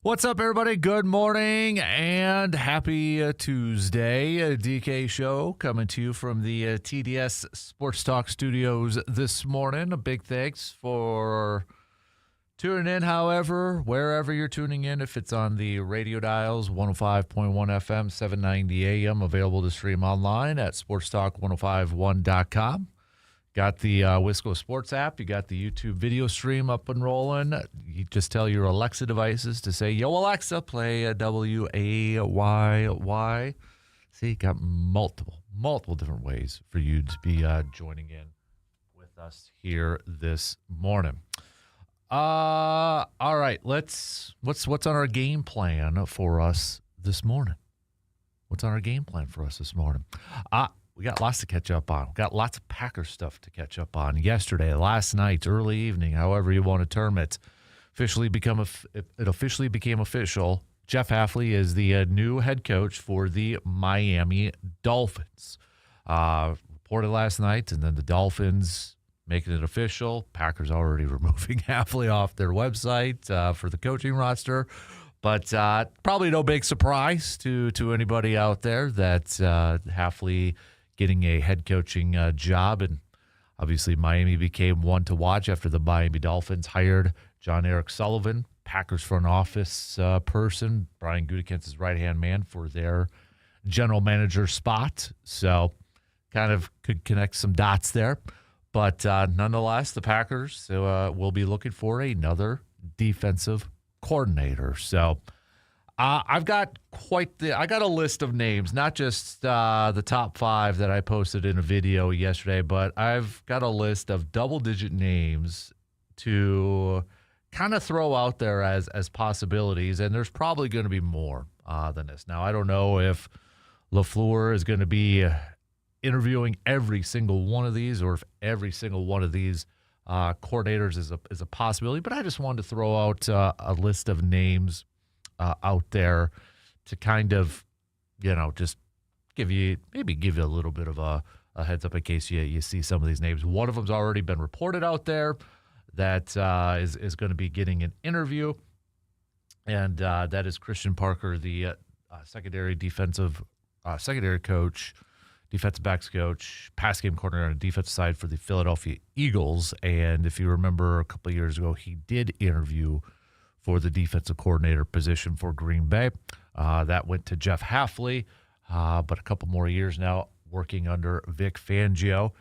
What's up, everybody? Good morning and happy Tuesday. DK Show coming to you from the TDS Sports Talk studios this morning. A big thanks for tuning in, however, wherever you're tuning in. If it's on the radio dials, 105.1 FM, 790 AM, available to stream online at sportstalk1051.com. Got the Wisco Sports App. You got the YouTube video stream up and rolling. You just tell your Alexa devices to say, "Yo, Alexa, play a WAYY." See, got multiple different ways for you to be joining in with us here this morning. All right, what's on our game plan for us this morning? What's on our game plan for us this morning? We got lots to catch up on. We got lots of Packers stuff to catch up on. Yesterday, last night, early evening, however you want to term it, it officially became official. Jeff Hafley is the new head coach for the Miami Dolphins. Reported last night, and then the Dolphins making it official. Packers already removing Hafley off their website for the coaching roster. But probably no big surprise to anybody out there that Hafley getting a head coaching job. And obviously Miami became one to watch after the Miami Dolphins hired John Eric Sullivan, Packers front office person, Brian Gutekunst's right-hand man for their general manager spot. So kind of could connect some dots there. But nonetheless, the Packers will be looking for another defensive coordinator. So I've got I got a list of names, not just the top 5 that I posted in a video yesterday, but I've got a list of double-digit names to kind of throw out there as possibilities, and there's probably going to be more than this. Now, I don't know if LaFleur is going to be interviewing every single one of these, or if every single one of these coordinators is a possibility, but I just wanted to throw out a list of names out there to kind of, just give you a little bit of a heads up in case you see some of these names. One of them's already been reported out there that is going to be getting an interview, and that is Christian Parker, the secondary coach, defensive backs coach, pass game coordinator on the defensive side for the Philadelphia Eagles. And if you remember a couple of years ago, he did interview for the defensive coordinator position for Green Bay. That went to Jeff Hafley, but a couple more years now working under Vic Fangio.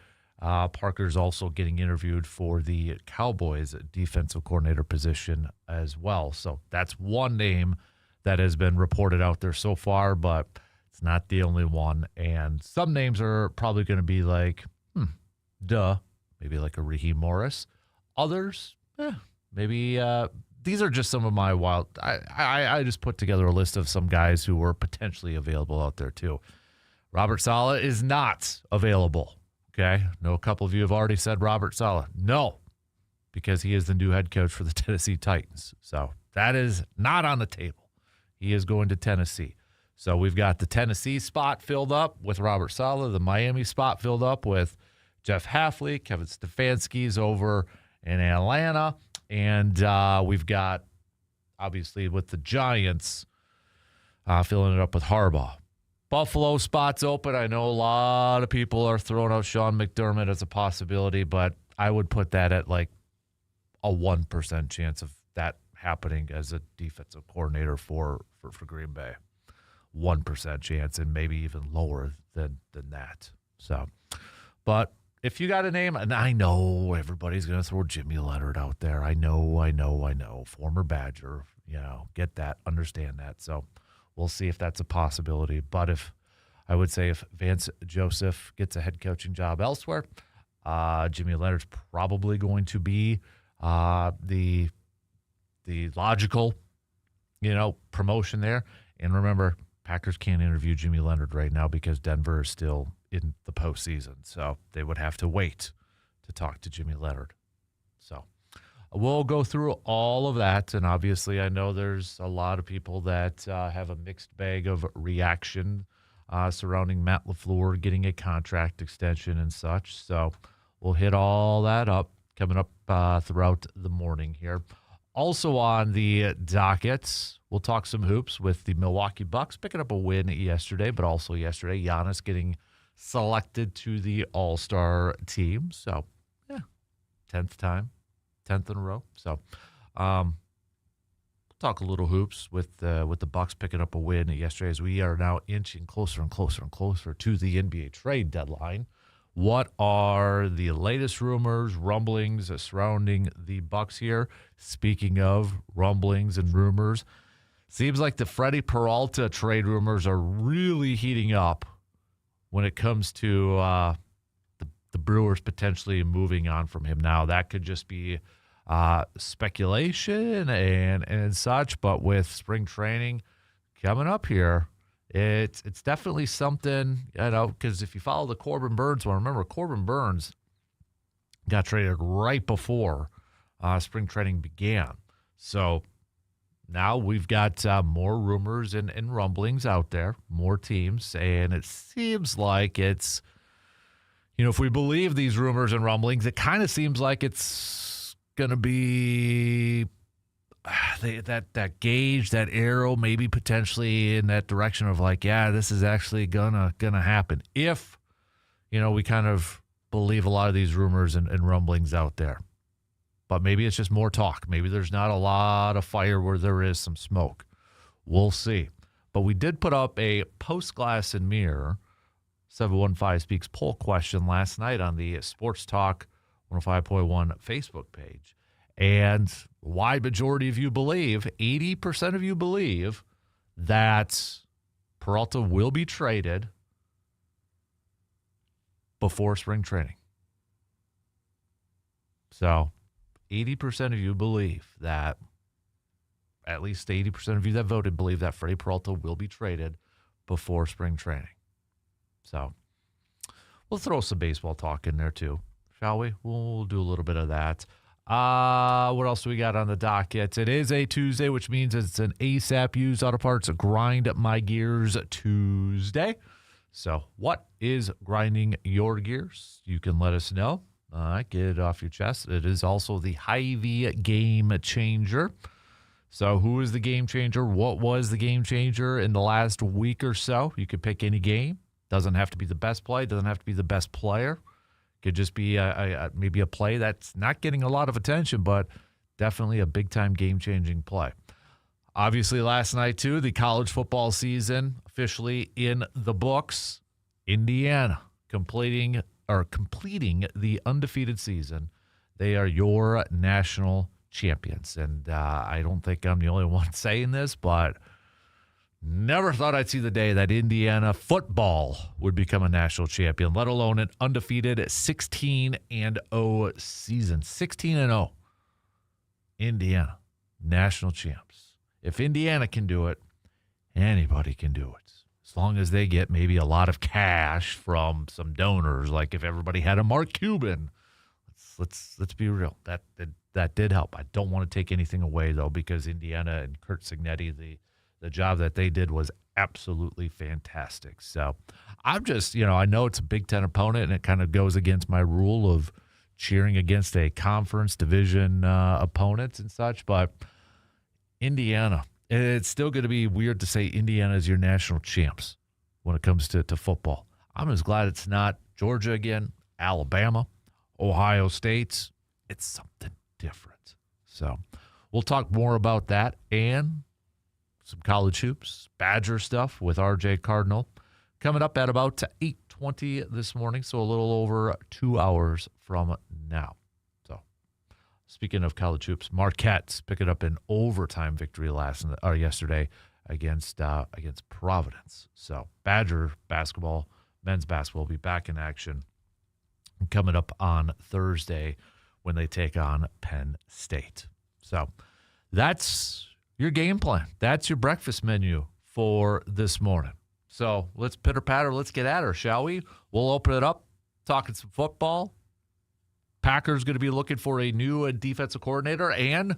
Parker's also getting interviewed for the Cowboys defensive coordinator position as well. So that's one name that has been reported out there so far, but it's not the only one. And some names are probably going to be like, maybe like a Raheem Morris. Others, maybe these are just some of my wild. I just put together a list of some guys who were potentially available out there too. Robert Saleh is not available. Okay, I know a couple of you have already said Robert Saleh. No, because he is the new head coach for the Tennessee Titans. So that is not on the table. He is going to Tennessee. So we've got the Tennessee spot filled up with Robert Saleh, the Miami spot filled up with Jeff Hafley, Kevin Stefanski's over in Atlanta, and we've got, obviously, with the Giants, filling it up with Harbaugh. Buffalo spots open. I know a lot of people are throwing out Sean McDermott as a possibility, but I would put that at like a 1% chance of that happening as a defensive coordinator for Green Bay. 1% chance, and maybe even lower than that. So, but if you got a name, and I know everybody's going to throw Jimmy Leonard out there. I know. Former Badger, get that, understand that. So we'll see if that's a possibility. But if Vance Joseph gets a head coaching job elsewhere, Jimmy Leonard's probably going to be the logical, promotion there. And remember, Packers can't interview Jimmy Leonard right now because Denver is still in the postseason. So they would have to wait to talk to Jimmy Leonard. So we'll go through all of that. And obviously, I know there's a lot of people that have a mixed bag of reaction surrounding Matt LaFleur getting a contract extension and such. So we'll hit all that up coming up throughout the morning here. Also on the docket, we'll talk some hoops with the Milwaukee Bucks picking up a win yesterday, but also yesterday, Giannis getting selected to the All-Star team. So, 10th time, 10th in a row. So, we'll talk a little hoops with the Bucks picking up a win yesterday as we are now inching closer and closer and closer to the NBA trade deadline. What are the latest rumors, rumblings surrounding the Bucks here? Speaking of rumblings and rumors, seems like the Freddie Peralta trade rumors are really heating up when it comes to the Brewers potentially moving on from him. Now, that could just be speculation and such, but with spring training coming up here, it's definitely something, because if you follow the Corbin Burns one, remember Corbin Burns got traded right before spring training began. So now we've got more rumors and rumblings out there, more teams, and it seems like it's, if we believe these rumors and rumblings, it kind of seems like it's going to be that gauge, that arrow, maybe potentially in that direction of like, this is actually gonna happen if, we kind of believe a lot of these rumors and rumblings out there. But maybe it's just more talk. Maybe there's not a lot of fire where there is some smoke. We'll see. But we did put up a Post Glass and Mirror 715 Speaks poll question last night on the Sports Talk 105.1 Facebook page. And wide majority of you believe, 80% of you believe that Peralta will be traded before spring training. So 80% of you believe that, at least 80% of you that voted believe that Freddie Peralta will be traded before spring training. So we'll throw some baseball talk in there too, shall we? We'll do a little bit of that. What else do we got on the docket? It is a Tuesday, which means it's an ASAP Used Auto Parts Grind My Gears Tuesday. So what is grinding your gears? You can let us know. Get it off your chest. It is also the Hy-Vee Game Changer. So who is the game changer? What was the game changer in the last week or so? You could pick any game. Doesn't have to be the best play. Doesn't have to be the best player. Could just be maybe a play that's not getting a lot of attention, but definitely a big-time game-changing play. Obviously, last night, too, the college football season officially in the books. Indiana completing the undefeated season. They are your national champions. And I don't think I'm the only one saying this, but never thought I'd see the day that Indiana football would become a national champion, let alone an undefeated 16-0 season. 16-0. Indiana, national champs. If Indiana can do it, anybody can do it. As long as they get maybe a lot of cash from some donors, like if everybody had a Mark Cuban. Let's be real. That did help. I don't want to take anything away, though, because Indiana and Kurt Cignetti, the job that they did was absolutely fantastic. So I'm just, I know it's a Big Ten opponent, and it kind of goes against my rule of cheering against a conference division opponent and such, but Indiana, it's still going to be weird to say Indiana is your national champs when it comes to football. I'm as glad it's not Georgia again, Alabama, Ohio State. It's something different. So we'll talk more about that and some college hoops, Badger stuff with RJ Cardinal coming up at about 8:20 this morning, so a little over 2 hours from now. So speaking of college hoops, Marquette's picking up an overtime victory yesterday against Providence. So Badger basketball, men's basketball will be back in action coming up on Thursday when they take on Penn State. So that's your game plan. That's your breakfast menu for this morning. So let's pitter-patter. Let's get at her, shall we? We'll open it up, talking some football. Packers going to be looking for a new defensive coordinator and,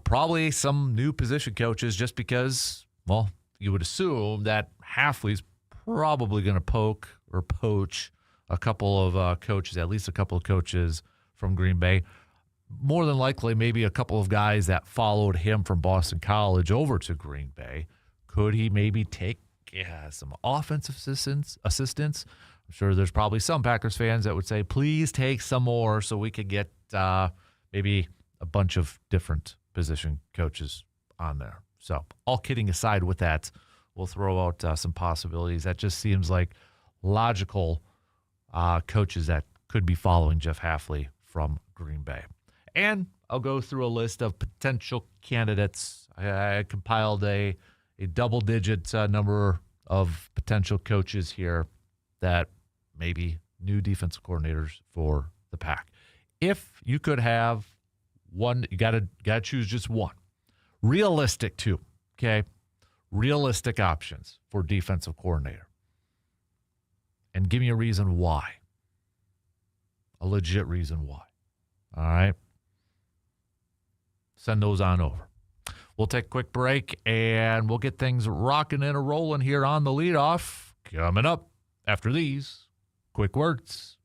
probably some new position coaches just because, well, you would assume that Hafley's probably going to poach a couple of coaches, at least a couple of coaches from Green Bay. more than likely, maybe a couple of guys that followed him from Boston College over to Green Bay. Could he maybe take some offensive assistance? I'm sure there's probably some Packers fans that would say, please take some more so we could get maybe a bunch of different position coaches on there. So all kidding aside with that, we'll throw out some possibilities. That just seems like logical coaches that could be following Jeff Hafley from Green Bay. And I'll go through a list of potential candidates. I compiled a double-digit number of potential coaches here that maybe new defensive coordinators for the Pack. If you could have one, you gotta choose just one. Realistic too, okay? Realistic options for defensive coordinator. And give me a reason why. A legit reason why. All right? Send those on over. We'll take a quick break, and we'll get things rocking and rolling here on the leadoff. Coming up after these quick words.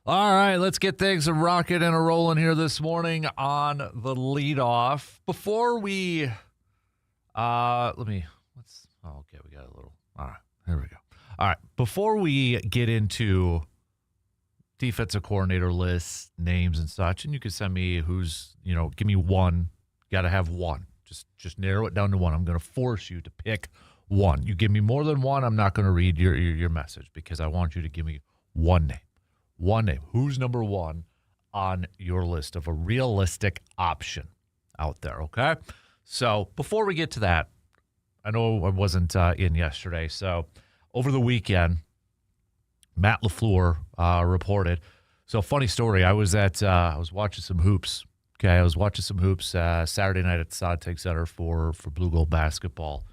All right, let's get things rocking and rolling here this morning on the leadoff. Before we, we got a little, all right, here we go. All right, before we get into defensive coordinator lists, names and such, and you can send me give me one, got to have one. Just narrow it down to one. I'm going to force you to pick one. You give me more than one, I'm not going to read your message because I want you to give me one name. One name. Who's number one on your list of a realistic option out there, okay? So before we get to that, I know I wasn't in yesterday. So over the weekend, Matt LaFleur reported. So funny story, I was watching some hoops. Okay, I was watching some hoops Saturday night at the Sod-Tech Center for Blue Gold basketball.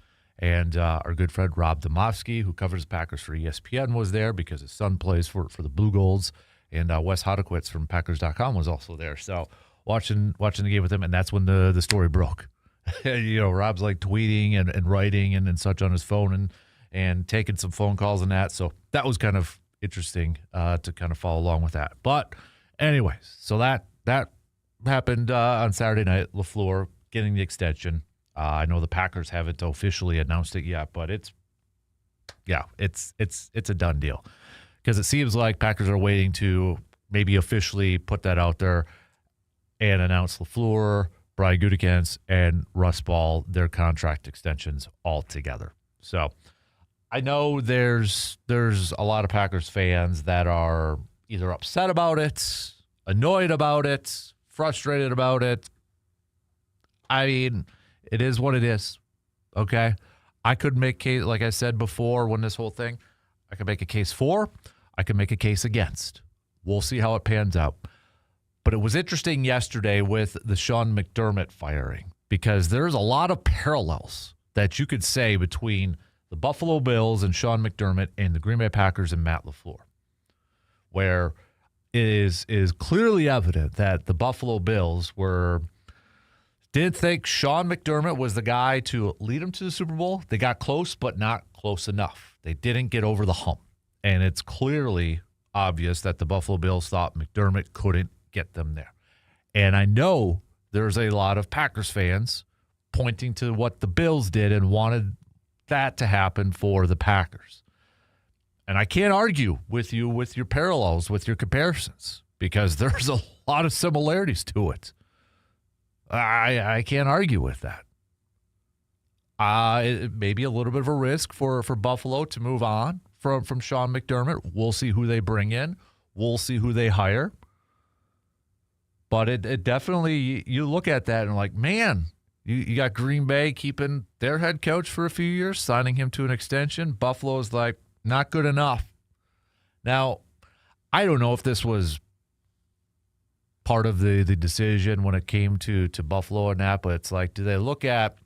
And our good friend Rob Domofsky, who covers the Packers for ESPN, was there because his son plays for the Blue Golds. And Wes Hodekowitz from Packers.com was also there. So watching the game with him, and that's when the story broke. Rob's like tweeting and writing and such on his phone and taking some phone calls and that. So that was kind of interesting to kind of follow along with that. But anyways, so that happened on Saturday night, LaFleur getting the extension. I know the Packers haven't officially announced it yet, but it's a done deal because it seems like Packers are waiting to maybe officially put that out there and announce LaFleur, Brian Gutekunst, and Russ Ball their contract extensions all together. So I know there's a lot of Packers fans that are either upset about it, annoyed about it, frustrated about it. I mean, it is what it is, okay? I could make case, like I said before when this whole thing, I could make a case for, I could make a case against. We'll see how it pans out. But it was interesting yesterday with the Sean McDermott firing because there's a lot of parallels that you could say between the Buffalo Bills and Sean McDermott and the Green Bay Packers and Matt LaFleur, where it is clearly evident that the Buffalo Bills did think Sean McDermott was the guy to lead them to the Super Bowl. They got close, but not close enough. They didn't get over the hump. And it's clearly obvious that the Buffalo Bills thought McDermott couldn't get them there. And I know there's a lot of Packers fans pointing to what the Bills did and wanted that to happen for the Packers. And I can't argue with you with your parallels, with your comparisons, because there's a lot of similarities to it. I can't argue with that. It may be a little bit of a risk for Buffalo to move on from Sean McDermott. We'll see who they bring in. We'll see who they hire. But it definitely, you look at that and like, man, you got Green Bay keeping their head coach for a few years, signing him to an extension. Buffalo's like, not good enough. Now, I don't know if this was part of the decision when it came to Buffalo and that, but it's like, do they look at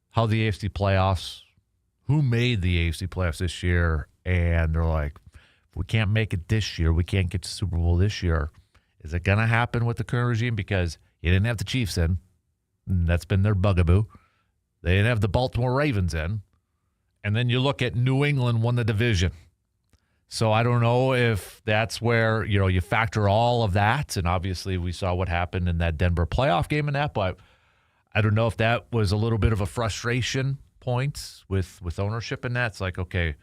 how the AFC playoffs, who made the AFC playoffs this year, and they're like, if we can't make it this year, we can't get to Super Bowl this year. Is it going to happen with the current regime? Because you didn't have the Chiefs in. And that's been their bugaboo. They didn't have the Baltimore Ravens in. And then you look at New England won the division. So I don't know if that's where, you factor all of that. And obviously we saw what happened in that Denver playoff game and that. But I don't know if that was a little bit of a frustration point with ownership in that. It's like, okay,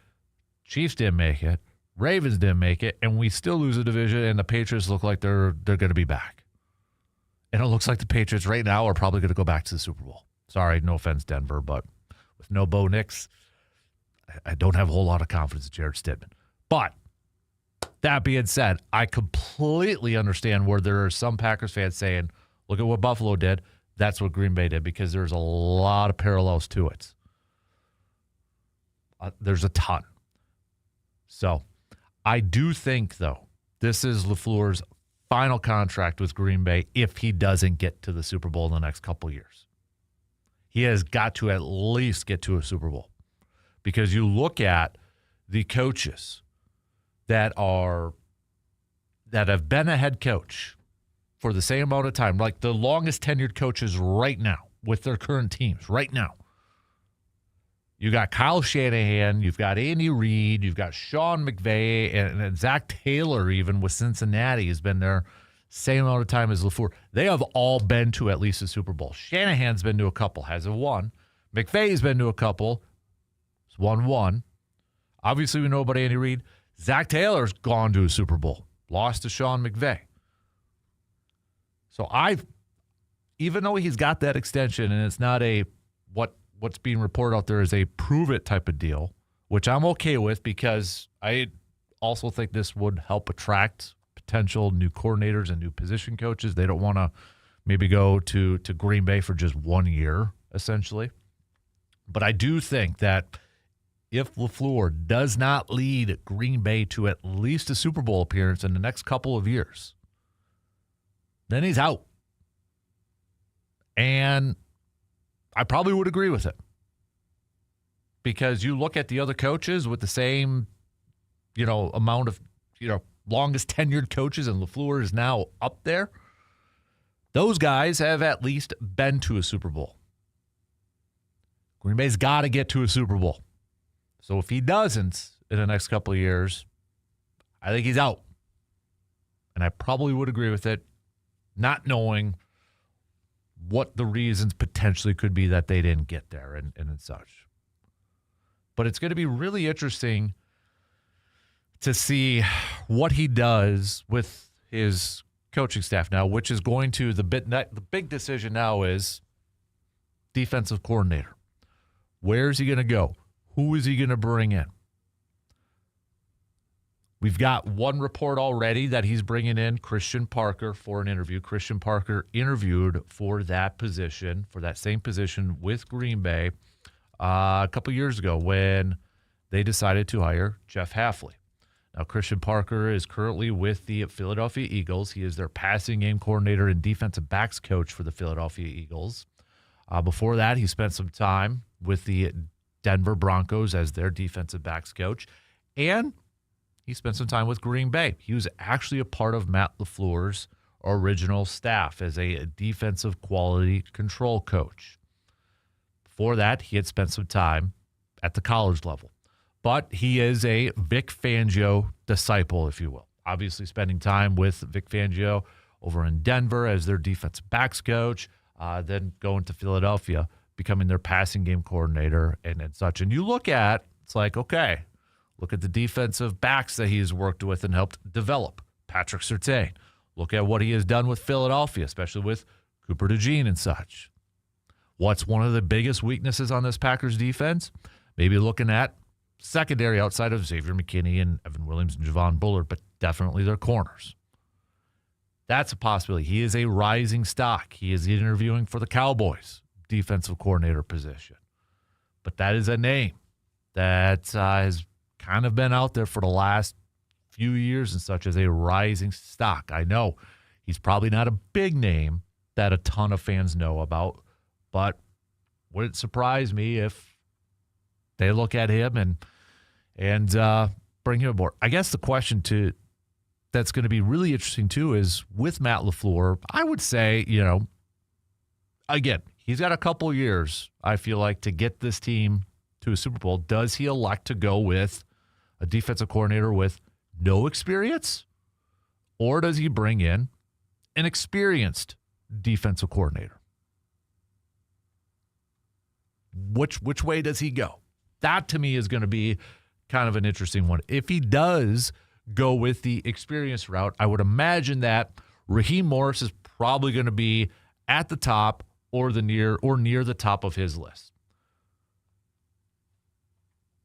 Chiefs didn't make it. Ravens didn't make it. And we still lose a division. And the Patriots look like they're going to be back. And it looks like the Patriots right now are probably going to go back to the Super Bowl. Sorry, no offense, Denver, but with no Bo Nix, I don't have a whole lot of confidence in Jared Stidham. But that being said, I completely understand where there are some Packers fans saying, look at what Buffalo did. That's what Green Bay did, because there's a lot of parallels to it. There's a ton. So I do think, though, this is LaFleur's final contract with Green Bay if he doesn't get to the Super Bowl in the next couple years. He has got to at least get to a Super Bowl, because you look at the coaches that have been a head coach for the same amount of time, like the longest tenured coaches right now with their current teams right now. You got Kyle Shanahan, you've got Andy Reid, you've got Sean McVay, and Zach Taylor even with Cincinnati has been there same amount of time as LaFleur. They have all been to at least a Super Bowl. Shanahan's been to a couple, hasn't won. McVay's been to a couple, has won one. Obviously, we know about Andy Reid. Zach Taylor's gone to a Super Bowl, lost to Sean McVay. So even though he's got that extension and it's not a what's being reported out there is a prove it type of deal, which I'm okay with because I also think this would help attract potential new coordinators and new position coaches. They don't want to maybe go to Green Bay for just 1 year, essentially. But I do think that if LaFleur does not lead Green Bay to at least a Super Bowl appearance in the next couple of years, then he's out. And I probably would agree with it. Because you look at the other coaches with the same, amount of, longest tenured coaches, and LaFleur is now up there. Those guys have at least been to a Super Bowl. Green Bay's got to get to a Super Bowl. So if he doesn't in the next couple of years, I think he's out. And I probably would agree with it, not knowing what the reasons potentially could be that they didn't get there and such. But it's going to be really interesting to see what he does with his coaching staff now, which is going to the big decision now is defensive coordinator. Where is he going to go? Who is he going to bring in? We've got one report already that he's bringing in Christian Parker for an interview. Christian Parker interviewed for that position, for that same position with Green Bay a couple years ago when they decided to hire Jeff Hafley. Now, Christian Parker is currently with the Philadelphia Eagles. He is their passing game coordinator and defensive backs coach for the Philadelphia Eagles. Before that, he spent some time with the Denver Broncos as their defensive backs coach. And he spent some time with Green Bay. He was actually a part of Matt LaFleur's original staff as a defensive quality control coach. Before that, he had spent some time at the college level. But he is a Vic Fangio disciple, if you will. Obviously spending time with Vic Fangio over in Denver as their defensive backs coach, then going to Philadelphia, becoming their passing game coordinator and such. And you look at, it's like, okay, look at the defensive backs that he's worked with and helped develop. Patrick Surtain. Look at what he has done with Philadelphia, especially with Cooper DeJean and such. What's one of the biggest weaknesses on this Packers defense? Maybe looking at secondary outside of Xavier McKinney and Evan Williams and Javon Bullard, but definitely their corners. That's a possibility. He is a rising stock. He is interviewing for the Cowboys defensive coordinator position. But that is a name that has kind of been out there for the last few years and such as a rising stock. I know he's probably not a big name that a ton of fans know about, but would it surprise me if they look at him and bring him aboard? I guess the question that's going to be really interesting too is with Matt LaFleur, I would say, again, he's got a couple years, I feel like, to get this team to a Super Bowl. Does he elect to go with a defensive coordinator with no experience? Or does he bring in an experienced defensive coordinator? Which way does he go? That, to me, is going to be kind of an interesting one. If he does go with the experience route, I would imagine that Raheem Morris is probably going to be at the top or near the top of his list.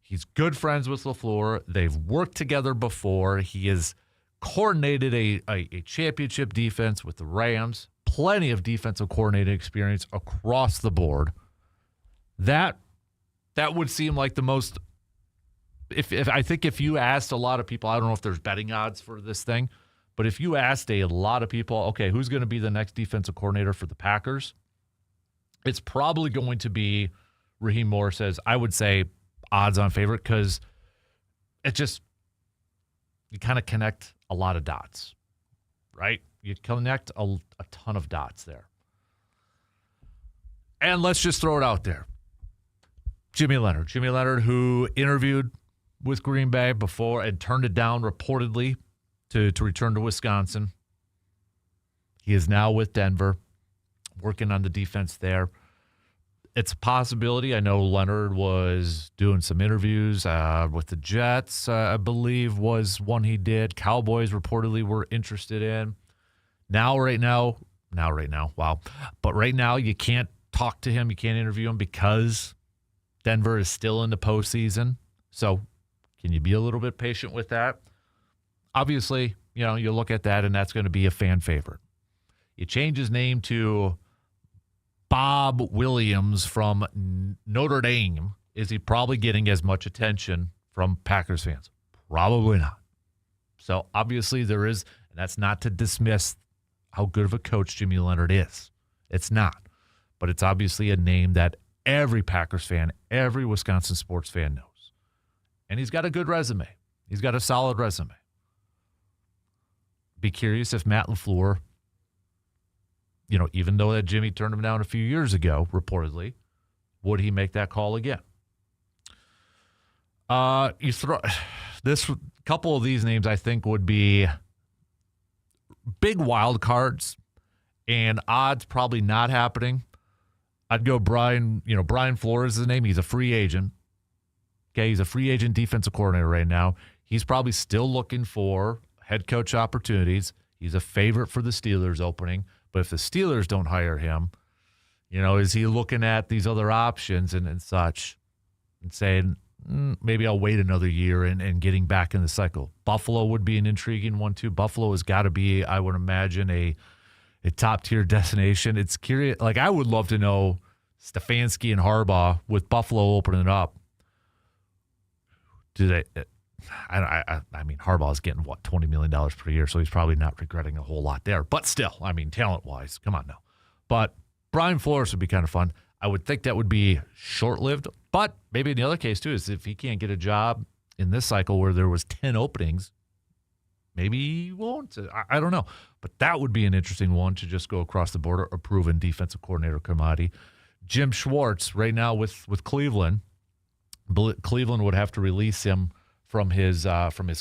He's good friends with LaFleur. They've worked together before. He has coordinated a championship defense with the Rams. Plenty of defensive coordinating experience across the board. That would seem like the most. If you asked a lot of people, I don't know if there's betting odds for this thing, but if you asked a lot of people, okay, who's going to be the next defensive coordinator for the Packers? It's probably going to be Raheem Morris as, I would say, odds-on favorite, because you kind of connect a lot of dots, right? You connect a ton of dots there. And let's just throw it out there. Jimmy Leonhard. Jimmy Leonhard, who interviewed with Green Bay before and turned it down reportedly to return to Wisconsin. He is now with Denver, working on the defense there. It's a possibility. I know Leonhard was doing some interviews with the Jets, I believe was one he did. Cowboys reportedly were interested in. Right now, wow. But right now, you can't talk to him. You can't interview him because Denver is still in the postseason. So can you be a little bit patient with that? Obviously, you look at that, and that's going to be a fan favorite. You change his name to Bob Williams from Notre Dame. Is he probably getting as much attention from Packers fans? Probably not. So obviously there is, and that's not to dismiss how good of a coach Jimmy Leonhard is. It's not. But it's obviously a name that every Packers fan, every Wisconsin sports fan knows. And he's got a good resume. He's got a solid resume. Be curious if Matt LaFleur, even though that Jimmy turned him down a few years ago, reportedly, would he make that call again? You throw this couple of these names, I think, would be big wild cards, and odds probably not happening. I'd go Brian Flores is his name. He's a free agent. Okay, he's a free agent defensive coordinator right now. He's probably still looking for head coach opportunities. He's a favorite for the Steelers opening. But if the Steelers don't hire him, is he looking at these other options and such and saying, maybe I'll wait another year and getting back in the cycle? Buffalo would be an intriguing one, too. Buffalo has got to be, I would imagine, a top-tier destination. It's curious. Like, I would love to know Stefanski and Harbaugh with Buffalo opening up. Do they I mean, Harbaugh's getting, $20 million per year, so he's probably not regretting a whole lot there. But still, I mean, talent-wise, come on now. But Brian Flores would be kind of fun. I would think that would be short-lived. But maybe in the other case, too, is if he can't get a job in this cycle where there was 10 openings, maybe he won't. I don't know. But that would be an interesting one to just go across the border, a proven defensive coordinator commodity. Jim Schwartz, right now with Cleveland, Cleveland would have to release him from his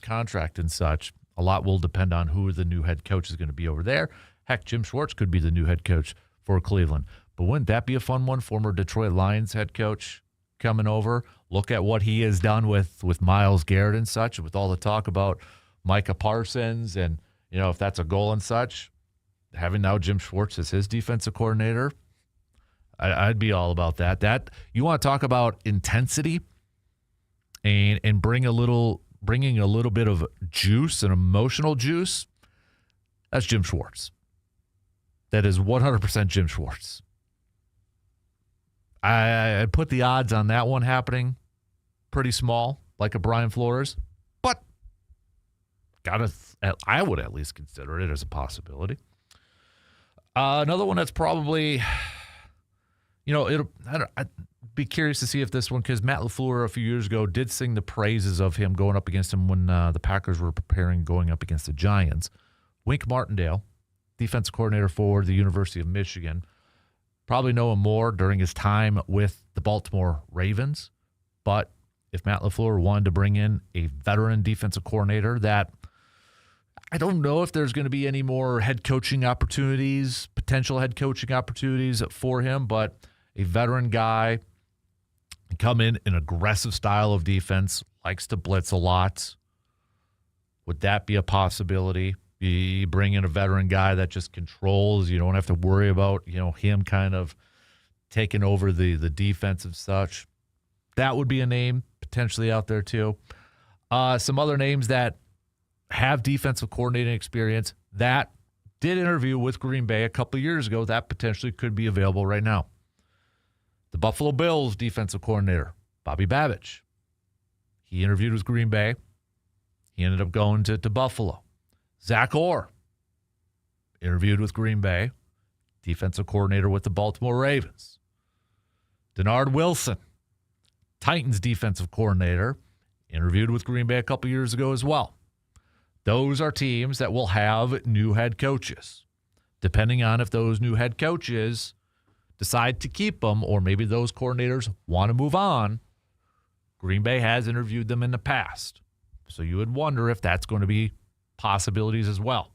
contract and such. A lot will depend on who the new head coach is going to be over there. Heck, Jim Schwartz could be the new head coach for Cleveland. But wouldn't that be a fun one? Former Detroit Lions head coach coming over. Look at what he has done with Myles Garrett and such, with all the talk about Micah Parsons and, if that's a goal and such. Having now Jim Schwartz as his defensive coordinator, I'd be all about that. That you want to talk about intensity and bringing a little bit of juice, an emotional juice. That's Jim Schwartz. That is 100% Jim Schwartz. I put the odds on that one happening pretty small, like a Brian Flores, but I would at least consider it as a possibility. Another one that's probably, I'd be curious to see if this one, because Matt LaFleur a few years ago did sing the praises of him going up against him when the Packers were preparing going up against the Giants. Wink Martindale, defensive coordinator for the University of Michigan, probably know him more during his time with the Baltimore Ravens. But if Matt LaFleur wanted to bring in a veteran defensive coordinator, that I don't know if there's going to be any more potential head coaching opportunities for him, but a veteran guy, come in an aggressive style of defense, likes to blitz a lot. Would that be a possibility? You bring in a veteran guy that just controls. You don't have to worry about, him kind of taking over the defensive such. That would be a name potentially out there too. Some other names that have defensive coordinating experience that did interview with Green Bay a couple of years ago that potentially could be available right now. The Buffalo Bills defensive coordinator, Bobby Babich. He interviewed with Green Bay. He ended up going to Buffalo. Zach Orr interviewed with Green Bay, defensive coordinator with the Baltimore Ravens. Denard Wilson, Titans defensive coordinator, interviewed with Green Bay a couple years ago as well. Those are teams that will have new head coaches. Depending on if those new head coaches decide to keep them or maybe those coordinators want to move on, Green Bay has interviewed them in the past. So you would wonder if that's going to be possibilities as well.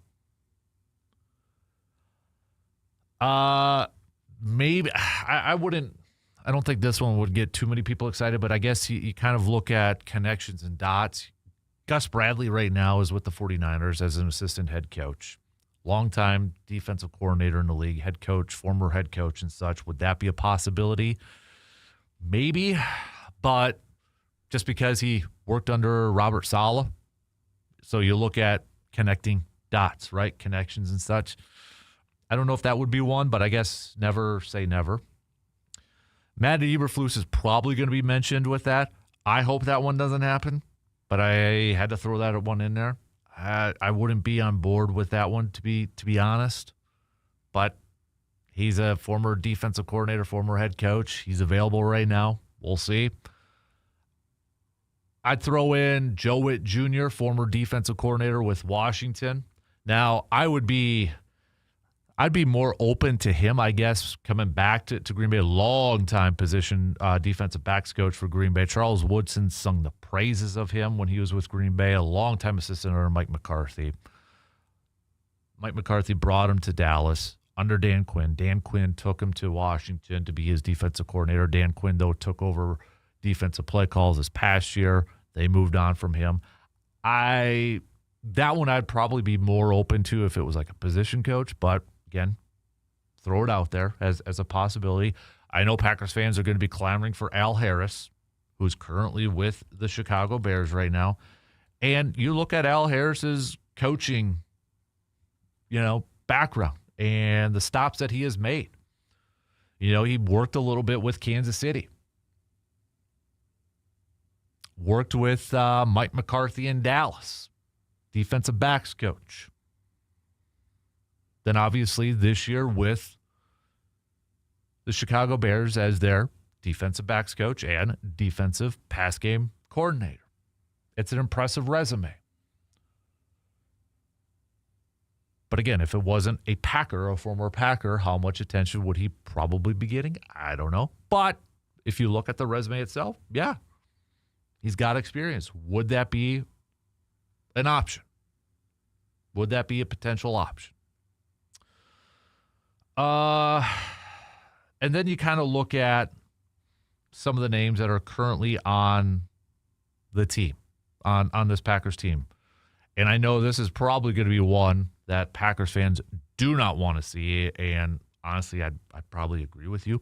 Maybe I don't think this one would get too many people excited, but I guess you kind of look at connections and dots. Gus Bradley right now is with the 49ers as an assistant head coach. Longtime defensive coordinator in the league, head coach, former head coach and such. Would that be a possibility? Maybe, but just because he worked under Robert Saleh. So you look at connecting dots, right? Connections and such. I don't know if that would be one, but I guess never say never. Matt Eberflus is probably going to be mentioned with that. I hope that one doesn't happen, but I had to throw that one in there. I wouldn't be on board with that one, to be honest. But he's a former defensive coordinator, former head coach. He's available right now. We'll see. I'd throw in Joe Witt Jr., former defensive coordinator with Washington. Now, I'd be more open to him, I guess, coming back to Green Bay. Long-time position defensive backs coach for Green Bay. Charles Woodson sung the praises of him when he was with Green Bay, a long-time assistant under Mike McCarthy. Mike McCarthy brought him to Dallas under Dan Quinn. Dan Quinn took him to Washington to be his defensive coordinator. Dan Quinn, though, took over defensive play calls this past year. They moved on from him. That one I'd probably be more open to if it was like a position coach, but again, throw it out there as a possibility. I know Packers fans are going to be clamoring for Al Harris, who's currently with the Chicago Bears right now. And you look at Al Harris's coaching, background and the stops that he has made. He worked a little bit with Kansas City. Worked with Mike McCarthy in Dallas, defensive backs coach. Then obviously this year with the Chicago Bears as their defensive backs coach and defensive pass game coordinator. It's an impressive resume. But again, if it wasn't a Packer, a former Packer, how much attention would he probably be getting? I don't know. But if you look at the resume itself, yeah, he's got experience. Would that be an option? Would that be a potential option? And then you kind of look at some of the names that are currently on the team, on this Packers team. And I know this is probably going to be one that Packers fans do not want to see. And honestly, I'd probably agree with you.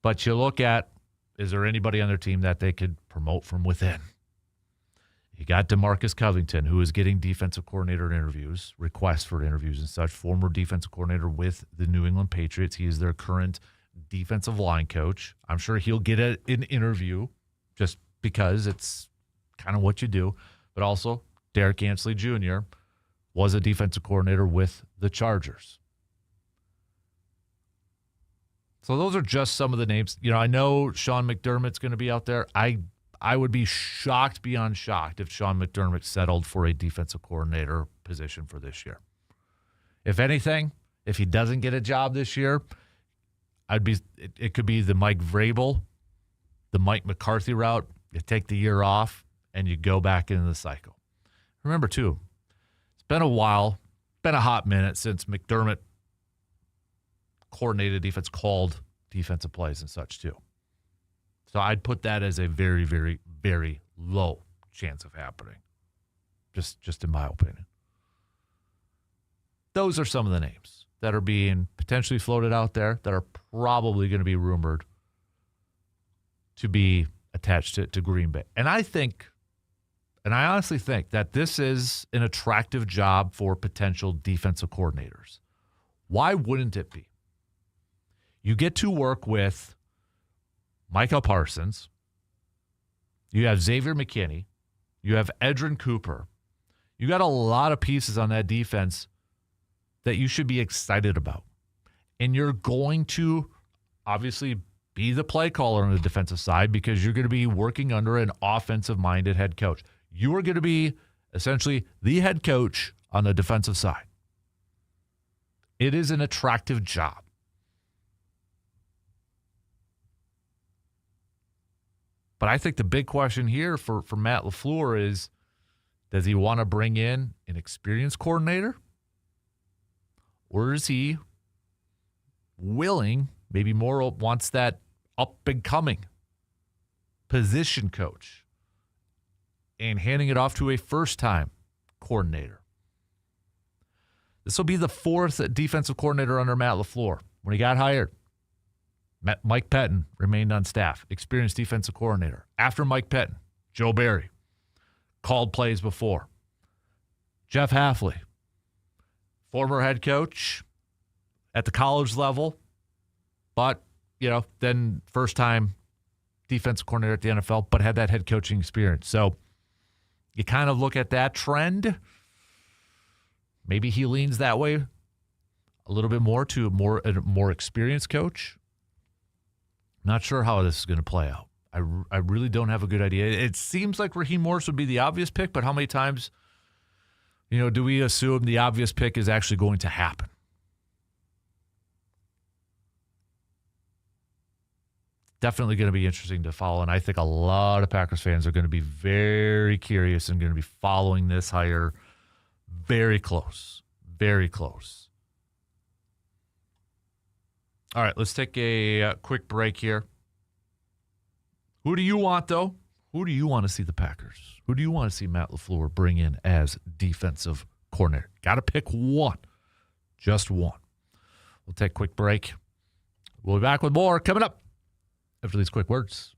But you look at, is there anybody on their team that they could promote from within? You got DeMarcus Covington, who is getting defensive coordinator interviews, requests for interviews and such, former defensive coordinator with the New England Patriots. He is their current defensive line coach. I'm sure he'll get an interview just because it's kind of what you do. But also, Derek Ansley Jr. was a defensive coordinator with the Chargers. So those are just some of the names. I know Sean McDermott's going to be out there. I would be shocked beyond shocked if Sean McDermott settled for a defensive coordinator position for this year. If anything, if he doesn't get a job this year, it could be the Mike Vrabel, the Mike McCarthy route. You take the year off and you go back into the cycle. Remember, too, it's been a while, been a hot minute since McDermott coordinated defense, called defensive plays and such, too. So I'd put that as a very, very, very low chance of happening, just in my opinion. Those are some of the names that are being potentially floated out there that are probably going to be rumored to be attached to Green Bay. And I honestly think that this is an attractive job for potential defensive coordinators. Why wouldn't it be? You get to work with Micah Parsons, you have Xavier McKinney, you have Edrin Cooper. You got a lot of pieces on that defense that you should be excited about. And you're going to obviously be the play caller on the defensive side because you're going to be working under an offensive-minded head coach. You are going to be essentially the head coach on the defensive side. It is an attractive job. But I think the big question here for Matt LaFleur is, does he want to bring in an experienced coordinator? Or is he willing, maybe more wants that up-and-coming position coach and handing it off to a first-time coordinator? This will be the fourth defensive coordinator under Matt LaFleur. When he got hired, Mike Pettin remained on staff, experienced defensive coordinator. After Mike Pettin, Joe Barry, called plays before. Jeff Hafley, former head coach at the college level, but, then first-time defensive coordinator at the NFL, but had that head coaching experience. So you kind of look at that trend. Maybe he leans that way a little bit more to a more experienced coach. Not sure how this is going to play out. I really don't have a good idea. It seems like Raheem Morris would be the obvious pick, but how many times, do we assume the obvious pick is actually going to happen? Definitely going to be interesting to follow, and I think a lot of Packers fans are going to be very curious and going to be following this hire very close. Very close. All right, let's take a quick break here. Who do you want, though? Who do you want to see the Packers? Who do you want to see Matt LaFleur bring in as defensive coordinator? Got to pick one. Just one. We'll take a quick break. We'll be back with more coming up after these quick words.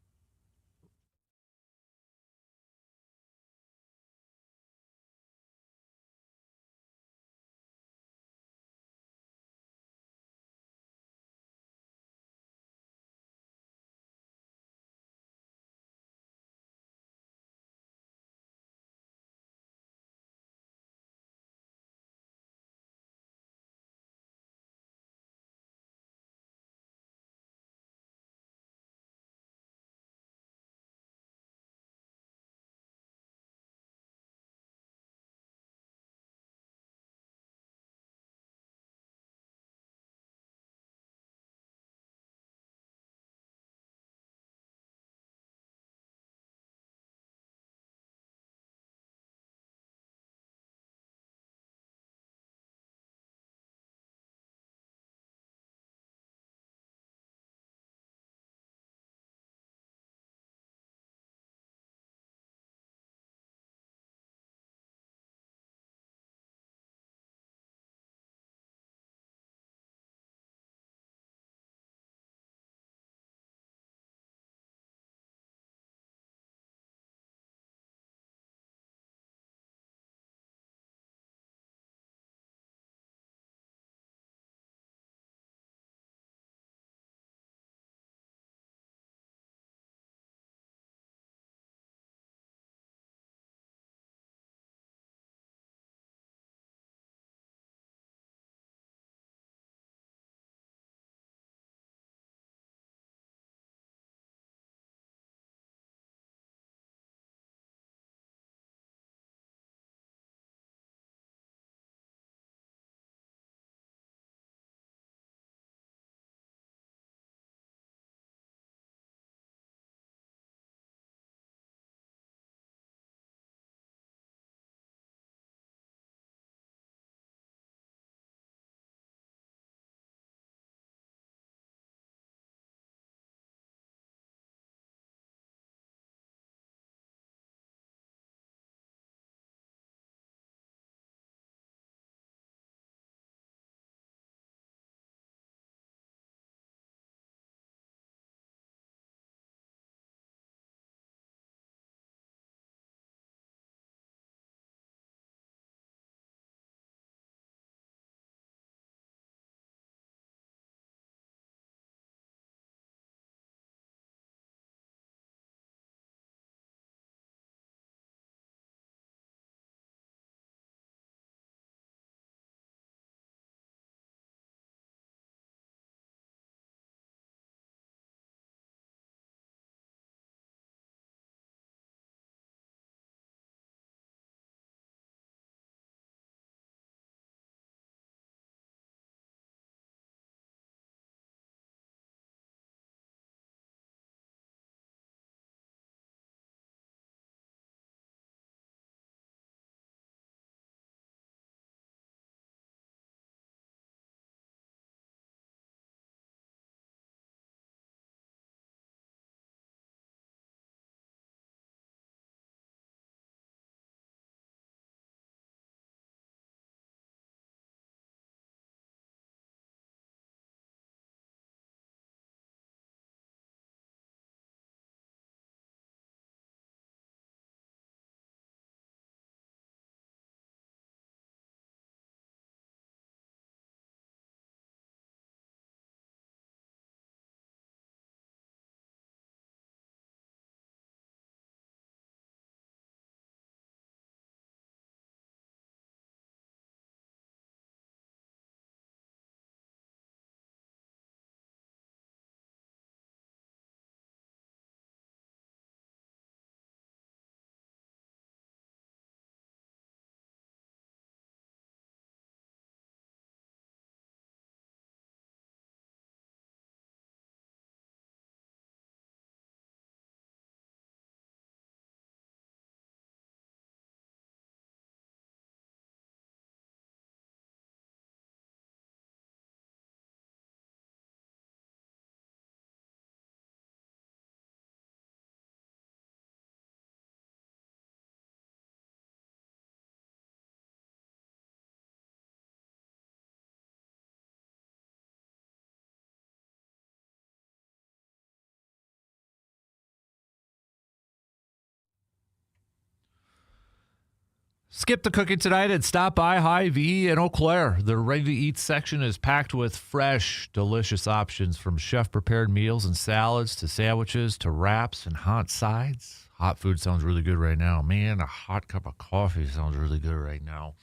Skip the cooking tonight and stop by Hy-Vee in Eau Claire. The ready-to-eat section is packed with fresh, delicious options from chef-prepared meals and salads to sandwiches to wraps and hot sides. Hot food sounds really good right now. Man, a hot cup of coffee sounds really good right now.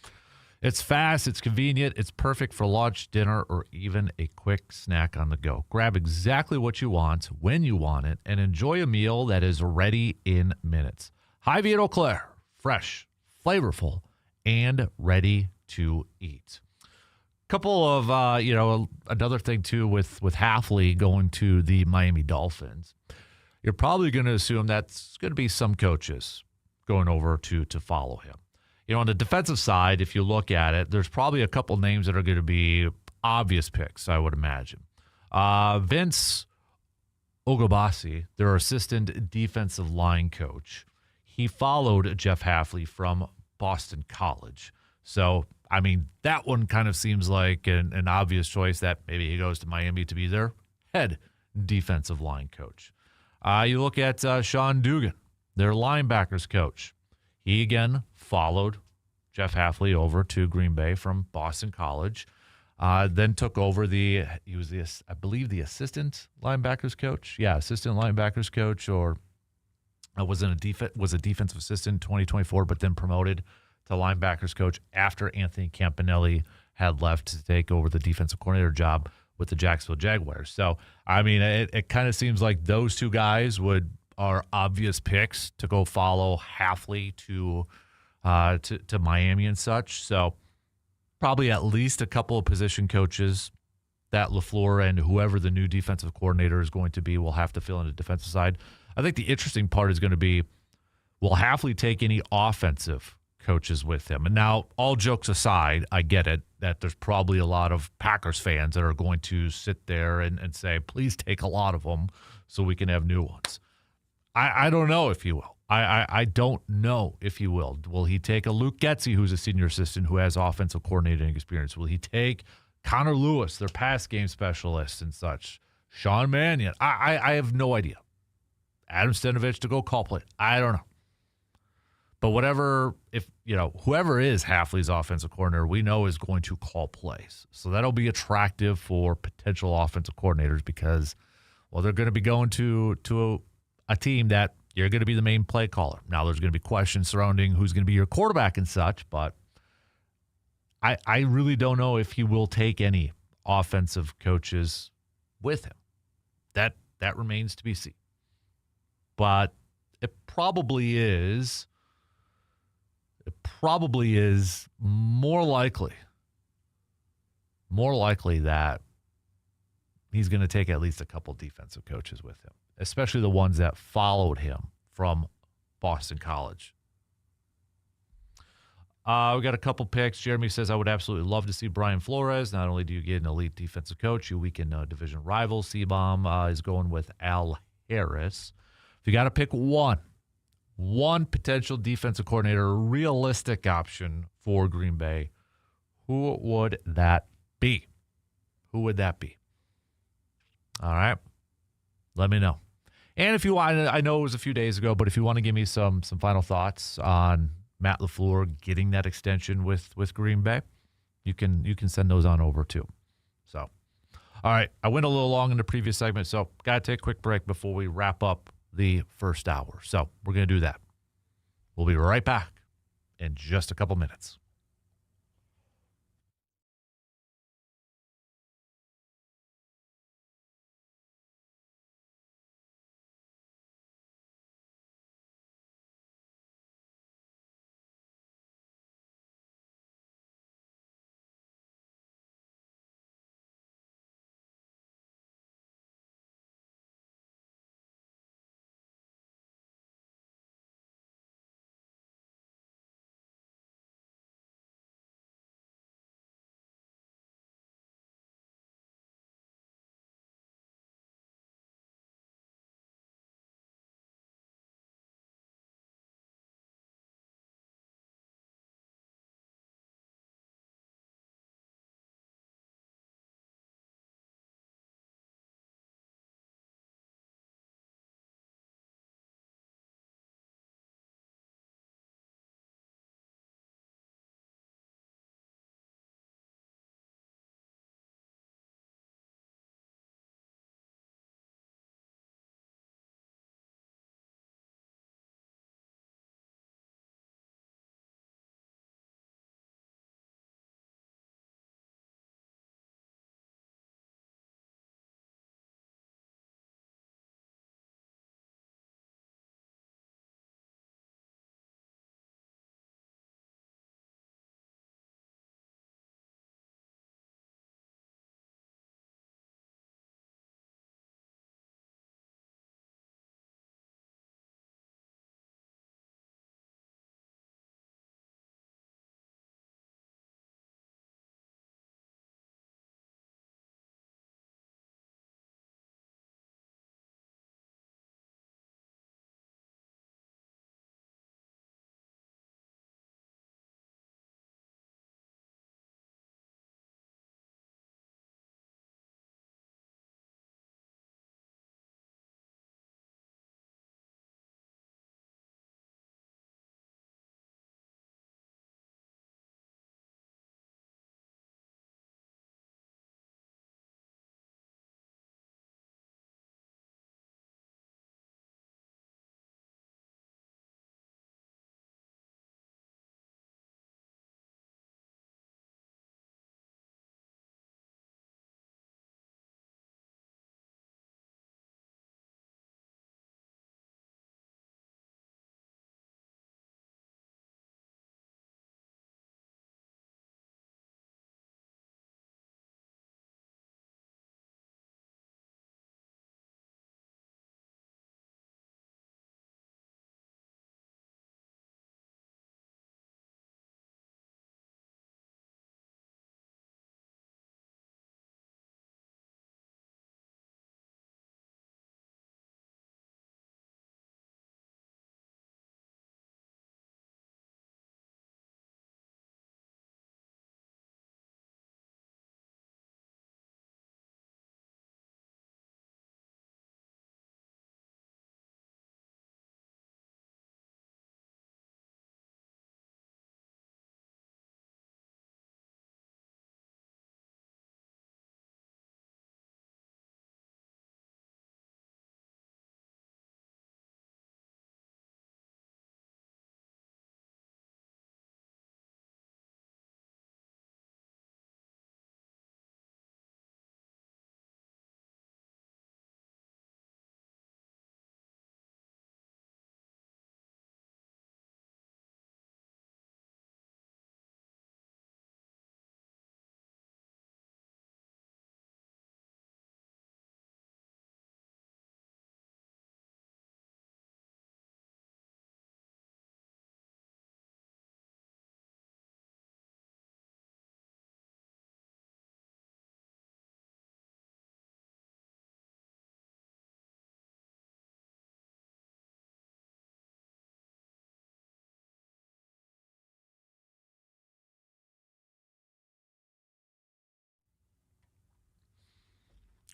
It's fast, it's convenient, it's perfect for lunch, dinner, or even a quick snack on the go. Grab exactly what you want, when you want it, and enjoy a meal that is ready in minutes. Hy-Vee in Eau Claire. Fresh, flavorful, and ready to eat. Couple of, another thing too with Hafley going to the Miami Dolphins, you're probably going to assume that's going to be some coaches going over to follow him. On the defensive side, if you look at it, there's probably a couple names that are going to be obvious picks, I would imagine. Vince Ogobasi, their assistant defensive line coach, he followed Jeff Hafley from Boston College. So, that one kind of seems like an obvious choice that maybe he goes to Miami to be their head defensive line coach. You look at Sean Dugan, their linebackers coach. He, again, followed Jeff Hafley over to Green Bay from Boston College, then took over I believe the assistant linebackers coach. Yeah, assistant linebackers coach, or was a defensive assistant in 2024, but then promoted to linebackers coach after Anthony Campanelli had left to take over the defensive coordinator job with the Jacksonville Jaguars. So, it kind of seems like those two guys are obvious picks to go follow Hafley to Miami and such. So probably at least a couple of position coaches that LaFleur and whoever the new defensive coordinator is going to be will have to fill in the defensive side. I think the interesting part is going to be, will Hafley take any offensive coaches with him? And now, all jokes aside, I get it that there's probably a lot of Packers fans that are going to sit there and say, please take a lot of them so we can have new ones. I don't know if he will. I don't know if he will. Will he take a Luke Getsy, who's a senior assistant who has offensive coordinating experience? Will he take Connor Lewis, their pass game specialist and such? Sean Mannion? I have no idea. Adam Stenovich to go call play. I don't know. But whoever is Hafley's offensive coordinator, we know is going to call plays. So that'll be attractive for potential offensive coordinators because, they're going to be going to a team that you're going to be the main play caller. Now, there's going to be questions surrounding who's going to be your quarterback and such, but I really don't know if he will take any offensive coaches with him. That remains to be seen. But it probably is more likely that he's going to take at least a couple defensive coaches with him, especially the ones that followed him from Boston College. We got a couple picks. Jeremy says, I would absolutely love to see Brian Flores. Not only do you get an elite defensive coach, you weaken division rival. C-Bomb is going with Al Harris. If you got to pick one potential defensive coordinator, a realistic option for Green Bay, who would that be? Who would that be? All right. Let me know. And if you want, I know it was a few days ago, but if you want to give me some final thoughts on Matt LaFleur getting that extension with Green Bay, you can send those on over too. So, all right. I went a little long in the previous segment, so got to take a quick break before we wrap up the first hour. So we're going to do that. We'll be right back in just a couple minutes.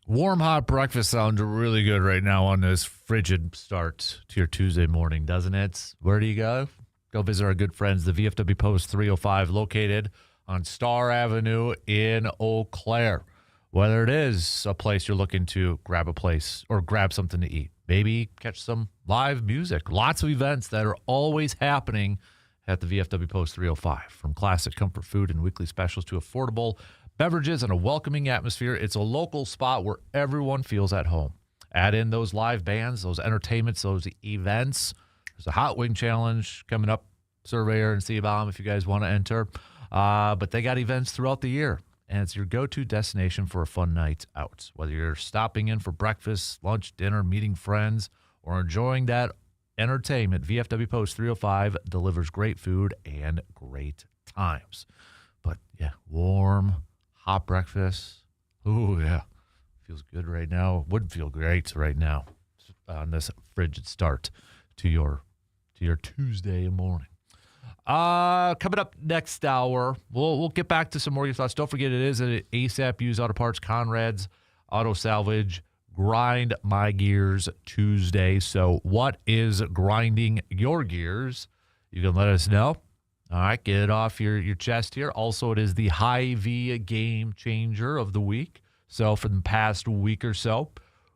Warm, hot breakfast sounds really good right now on this frigid start to your Tuesday morning, doesn't it? Where do you go? Go visit our good friends, the VFW Post 305, located on Star Avenue in Eau Claire. Whether it is a place you're looking to grab a place or grab something to eat, maybe catch some live music. Lots of events that are always happening at the VFW Post 305. From classic comfort food and weekly specials to affordable beverages and a welcoming atmosphere, it's a local spot where everyone feels at home. Add in those live bands, those entertainments, those events. There's a hot wing challenge coming up. Surveyor and C-Bomb if you guys want to enter. But they got events throughout the year, and it's your go-to destination for a fun night out. Whether you're stopping in for breakfast, lunch, dinner, meeting friends, or enjoying that entertainment, VFW Post 305 delivers great food and great times. But, yeah, warm, hot breakfast. Ooh, yeah. Feels good right now. Would feel great right now on this frigid start to your Tuesday morning. Coming up next hour, we'll get back to some more of your thoughts. Don't forget, it is an ASAP Used Auto Parts, Conrad's Auto Salvage, Grind My Gears Tuesday. So what is grinding your gears? You can let us know. All right, get it off your chest here. Also, it is the Hy-Vee game changer of the week. So for the past week or so,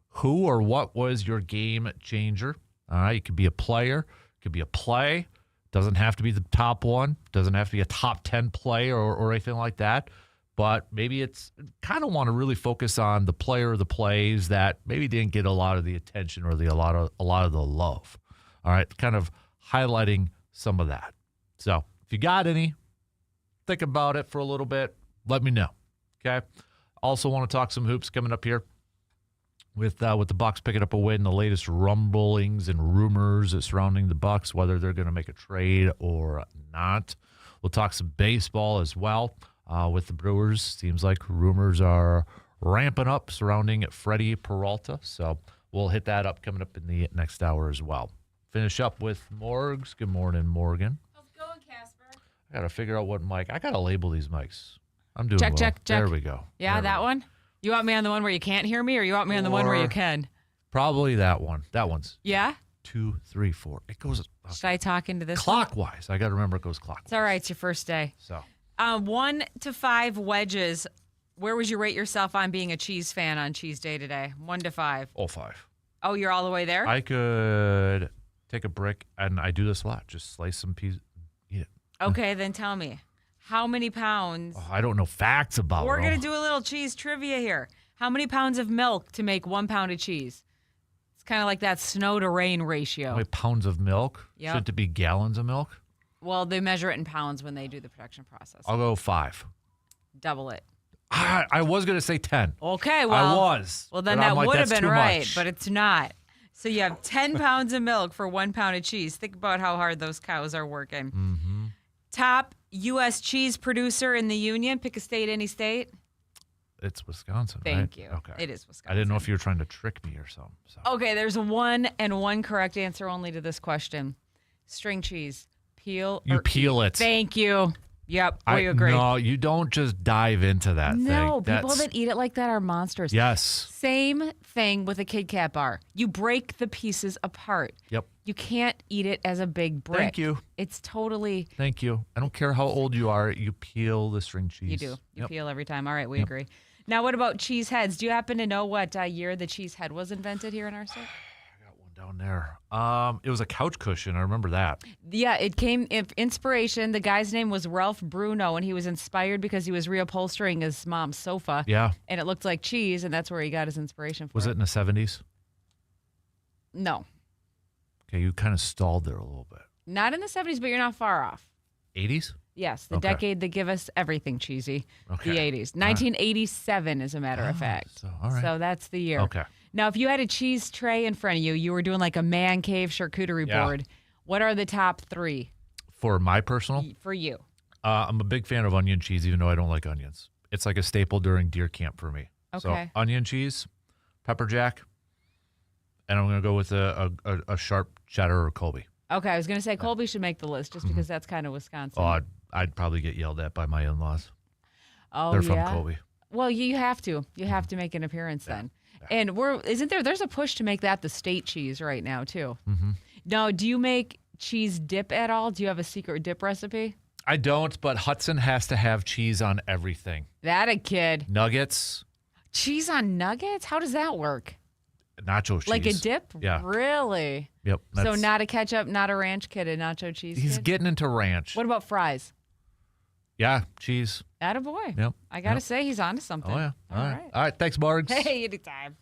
who or what was your game changer? All right, it could be a player, it could be a play. Doesn't have to be the top one. Doesn't have to be a top 10 play or anything like that. But maybe it's kind of want to really focus on the player or the plays that maybe didn't get a lot of the attention or a lot of the love. All right, kind of highlighting some of that. So if you got any, think about it for a little bit. Let me know. Okay. Also want to talk some hoops coming up here. With the Bucks picking up a win, the latest rumblings and rumors surrounding the Bucks, whether they're going to make a trade or not. We'll talk some baseball as well with the Brewers. Seems like rumors are ramping up surrounding Freddie Peralta. So we'll hit that up coming up in the next hour as well. Finish up with Morgs. Good morning, Morgan. How's it going, Kasper? I got to figure out what mic. I got to label these mics. I'm doing check. There we go. Yeah, that one? You want me on the one where you can't hear me, or you want me on the one where you can? Probably that one. That one's. Yeah? 2, 3, 4. It goes. Should I talk into this clockwise? I got to remember it goes clockwise. It's all right. It's your first day. So 1 to 5 wedges. Where would you rate yourself on being a cheese fan on cheese day today? 1 to 5. all 5. Oh, you're all the way there? I could take a brick, and I do this a lot. Just slice some peas, eat it. Okay, then tell me. How many pounds? Oh, I don't know facts about it. We're going to do a little cheese trivia here. How many pounds of milk to make 1 pound of cheese? It's kind of like that snow to rain ratio. How many pounds of milk? Yep. Should it be gallons of milk? Well, they measure it in pounds when they do the production process. I'll go 5. Double it. I was going to say 10. Okay, well. I was. Well, then but that I'm like, would have that's been too right, much. but it's not. So you have 10 pounds of milk for 1 pound of cheese. Think about how hard those cows are working. Mm-hmm. Top U.S. cheese producer in the union. Pick a state, any state. It's Wisconsin, right? Thank you. Okay. It is Wisconsin. I didn't know if you were trying to trick me or something. So. Okay, there's one correct answer only to this question. String cheese. Peel. You peel it. Thank you. Yep, we agree. No, you don't just dive into that thing. No, people that eat it like that are monsters. Yes. Same thing with a Kit Kat bar. You break the pieces apart. Yep. You can't eat it as a big brick. Thank you. It's totally... Thank you. I don't care how old you are. You peel the string cheese. You do. You Yep. peel every time. All right, we agree. Now, what about cheese heads? Do you happen to know what year the cheese head was invented here in our state? I got one down there. It was a couch cushion. I remember that. Yeah, it came inspiration. The guy's name was Ralph Bruno, and he was inspired because he was reupholstering his mom's sofa. Yeah. And it looked like cheese, and that's where he got his inspiration for Was it in the 70s? No. Okay, you kind of stalled there a little bit. Not in the 70s, but you're not far off. 80s? Yes, the Okay. decade that give us everything cheesy. Okay. The 80s. 1987, as a matter of fact. So, all right. So that's the year. Okay. Now, if you had a cheese tray in front of you, you were doing like a man cave charcuterie Yeah. board. What are the top 3 For my personal, for you? I'm a big fan of onion cheese, even though I don't like onions. It's like a staple during deer camp for me. Okay. So onion cheese, pepper jack, and I'm going to go with a sharp cheddar or Colby. Okay, I was going to say Colby should make the list just because that's kind of Wisconsin. Oh, I'd probably get yelled at by my in-laws. Oh, They're yeah? from Colby. Well, you have to. You have to make an appearance then. And there's a push to make that the state cheese right now, too. Mm-hmm. Now, do you make cheese dip at all? Do you have a secret dip recipe? I don't, but Hudson has to have cheese on everything. That a kid. Nuggets. Cheese on nuggets? How does that work? Nacho cheese. Like a dip? Yeah. Really? Yep. So not a ketchup, not a ranch kid, a nacho cheese He's kid? getting into ranch. What about fries? Yeah, cheese. Attaboy. Yep. I got to say, he's onto something. Oh, yeah. All right. All right. Thanks, Margs. Hey, anytime.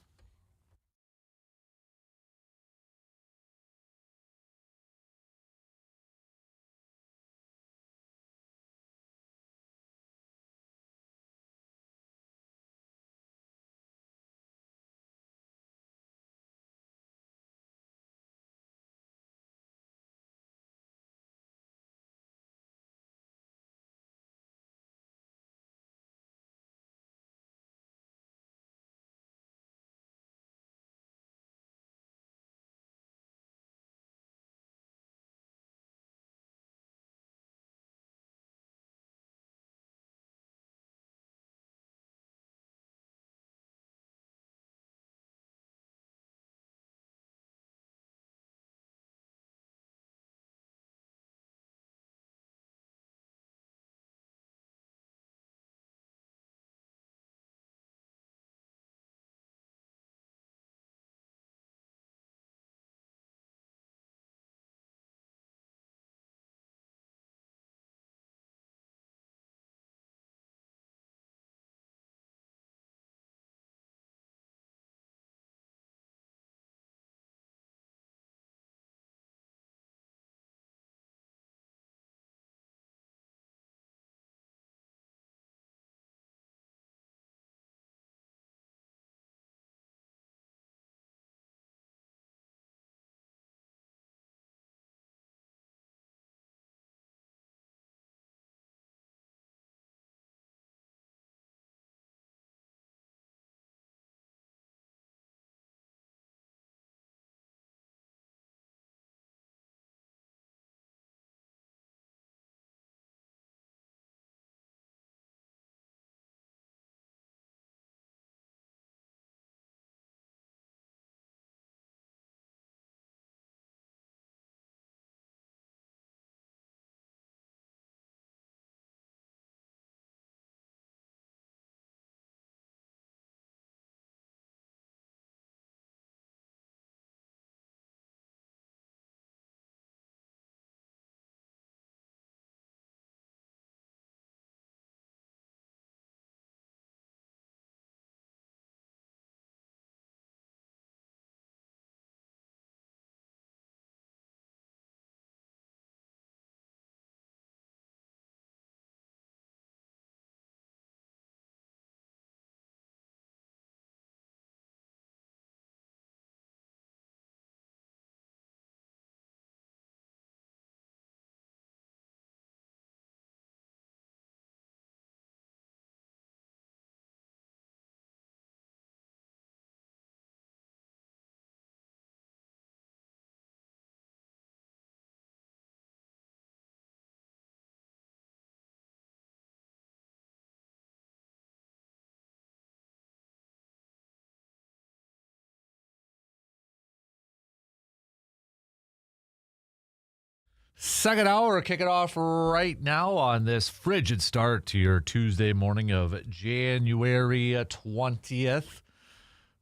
Second hour, kick it off right now on this frigid start to your Tuesday morning of January 20th.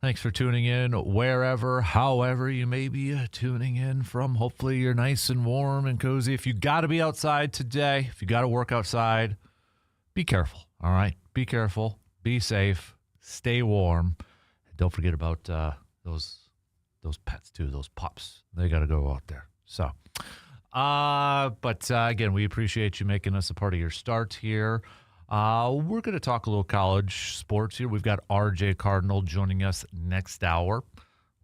Thanks for tuning in wherever, however you may be tuning in from. Hopefully you're nice and warm and cozy. If you got to be outside today, if you got to work outside, be careful, all right? Be careful, be safe, stay warm. Don't forget about those pets too, those pups. They got to go out there. So, but again, we appreciate you making us a part of your start here. We're going to talk a little college sports here. We've got RJ Cardinal joining us next hour.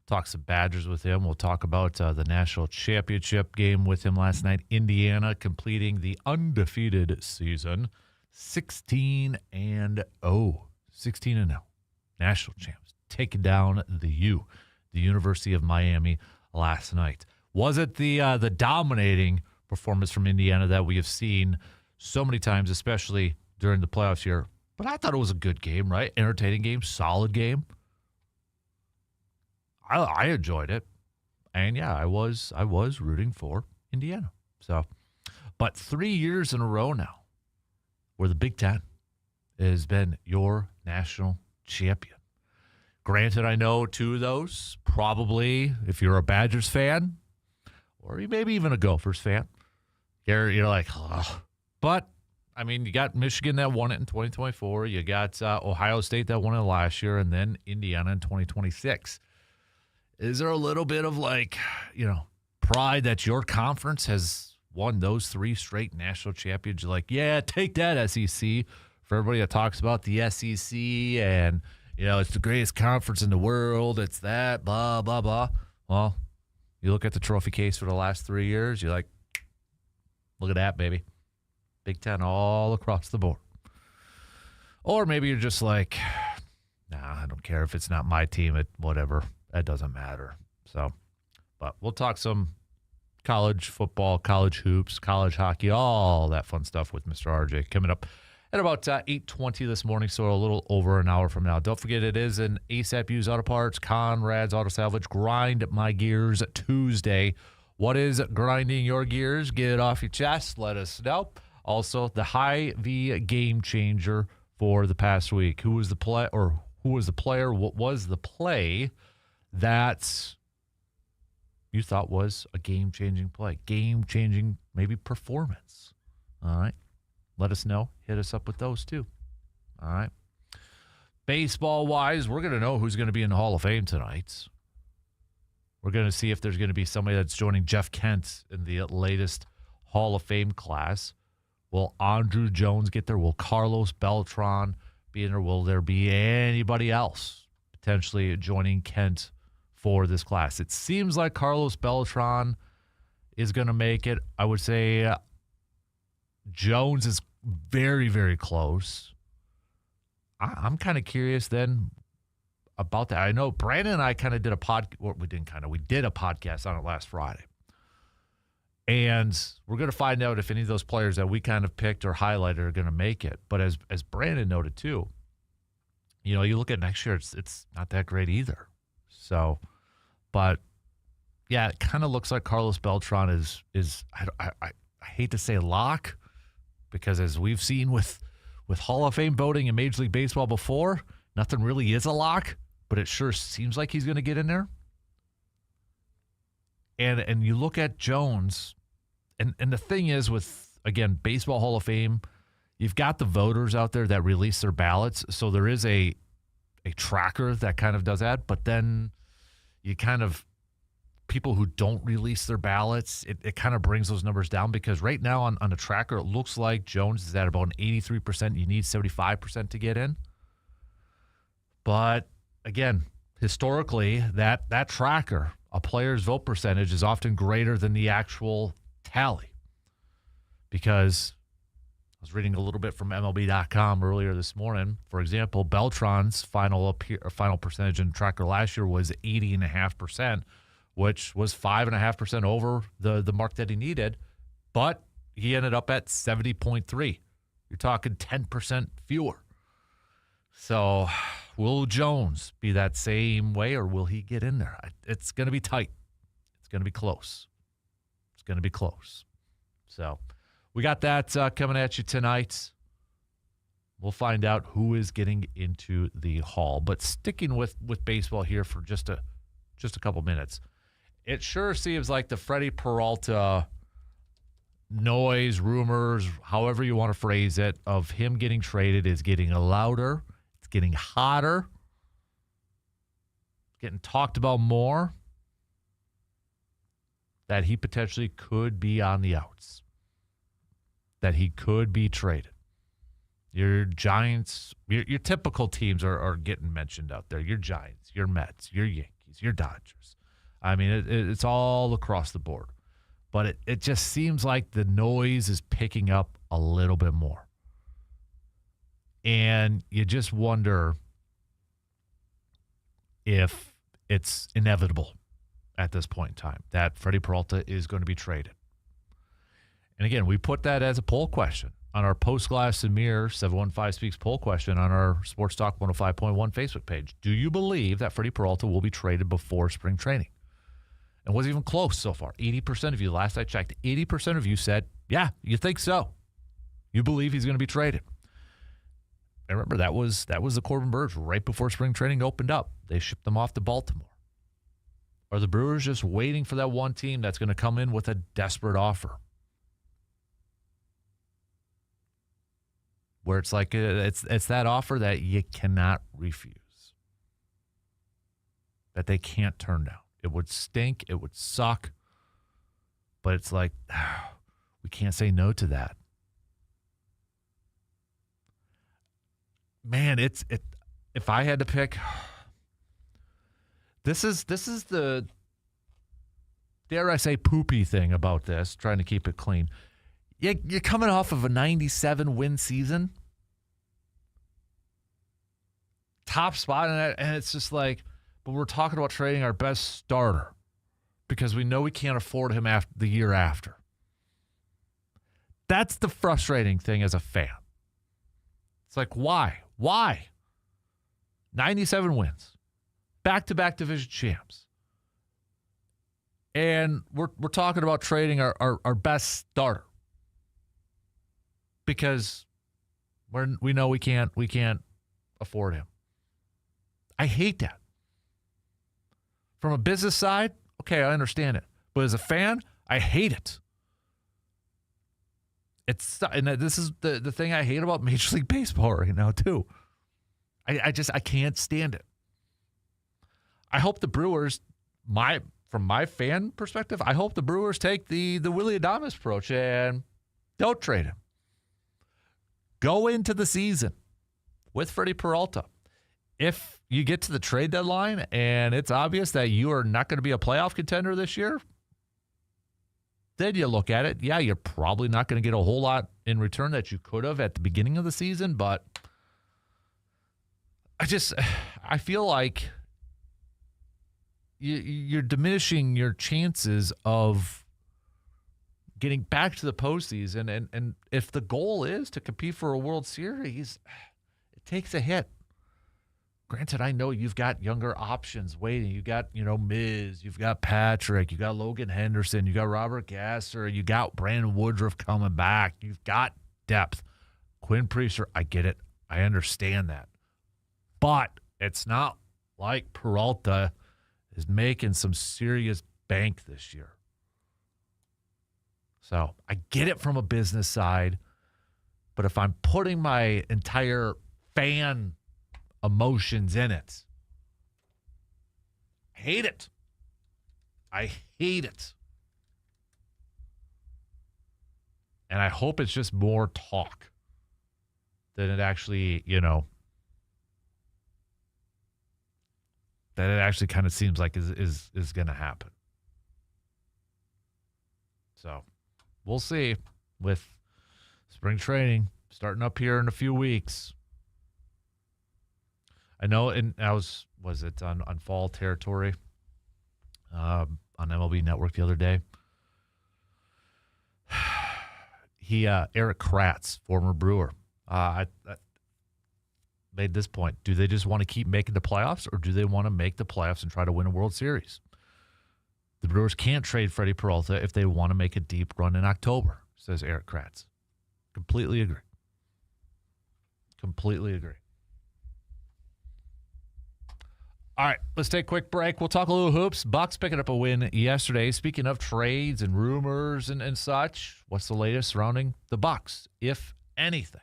Talk some Badgers with him. We'll talk about the national championship game with him last night. Indiana completing the undefeated season, 16-0. 16-0. National champs taking down the University of Miami last night. Was it the dominating performance from Indiana that we have seen so many times, especially during the playoffs here? But I thought it was a good game, right? Entertaining game, solid game. I enjoyed it. And yeah, I was rooting for Indiana. So, but 3 years in a row now where the Big Ten has been your national champion. Granted, I know 2 of those, probably if you're a Badgers fan or maybe even a Gophers fan, you're like, oh. But, I mean, you got Michigan that won it in 2024. You got Ohio State that won it last year, and then Indiana in 2026. Is there a little bit of pride that your conference has won those 3 straight national champions? You're like, yeah, take that, SEC. For everybody that talks about the SEC and, it's the greatest conference in the world. It's that, blah, blah, blah. Well, you look at the trophy case for the last 3 years, you're like, look at that, baby. Big Ten all across the board. Or maybe you're just like, nah, I don't care if it's not my team, whatever. That doesn't matter. So, but we'll talk some college football, college hoops, college hockey, all that fun stuff with Mr. RJ coming up at about 8:20 this morning, so a little over an hour from now. Don't forget, it is an ASAP Used Auto Parts, Conrad's Auto Salvage, Grind My Gears Tuesday. What is grinding your gears? Get it off your chest. Let us know. Also, the Hy-Vee game changer for the past week. Who was the player? What was the play that you thought was a game-changing play? Game-changing, maybe performance. All right. Let us know. Hit us up with those, too. All right. Baseball-wise, we're going to know who's going to be in the Hall of Fame tonight. We're going to see if there's going to be somebody that's joining Jeff Kent in the latest Hall of Fame class. Will Andrew Jones get there? Will Carlos Beltran be in there? Will there be anybody else potentially joining Kent for this class? It seems like Carlos Beltran is going to make it. I would say Jones is very, very close. I'm kind of curious then about that. I know Brandon and I kind of did a we did a podcast on it last Friday. And we're going to find out if any of those players that we kind of picked or highlighted are going to make it. But as Brandon noted too, you look at next year, it's not that great either. So, but yeah, it kind of looks like Carlos Beltran is I hate to say lock, because as we've seen with Hall of Fame voting in Major League Baseball before, nothing really is a lock, but it sure seems like he's going to get in there. And you look at Jones, and the thing is with, again, Baseball Hall of Fame, you've got the voters out there that release their ballots, so there is a tracker that kind of does that, but then you kind of, people who don't release their ballots, it kind of brings those numbers down, because right now on the tracker, it looks like Jones is at about an 83%. You need 75% to get in. But again, historically, that tracker, a player's vote percentage, is often greater than the actual tally. Because I was reading a little bit from MLB.com earlier this morning. For example, Beltran's final percentage in the tracker last year was 80.5%, which was 5.5% over the mark that he needed. But he ended up at 70.3. You're talking 10% fewer. So will Jones be that same way, or will he get in there? It's going to be tight. It's going to be close. It's going to be close. So we got that coming at you tonight. We'll find out who is getting into the hall. But sticking with baseball here for just a couple minutes, it sure seems like the Freddie Peralta noise, rumors, however you want to phrase it, of him getting traded is getting louder. It's getting hotter. It's getting talked about more. That he potentially could be on the outs. That he could be traded. Your Giants, your typical teams are getting mentioned out there. Your Giants, your Mets, your Yankees, your Dodgers. I mean, it's all across the board. But it just seems like the noise is picking up a little bit more. And you just wonder if it's inevitable at this point in time that Freddie Peralta is going to be traded. And again, we put that as a poll question. on our Post Glass and Mirror 715 Speaks poll question on our Sports Talk 105.1 Facebook page. Do you believe that Freddie Peralta will be traded before spring training? And was even close so far. 80% of you, last I checked, 80% of you said, yeah, you think so. You believe he's going to be traded. And remember, that was the Corbin Birds right before spring training opened up. They shipped them off to Baltimore. Are the Brewers just waiting for that one team that's going to come in with a desperate offer? Where it's like it's that offer that you cannot refuse, that they can't turn down. It would stink. It would suck. But it's like, we can't say no to that. Man, if I had to pick, this is the, dare I say, poopy thing about this, trying to keep it clean. You're coming off of a 97-win season. Top spot in it, and it's just like, but we're talking about trading our best starter because we know we can't afford him after the year after. That's the frustrating thing as a fan. It's like, why? Why? 97 wins. Back-to-back division champs. And we're talking about trading our best starter. Because we know we can't afford him. I hate that. From a business side, okay, I understand it. But as a fan, I hate it. And this is the thing I hate about Major League Baseball right now, too. I can't stand it. I hope the Brewers, from my fan perspective, I hope the Brewers take the Willy Adames approach and don't trade him. Go into the season with Freddie Peralta. If you get to the trade deadline and it's obvious that you are not going to be a playoff contender this year, then you look at it. Yeah, you're probably not going to get a whole lot in return that you could have at the beginning of the season, but I feel like you're diminishing your chances of getting back to the postseason. And if the goal is to compete for a World Series, it takes a hit. Granted, I know you've got younger options waiting. You got, Miz, you've got Patrick, you got Logan Henderson, you got Robert Gasser, you got Brandon Woodruff coming back. You've got depth. Quinn Priester, I get it. I understand that. But it's not like Peralta is making some serious bank this year. So I get it from a business side, but if I'm putting my entire fan emotions in it, I hate it. I hate it. And I hope it's just more talk than it actually, that it actually kind of seems like is going to happen. So we'll see with spring training starting up here in a few weeks. I know, and was it on fall territory on MLB Network the other day? Eric Kratz, former Brewer, I made this point. Do they just want to keep making the playoffs, or do they want to make the playoffs and try to win a World Series? The Brewers can't trade Freddie Peralta if they want to make a deep run in October, says Eric Kratz. Completely agree. Completely agree. All right, let's take a quick break. We'll talk a little hoops. Bucks picking up a win yesterday. Speaking of trades and rumors and such, what's the latest surrounding the Bucks, if anything?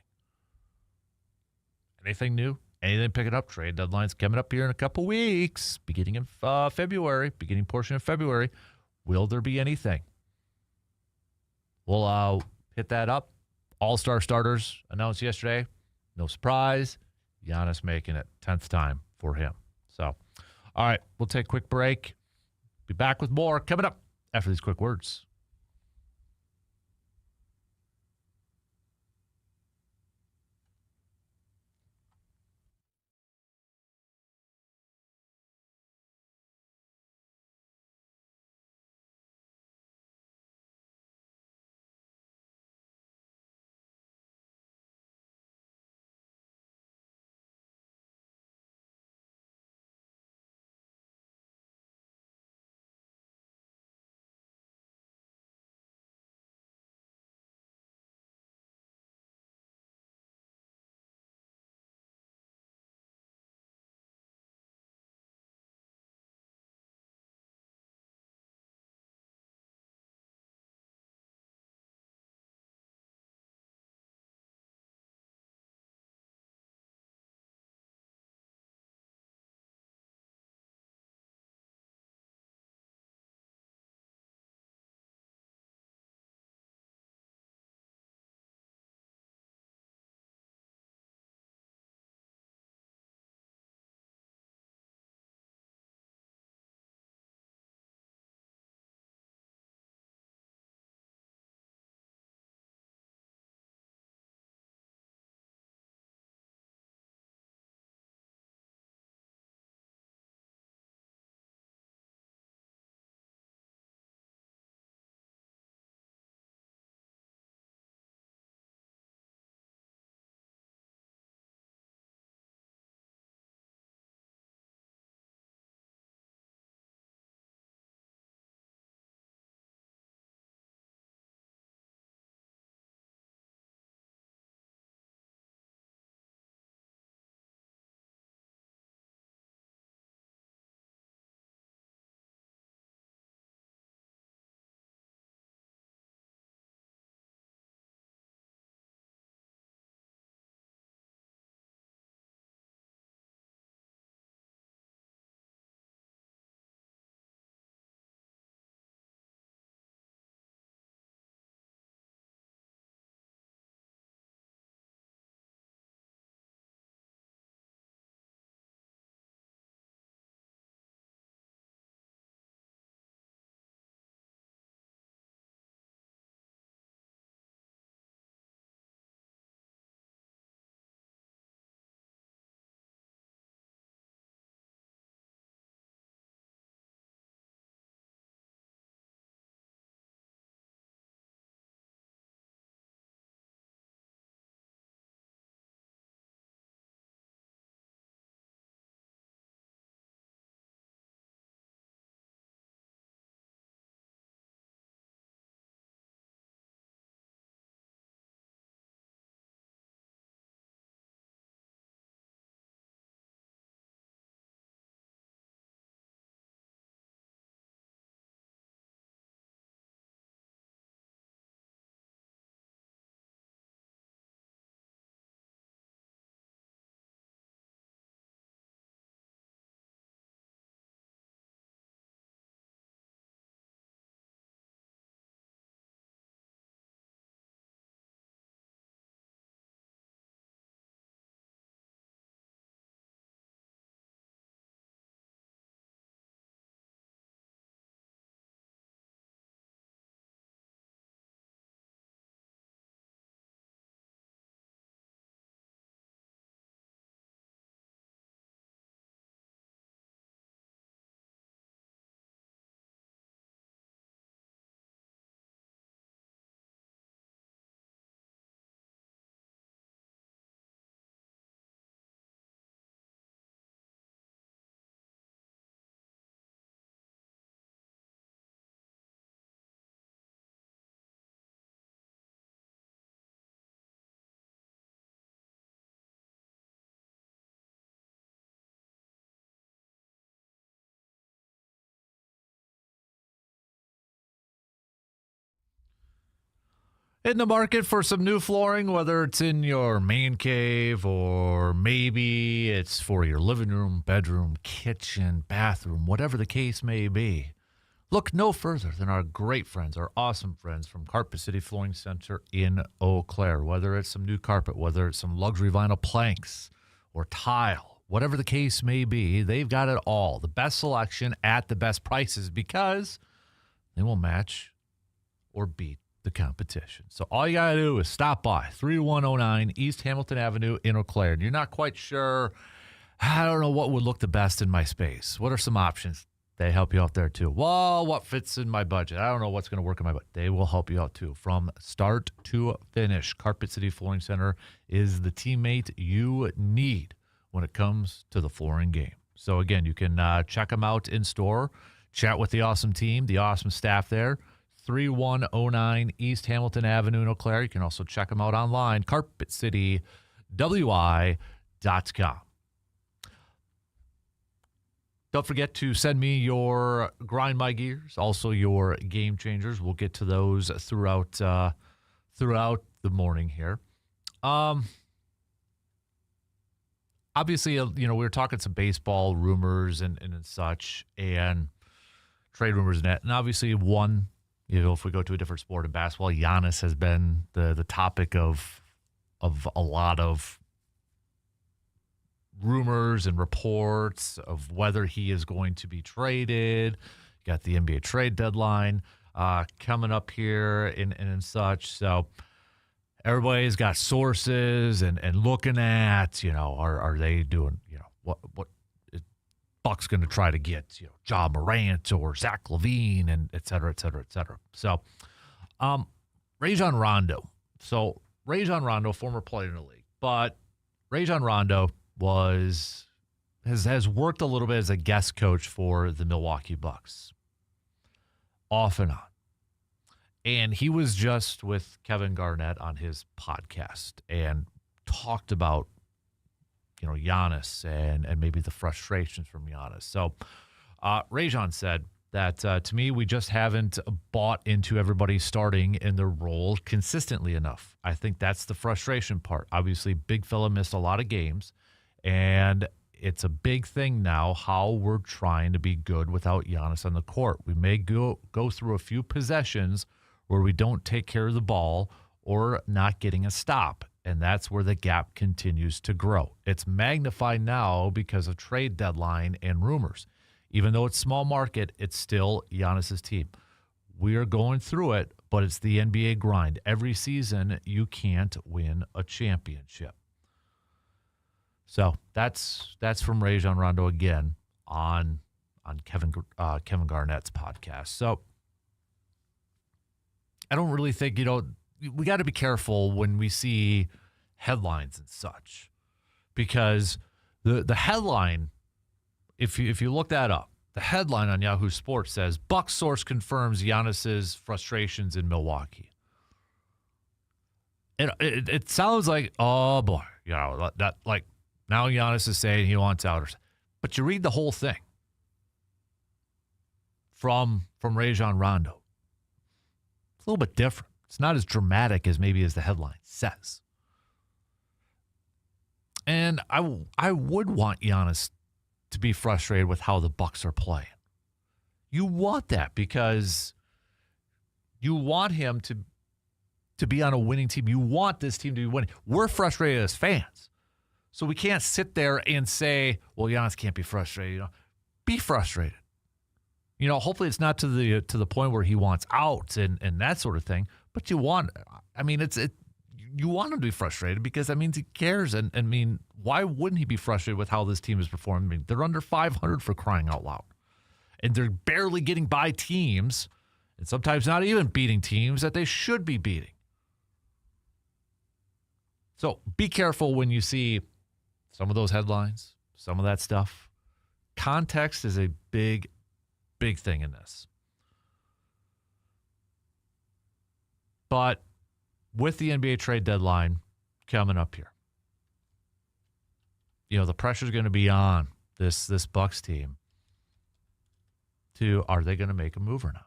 Anything new? Anything picking up? Trade deadline's coming up here in a couple weeks, beginning in February, beginning portion of February. Will there be anything? We'll hit that up. All-star starters announced yesterday. No surprise. Giannis making it 10th time for him. So, all right, we'll take a quick break. Be back with more coming up after these quick words. In the market for some new flooring, whether it's in your man cave or maybe it's for your living room, bedroom, kitchen, bathroom, whatever the case may be, look no further than our great friends, our awesome friends from Carpet City Flooring Center in Eau Claire. Whether it's some new carpet, whether it's some luxury vinyl planks or tile, whatever the case may be, they've got it all. The best selection at the best prices because they will match or beat the competition. So all you got to do is stop by 3109 East Hamilton Avenue in Eau Claire. And you're not quite sure, I don't know what would look the best in my space. What are some options? They help you out there too. Well, what fits in my budget? I don't know what's going to work in my budget. They will help you out too. From start to finish, Carpet City Flooring Center is the teammate you need when it comes to the flooring game. So again, you can check them out in store, chat with the awesome team, the awesome staff there. 3109 East Hamilton Avenue in Eau Claire. You can also check them out online, carpetcitywi.com. Don't forget to send me your Grind My Gears, also your Game Changers. We'll get to those throughout the morning here. Obviously, we were talking some baseball rumors and such, and trade rumors and that. And obviously, if we go to a different sport in basketball, Giannis has been the topic of a lot of rumors and reports of whether he is going to be traded. You got the NBA trade deadline coming up here and such. So everybody's got sources and looking at, are they doing, what Buck's going to try to get, Ja Morant or Zach LaVine and et cetera, et cetera, et cetera. So Rajon Rondo. So Rajon Rondo, former player in the league, but Rajon Rondo has worked a little bit as a guest coach for the Milwaukee Bucks, off and on. And he was just with Kevin Garnett on his podcast and talked about, Giannis and maybe the frustrations from Giannis. So Rajon said that, to me, we just haven't bought into everybody starting in their role consistently enough. I think that's the frustration part. Obviously, big fella missed a lot of games. And it's a big thing now how we're trying to be good without Giannis on the court. We may go through a few possessions where we don't take care of the ball or not getting a stop, and that's where the gap continues to grow. It's magnified now because of trade deadline and rumors. Even though it's small market, it's still Giannis's team. We are going through it, but it's the NBA grind. Every season, you can't win a championship. So that's from Rajon Rondo again on Kevin Garnett's podcast. So I don't really think, we got to be careful when we see headlines and such, because the headline, if you look that up, the headline on Yahoo Sports says Bucks source confirms Giannis's frustrations in Milwaukee. It sounds like, oh boy, that like. Now Giannis is saying he wants out. But you read the whole thing from Rajon Rondo. It's a little bit different. It's not as dramatic as maybe as the headline says. And I would want Giannis to be frustrated with how the Bucks are playing. You want that because you want him to be on a winning team. You want this team to be winning. We're frustrated as fans. So we can't sit there and say, well, Giannis can't be frustrated. Be frustrated. Hopefully it's not to the point where he wants out and that sort of thing. But you want him to be frustrated because that means he cares. And why wouldn't he be frustrated with how this team is performing? They're under 500 for crying out loud. And they're barely getting by teams, and sometimes not even beating teams that they should be beating. So be careful when you see some of those headlines, some of that stuff. Context is a big, big thing in this. But with the NBA trade deadline coming up here, the pressure's going to be on this Bucks team to, are they going to make a move or not?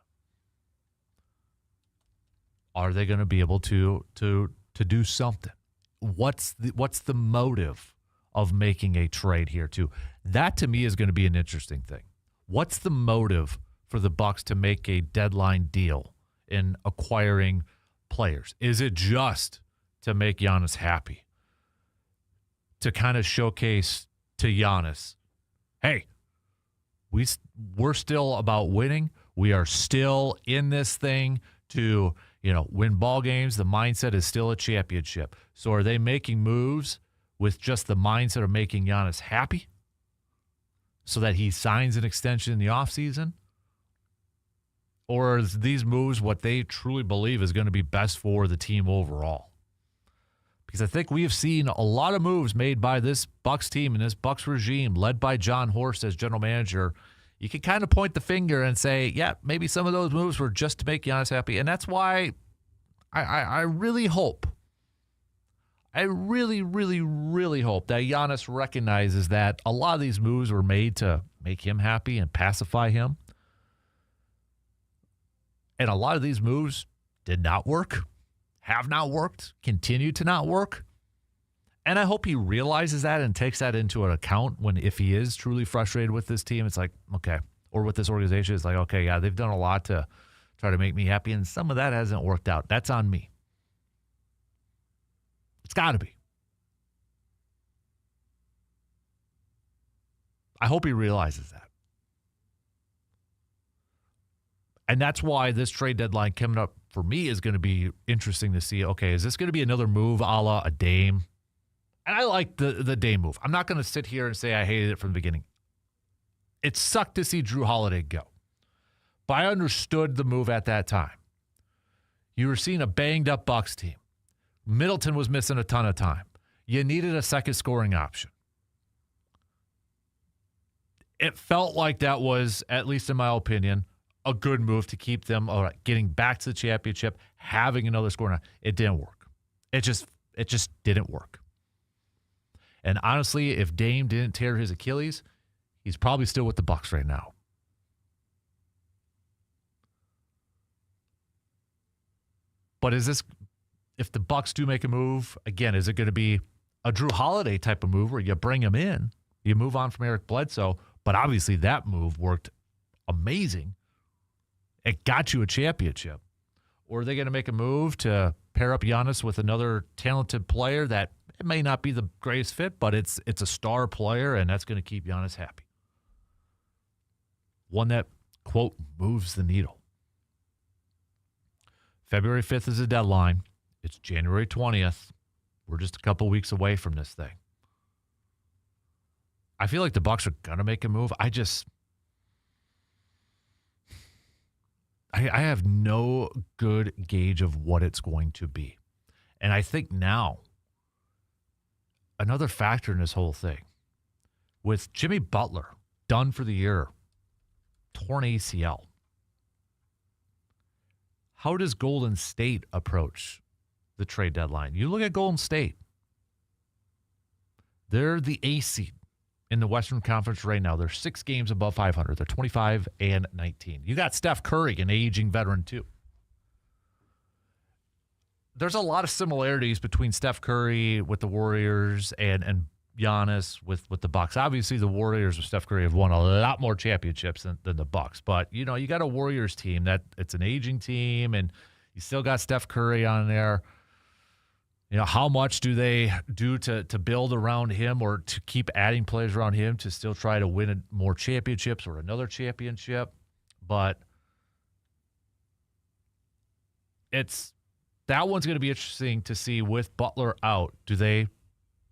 Are they going to be able to do something? What's the motive of making a trade here too? That to me is going to be an interesting thing. What's the motive for the Bucks to make a deadline deal in acquiring players? Is it just to make Giannis happy? To kind of showcase to Giannis, hey, we're still about winning. We are still in this thing to, win ball games. The mindset is still a championship. So are they making moves with just the mindset of making Giannis happy so that he signs an extension in the offseason? Or are these moves what they truly believe is going to be best for the team overall? Because I think we have seen a lot of moves made by this Bucks team and this Bucks regime led by John Horst as general manager. You can kind of point the finger and say, yeah, maybe some of those moves were just to make Giannis happy. And that's why I really hope, I really, really, really hope that Giannis recognizes that a lot of these moves were made to make him happy and pacify him. And a lot of these moves did not work, have not worked, continue to not work. And I hope he realizes that and takes that into an account if he is truly frustrated with this team. It's like, okay, or with this organization, it's like, okay, yeah, they've done a lot to try to make me happy, and some of that hasn't worked out. That's on me. It's got to be. I hope he realizes that. And that's why this trade deadline coming up for me is going to be interesting to see, okay, is this going to be another move a la a Dame? And I like the Dame move. I'm not going to sit here and say I hated it from the beginning. It sucked to see Drew Holiday go. But I understood the move at that time. You were seeing a banged-up Bucks team. Middleton was missing a ton of time. You needed a second scoring option. It felt like that was, at least in my opinion, a good move to keep them getting back to the championship, having another scoring option. It didn't work. It just didn't work. And honestly, if Dame didn't tear his Achilles, he's probably still with the Bucks right now. But if the Bucks do make a move, again, is it going to be a Drew Holiday type of move where you bring him in, you move on from Eric Bledsoe, but obviously that move worked amazing. It got you a championship. Or are they going to make a move to pair up Giannis with another talented player that it may not be the greatest fit, but it's a star player, and that's going to keep Giannis happy? One that, quote, moves the needle. February 5th is the deadline. It's January 20th. We're just a couple weeks away from this thing. I feel like the Bucks are going to make a move. I have no good gauge of what it's going to be. And I think now, another factor in this whole thing, with Jimmy Butler done for the year, torn ACL, how does Golden State approach the trade deadline? You look at Golden State. They're the A seed in the Western Conference right now. They're 6 games above 500. They're 25-19. You got Steph Curry, an aging veteran, too. There's a lot of similarities between Steph Curry with the Warriors and Giannis with the Bucks. Obviously, the Warriors with Steph Curry have won a lot more championships than the Bucks. But, you got a Warriors team that it's an aging team, and you still got Steph Curry on there. How much do they do to build around him or to keep adding players around him to still try to win more championships or another championship? But that one's going to be interesting to see with Butler out.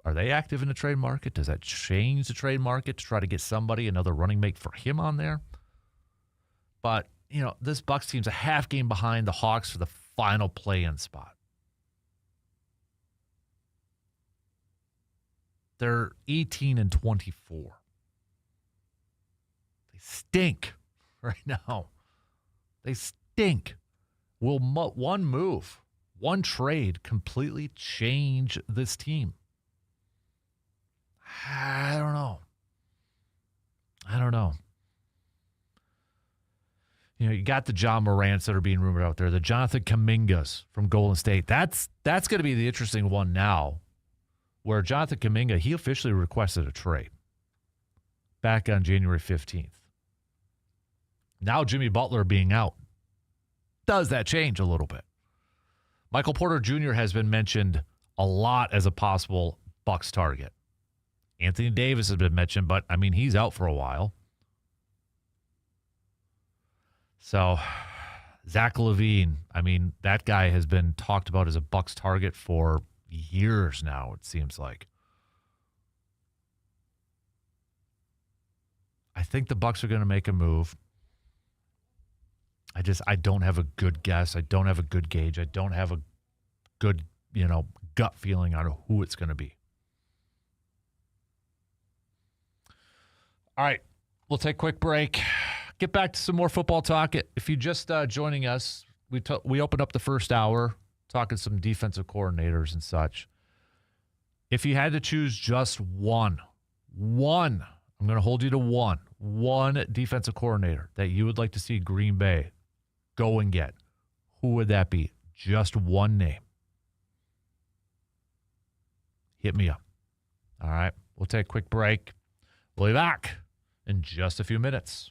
Are they active in the trade market? Does that change the trade market to try to get another running mate for him on there? But, this Bucks team's a half game behind the Hawks for the final play-in spot. They're 18-24. They stink right now. They stink. Will one move, one trade completely change this team? I don't know. You got the John Morants that are being rumored out there, the Jonathan Kumingas from Golden State. That's going to be the interesting one now, where Jonathan Kuminga, he officially requested a trade back on January 15th. Now Jimmy Butler being out. Does that change a little bit? Michael Porter Jr. has been mentioned a lot as a possible Bucks target. Anthony Davis has been mentioned, but, I mean, he's out for a while. So, Zach LaVine, I mean, that guy has been talked about as a Bucks target for years now, it seems like. I think the Bucks are going to make a move. I don't have a good guess. I don't have a good gauge. I don't have a good, gut feeling on who it's going to be. All right, we'll take a quick break. Get back to some more football talk. If you're just joining us, we opened up the first hour talking some defensive coordinators and such. If you had to choose just one, I'm going to hold you to one defensive coordinator that you would like to see Green Bay go and get, who would that be? Just one name. Hit me up. All right, we'll take a quick break. We'll be back in just a few minutes.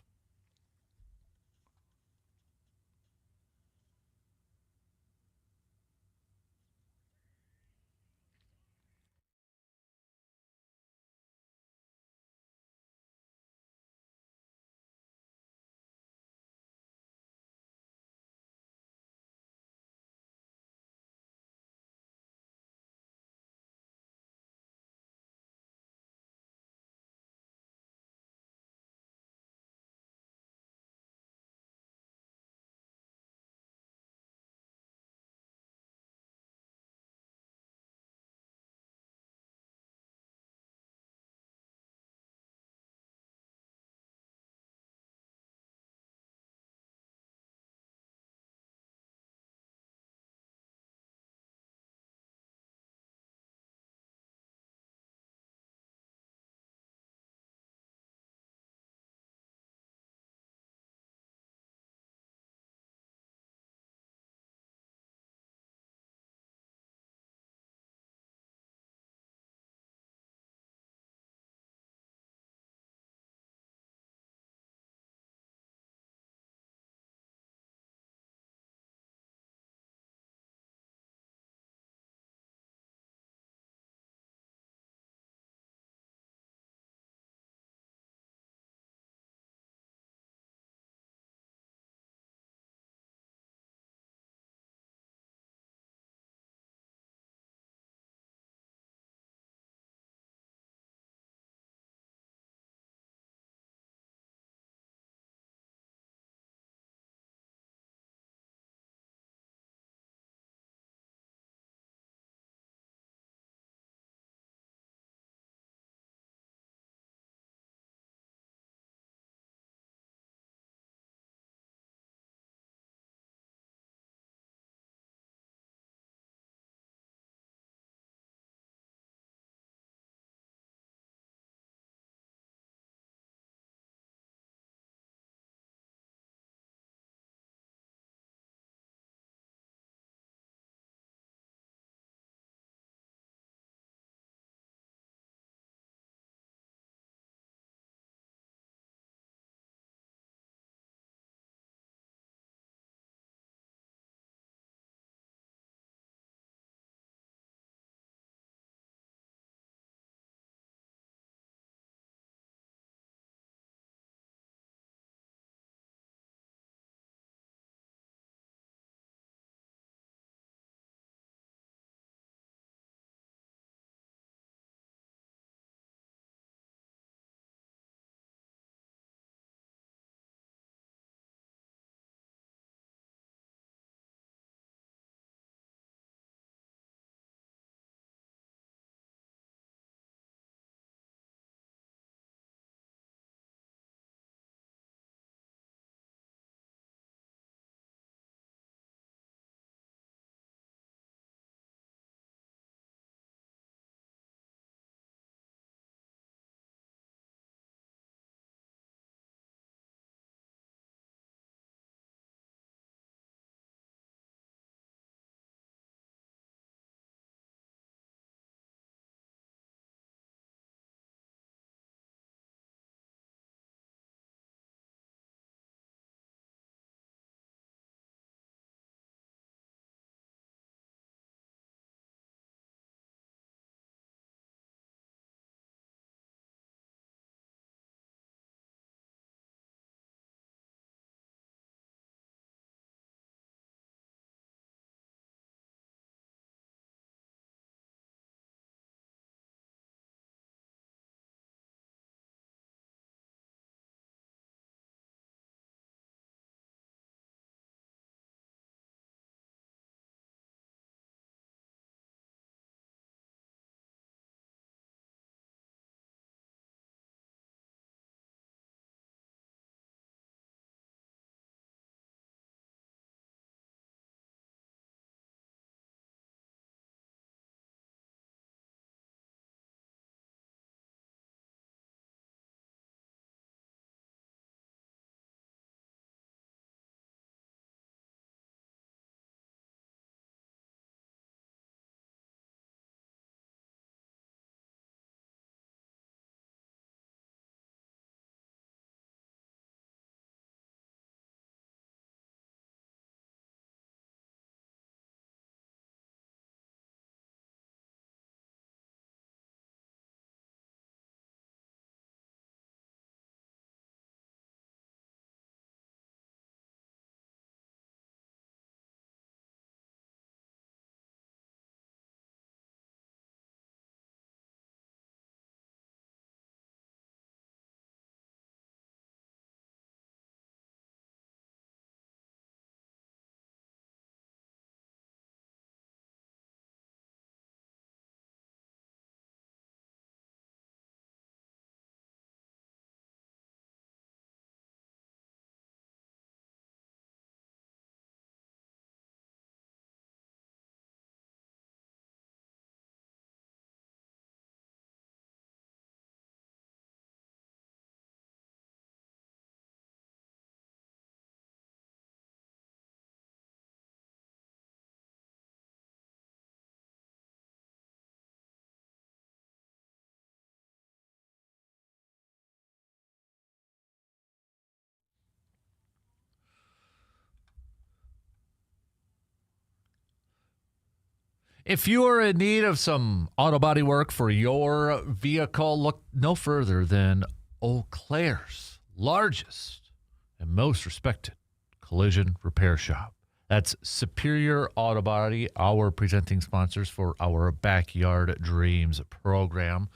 If you are in need of some auto body work for your vehicle, look no further than Eau Claire's largest and most respected collision repair shop. That's Superior Auto Body, our presenting sponsors for our Backyard Dreams program.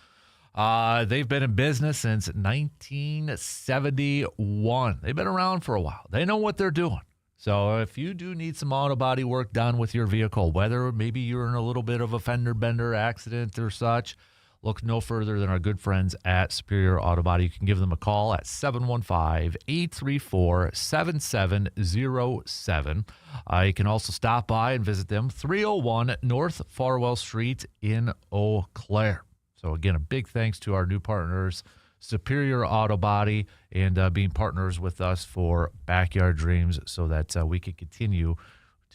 They've been in business since 1971. They've been around for a while. They know what they're doing. So if you do need some auto body work done with your vehicle, whether maybe you're in a little bit of a fender bender accident or such, look no further than our good friends at Superior Auto Body. You can give them a call at 715-834-7707. You can also stop by and visit them, 301 North Farwell Street in Eau Claire. So again, a big thanks to our new partners, Superior Auto Body, and being partners with us for Backyard Dreams so that we can continue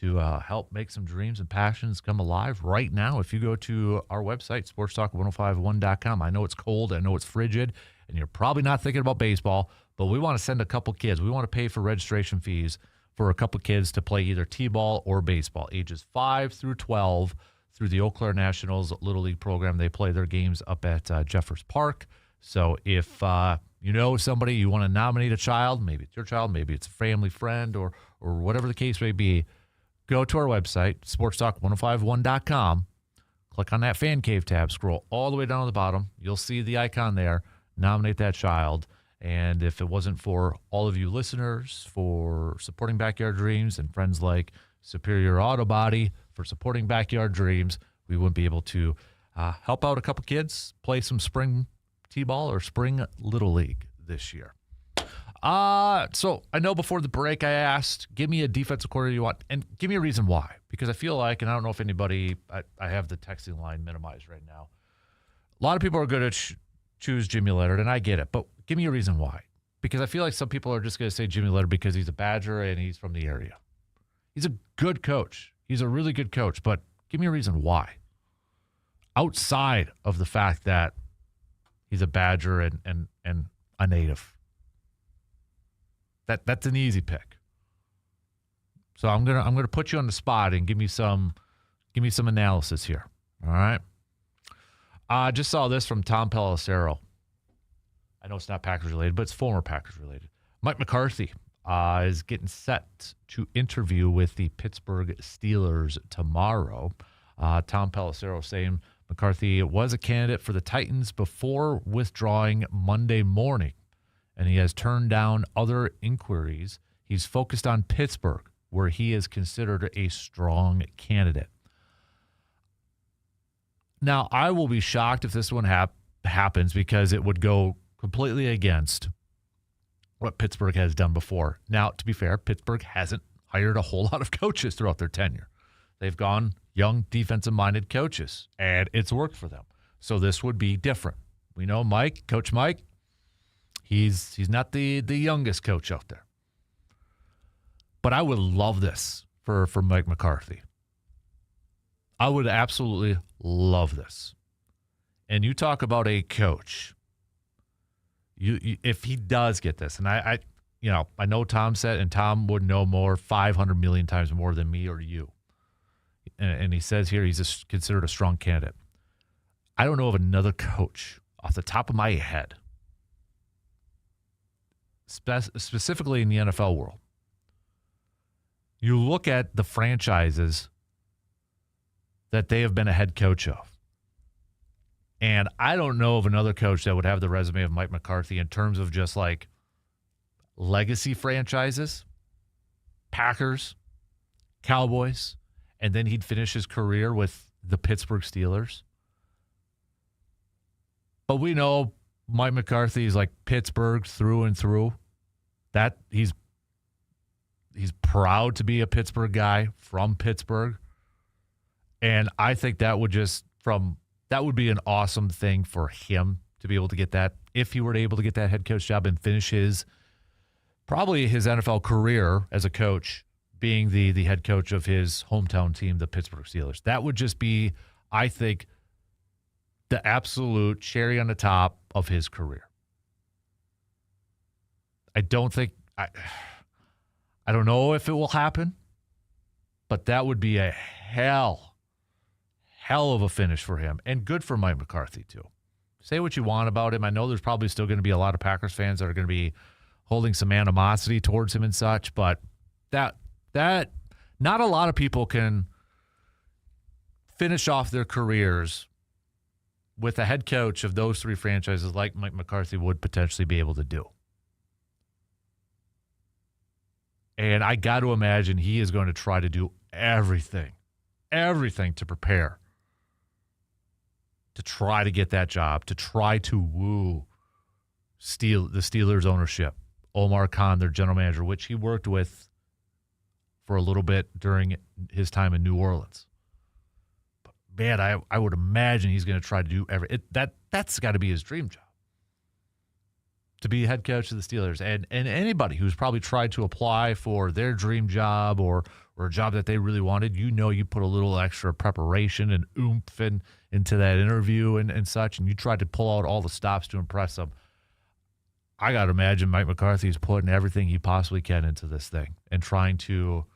to help make some dreams and passions come alive right now. If you go to our website, sportstalk1051.com, I know it's cold, I know it's frigid, and you're probably not thinking about baseball, but we want to send a couple kids. We want to pay for registration fees for a couple kids to play either t-ball or baseball, ages 5 through 12, through the Eau Claire Nationals Little League program. They play their games up at Jeffers Park. So if you know somebody, you want to nominate a child, maybe it's your child, maybe it's a family friend, or whatever the case may be, go to our website, sportstalk1051.com, click on that fan cave tab, scroll all the way down to the bottom. You'll see the icon there. Nominate that child. And if it wasn't for all of you listeners, for supporting Backyard Dreams and friends like Superior Auto Body for supporting Backyard Dreams, we wouldn't be able to help out a couple kids play some spring t-ball or spring Little League this year. So I know before the break I asked, give me a defensive coordinator you want, and give me a reason why. Because I feel like, and I don't know if anybody, I have the texting line minimized right now. A lot of people are going to choose Jimmy Leonard, and I get it, but give me a reason why. Because I feel like some people are just going to say Jimmy Leonard because he's a Badger and he's from the area. He's a good coach. He's a really good coach, but give me a reason why. Outside of the fact that he's a Badger and a native. That's an easy pick. So I'm gonna put you on the spot and give me some analysis here. All right. I just saw this from Tom Pelissero. I know it's not Packers related, but it's former Packers related. Mike McCarthy is getting set to interview with the Pittsburgh Steelers tomorrow. Tom Pelissero saying McCarthy was a candidate for the Titans before withdrawing Monday morning, and he has turned down other inquiries. He's focused on Pittsburgh, where he is considered a strong candidate. Now, I will be shocked if this one happens because it would go completely against what Pittsburgh has done before. Now, to be fair, Pittsburgh hasn't hired a whole lot of coaches throughout their tenure. They've gone young defensive-minded coaches, and it's worked for them. So this would be different. We know Coach Mike, he's not the youngest coach out there. But I would love this for Mike McCarthy. I would absolutely love this. And you talk about a coach. You if he does get this, and I know Tom said, and Tom would know more 500 million times more than me or you. And he says here he's considered a strong candidate. I don't know of another coach off the top of my head, specifically in the NFL world. You look at the franchises that they have been a head coach of. And I don't know of another coach that would have the resume of Mike McCarthy in terms of just like legacy franchises, Packers, Cowboys, and then he'd finish his career with the Pittsburgh Steelers. But we know Mike McCarthy is like Pittsburgh through and through. That he's proud to be a Pittsburgh guy from Pittsburgh. And I think that would be an awesome thing for him to be able to get that, if he were able to get that head coach job and finish probably his NFL career as a coach, being the head coach of his hometown team, the Pittsburgh Steelers. That would just be, I think, the absolute cherry on the top of his career. I don't know if it will happen, but that would be a hell Hell of a finish for him, and good for Mike McCarthy, too. Say what you want about him. I know there's probably still going to be a lot of Packers fans that are going to be holding some animosity towards him and such, but that not a lot of people can finish off their careers with a head coach of those three franchises like Mike McCarthy would potentially be able to do. And I got to imagine he is going to try to do everything to prepare, to try to get that job, to try to woo the Steelers ownership. Omar Khan, their general manager, which he worked with for a little bit during his time in New Orleans. But man, I would imagine he's going to try to do that's got to be his dream job, to be head coach of the Steelers. And anybody who's probably tried to apply for their dream job or a job that they really wanted, you put a little extra preparation and oomph into that interview and such, and you tried to pull out all the stops to impress them. I got to imagine Mike McCarthy is putting everything he possibly can into this thing and trying to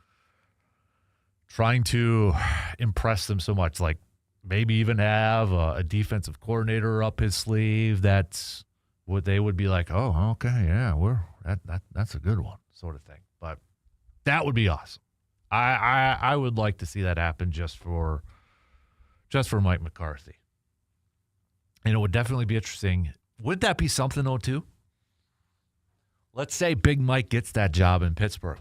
impress them so much, like maybe even have a defensive coordinator up his sleeve that's what they would be like, oh, okay, yeah, that's a good one, sort of thing. But that would be awesome. I would like to see that happen just for Mike McCarthy. And it would definitely be interesting. Would that be something, though, too? Let's say Big Mike gets that job in Pittsburgh.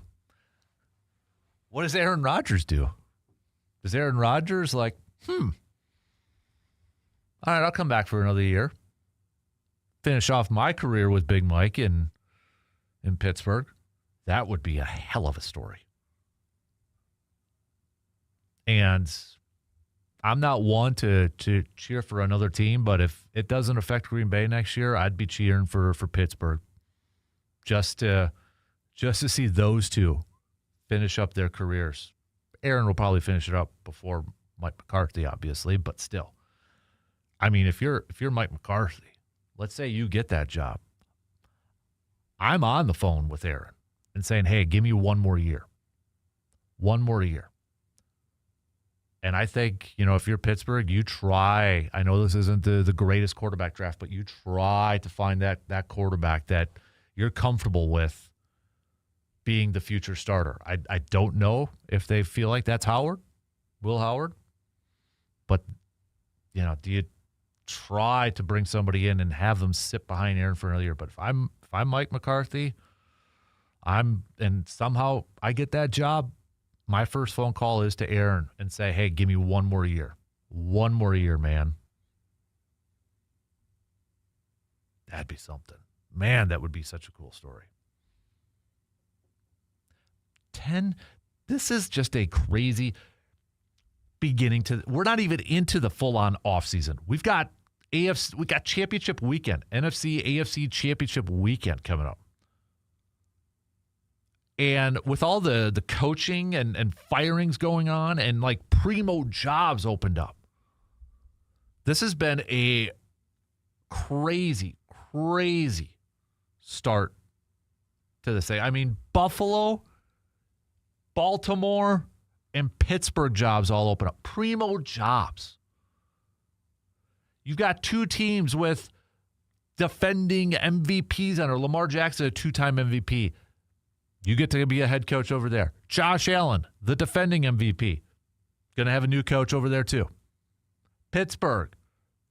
What does Aaron Rodgers do? Does Aaron Rodgers all right, I'll come back for another year. Finish off my career with Big Mike in Pittsburgh. That would be a hell of a story. And I'm not one to cheer for another team, but if it doesn't affect Green Bay next year, I'd be cheering for Pittsburgh. Just to see those two finish up their careers. Aaron will probably finish it up before Mike McCarthy, obviously, but still. I mean, if you're Mike McCarthy, let's say you get that job, I'm on the phone with Aaron and saying, hey, give me one more year. One more year. And I think, if you're Pittsburgh, you try. I know this isn't the greatest quarterback draft, but you try to find that quarterback that you're comfortable with being the future starter. I don't know if they feel like that's Will Howard. But, do you try to bring somebody in and have them sit behind Aaron for another year? But if I'm Mike McCarthy, and somehow I get that job, my first phone call is to Aaron and say, hey, give me one more year. One more year, man. That'd be something. Man, that would be such a cool story. This is just a crazy beginning to. We're not even into the full-on offseason. We've got championship weekend, NFC, AFC championship weekend coming up. And with all the coaching and firings going on and primo jobs opened up, this has been a crazy start to this thing. I mean, Buffalo, Baltimore, and Pittsburgh jobs all open up. Primo jobs. You've got two teams with defending MVPs on her. Lamar Jackson, a two-time MVP. You get to be a head coach over there. Josh Allen, the defending MVP. Going to have a new coach over there too. Pittsburgh,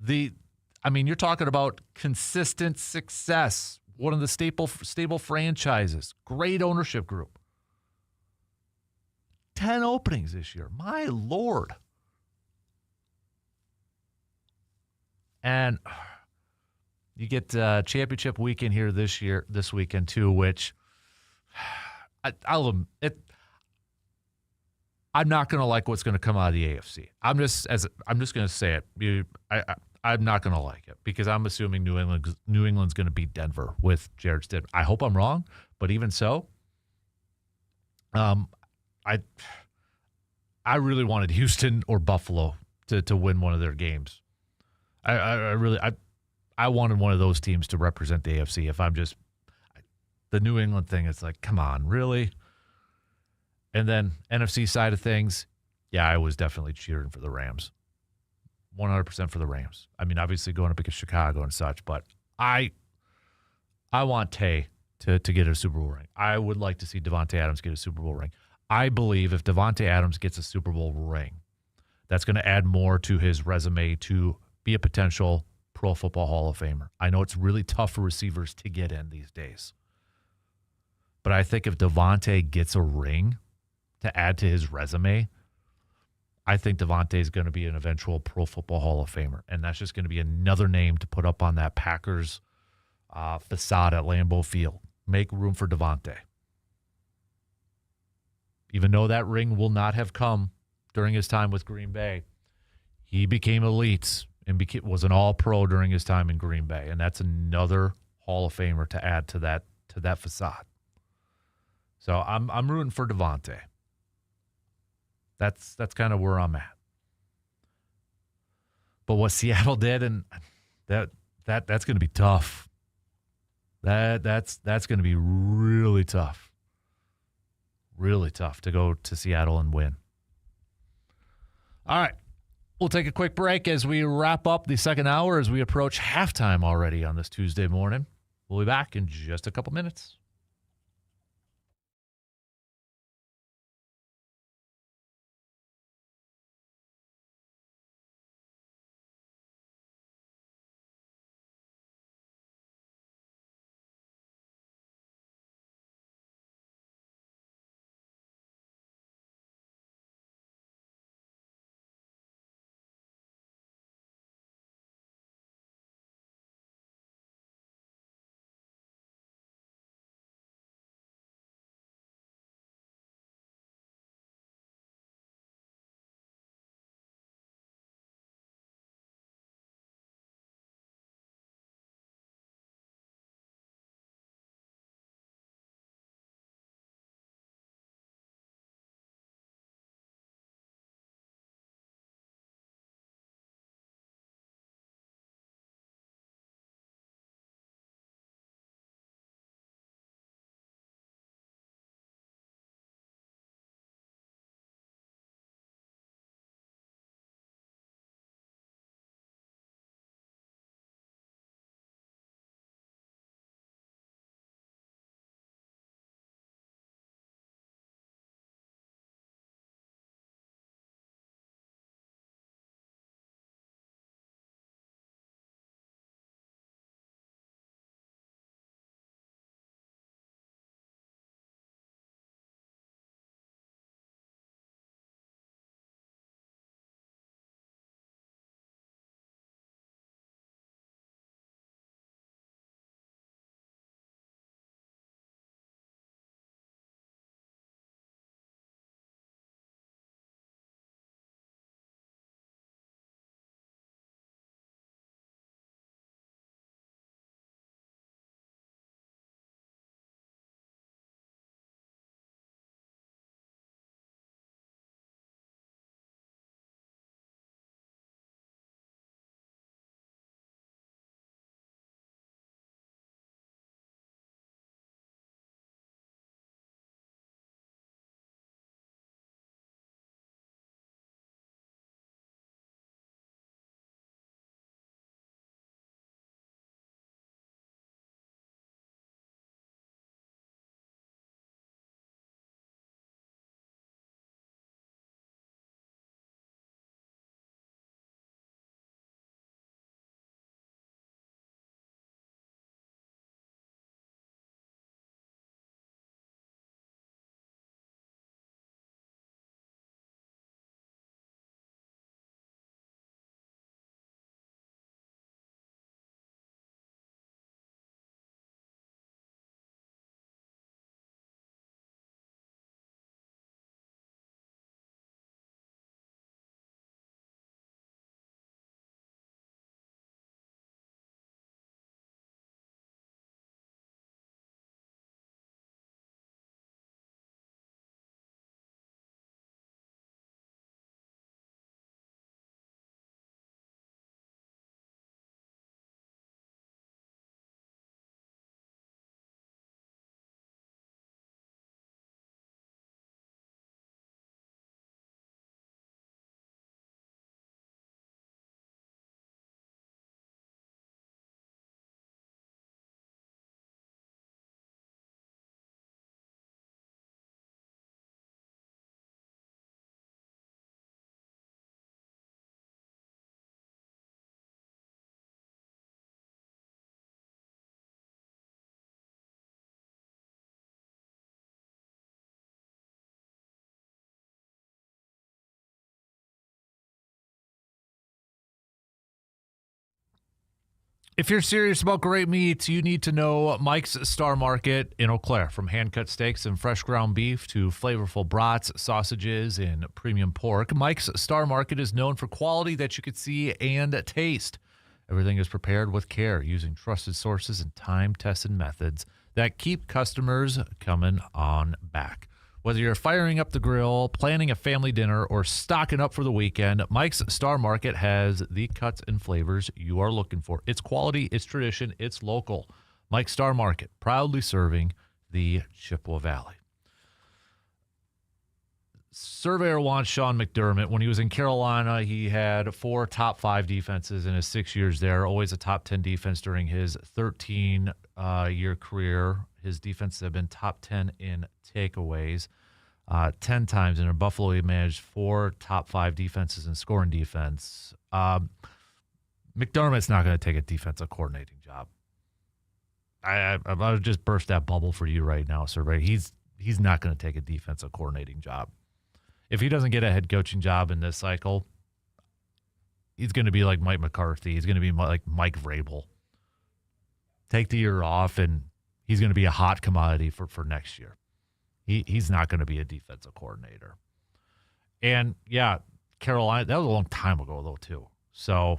you're talking about consistent success. One of the stable franchises. Great ownership group. 10 openings this year. My Lord. And you get championship weekend here this weekend too, which I'm not going to like what's going to come out of the AFC. I'm just going to say it. I'm not going to like it because I'm assuming New England's going to beat Denver with Jared Stidham. I hope I'm wrong, but even so, I really wanted Houston or Buffalo to win one of their games. I wanted one of those teams to represent the AFC. If I'm just the New England thing, it's like, come on, really? And then NFC side of things, yeah, I was definitely cheering for the Rams. 100% for the Rams. I mean, obviously going up against Chicago and such, but I want Tay to get a Super Bowl ring. I would like to see Davante Adams get a Super Bowl ring. I believe if Davante Adams gets a Super Bowl ring, that's going to add more to his resume to be a potential Pro Football Hall of Famer. I know it's really tough for receivers to get in these days. But I think if Davante gets a ring to add to his resume, I think Davante is going to be an eventual Pro Football Hall of Famer. And that's just going to be another name to put up on that Packers facade at Lambeau Field. Make room for Davante. Even though that ring will not have come during his time with Green Bay, he became elite and was an all-pro during his time in Green Bay. And that's another Hall of Famer to add to that facade. So I'm rooting for Davante. That's kind of where I'm at. But what Seattle did, and that's going to be tough. That's going to be really tough. Really tough to go to Seattle and win. All right. We'll take a quick break as we wrap up the second hour as we approach halftime already on this Tuesday morning. We'll be back in just a couple minutes. If you're serious about great meats, you need to know Mike's Star Market in Eau Claire. From hand-cut steaks and fresh ground beef to flavorful brats, sausages, and premium pork, Mike's Star Market is known for quality that you could see and taste. Everything is prepared with care using trusted sources and time-tested methods that keep customers coming on back. Whether you're firing up the grill, planning a family dinner, or stocking up for the weekend, Mike's Star Market has the cuts and flavors you are looking for. It's quality, it's tradition, it's local. Mike's Star Market, proudly serving the Chippewa Valley. Surveyor wants Sean McDermott. When he was in Carolina, he had 4 top 5 defenses in his 6 years there, always a top 10 defense during his 13-year career. His defenses have been top 10 in takeaways 10 times. And in Buffalo, he managed 4 top 5 defenses in scoring defense. McDermott's not going to take a defensive coordinating job. I would just burst that bubble for you right now, Surveyor. He's not going to take a defensive coordinating job. If he doesn't get a head coaching job in this cycle, he's going to be like Mike McCarthy. He's going to be like Mike Vrabel. Take the year off, and he's going to be a hot commodity for next year. He's not going to be a defensive coordinator. And, yeah, Carolina, that was a long time ago, though, too. So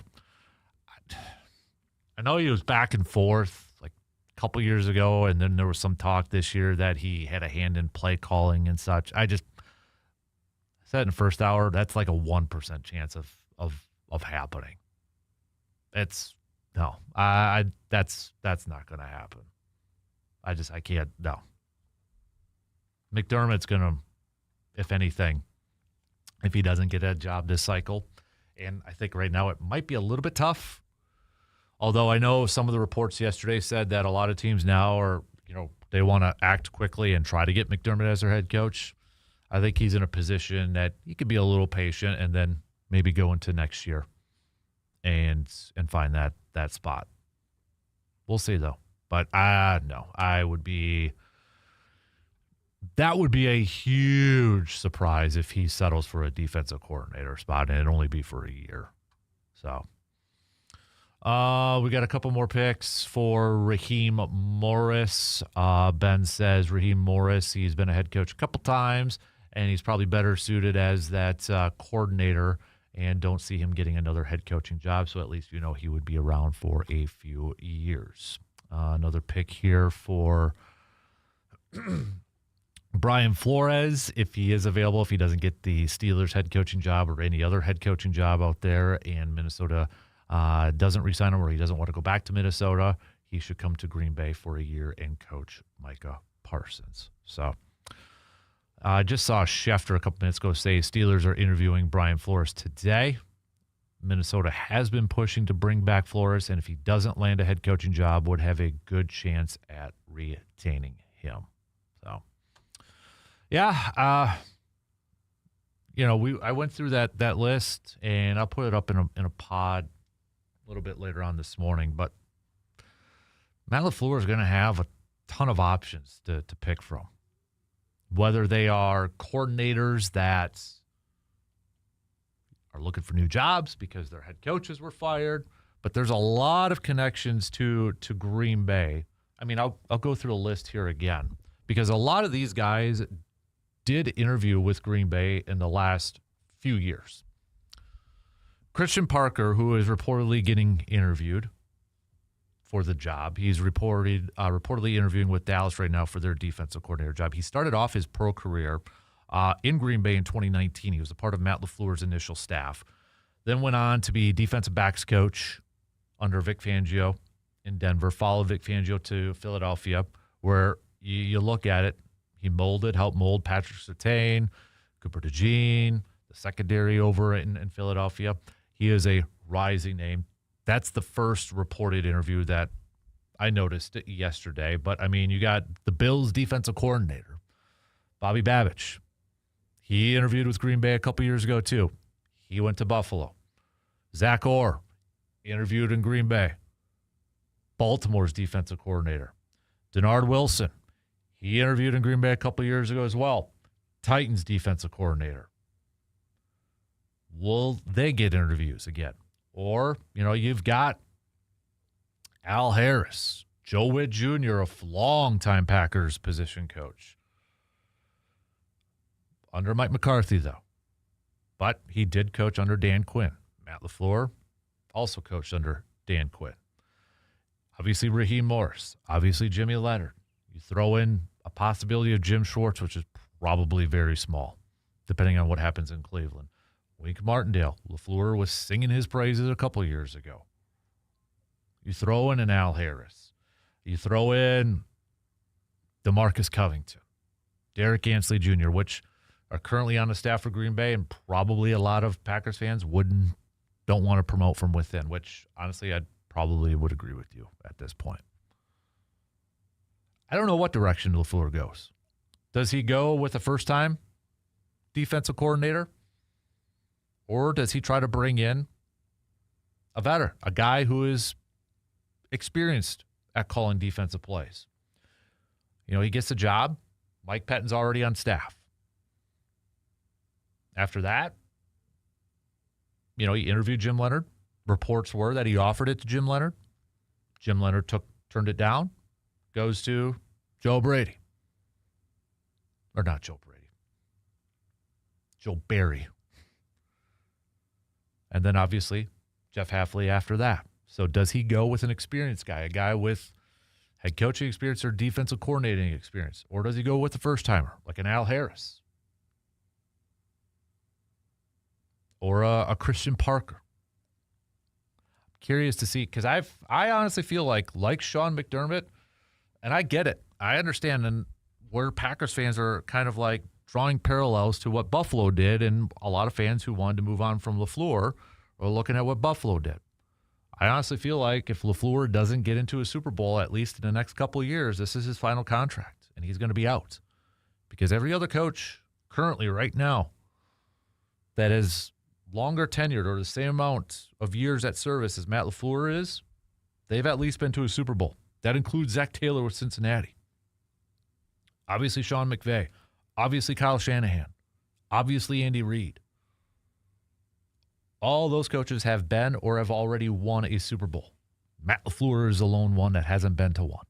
I know he was back and forth like a couple years ago, and then there was some talk this year that he had a hand in play calling and such. I said in the first hour, that's like a 1% chance of happening. That's not going to happen. I can't, no. McDermott's going to, if anything, if he doesn't get a job this cycle, and I think right now it might be a little bit tough, although I know some of the reports yesterday said that a lot of teams now are, they want to act quickly and try to get McDermott as their head coach. I think he's in a position that he could be a little patient and then maybe go into next year and find that spot. We'll see, though. But no, that would be a huge surprise if he settles for a defensive coordinator spot, and it'd only be for a year. So we got a couple more picks for Raheem Morris. Ben says Raheem Morris, he's been a head coach a couple times, and he's probably better suited as that coordinator, and don't see him getting another head coaching job. So at least he would be around for a few years. Another pick here for Brian Flores, if he is available, if he doesn't get the Steelers head coaching job or any other head coaching job out there, and Minnesota doesn't re-sign him or he doesn't want to go back to Minnesota, he should come to Green Bay for a year and coach Micah Parsons. So I just saw Schefter a couple minutes ago say Steelers are interviewing Brian Flores today. Minnesota has been pushing to bring back Flores, and if he doesn't land a head coaching job, would have a good chance at retaining him. So, yeah, I went through that list, and I'll put it up in a pod a little bit later on this morning. But Matt LaFleur is going to have a ton of options to pick from, whether they are coordinators that are looking for new jobs because their head coaches were fired, but there's a lot of connections to Green Bay. I mean, I'll go through the list here again because a lot of these guys did interview with Green Bay in the last few years. Christian Parker, who is reportedly getting interviewed for the job, he's reportedly interviewing with Dallas right now for their defensive coordinator job. He started off his pro career in Green Bay in 2019. He was a part of Matt LaFleur's initial staff. Then went on to be defensive backs coach under Vic Fangio in Denver. Followed Vic Fangio to Philadelphia, where you look at it, he helped mold Patrick Surtain, Cooper DeJean, the secondary over in Philadelphia. He is a rising name. That's the first reported interview that I noticed yesterday. But, I mean, you got the Bills' defensive coordinator, Bobby Babich. He interviewed with Green Bay a couple years ago, too. He went to Buffalo. Zach Orr interviewed in Green Bay. Baltimore's defensive coordinator. Denard Wilson, he interviewed in Green Bay a couple years ago as well. Titans defensive coordinator. Will they get interviews again? Or, you've got Al Harris, Joe Witt Jr., a longtime Packers position coach. Under Mike McCarthy, though. But he did coach under Dan Quinn. Matt LaFleur also coached under Dan Quinn. Obviously, Raheem Morris. Obviously, Jimmy Leonard. You throw in a possibility of Jim Schwartz, which is probably very small, depending on what happens in Cleveland. Wink Martindale. LaFleur was singing his praises a couple years ago. You throw in an Al Harris. You throw in DeMarcus Covington, Derek Ansley Jr., which are currently on the staff for Green Bay, and probably a lot of Packers fans don't want to promote from within, which honestly I probably would agree with you at this point. I don't know what direction LaFleur goes. Does he go with a first-time defensive coordinator? Or does he try to bring in a veteran, a guy who is experienced at calling defensive plays? You know, he gets the job. Mike Pettine's already on staff. After that, you know, he interviewed Jim Leonard. Reports were that he offered it to Jim Leonard. Jim Leonard turned it down. Goes to Joe Brady. Or not Joe Brady. Joe Barry. And then obviously Jeff Hafley after that. So does he go with an experienced guy, a guy with head coaching experience or defensive coordinating experience? Or does he go with the first-timer, like an Al Harris? Or a Christian Parker? I'm curious to see, because I honestly feel like Sean McDermott, and I get it. I understand, and where Packers fans are kind of like drawing parallels to what Buffalo did, and a lot of fans who wanted to move on from LaFleur are looking at what Buffalo did. I honestly feel like if LaFleur doesn't get into a Super Bowl, at least in the next couple of years, this is his final contract, and he's going to be out. Because every other coach currently right now that is longer tenured or the same amount of years at service as Matt LaFleur is, they've at least been to a Super Bowl. That includes Zach Taylor with Cincinnati. Obviously Sean McVay. Obviously Kyle Shanahan. Obviously Andy Reid. All those coaches have been or have already won a Super Bowl. Matt LaFleur is the lone one that hasn't been to one.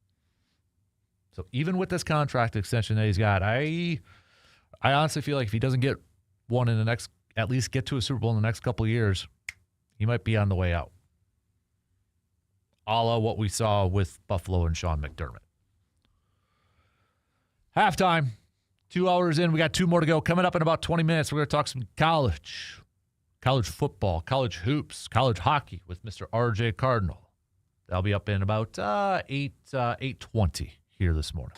So even with this contract extension that he's got, I honestly feel like if he doesn't get one in the next, at least get to a Super Bowl in the next couple of years, he might be on the way out. A la what we saw with Buffalo and Sean McDermott. Halftime. 2 hours in. We got 2 more to go. Coming up in about 20 minutes, we're going to talk some college football, college hoops, college hockey with Mr. RJ Cardinal. That'll be up in about 8:20 here this morning.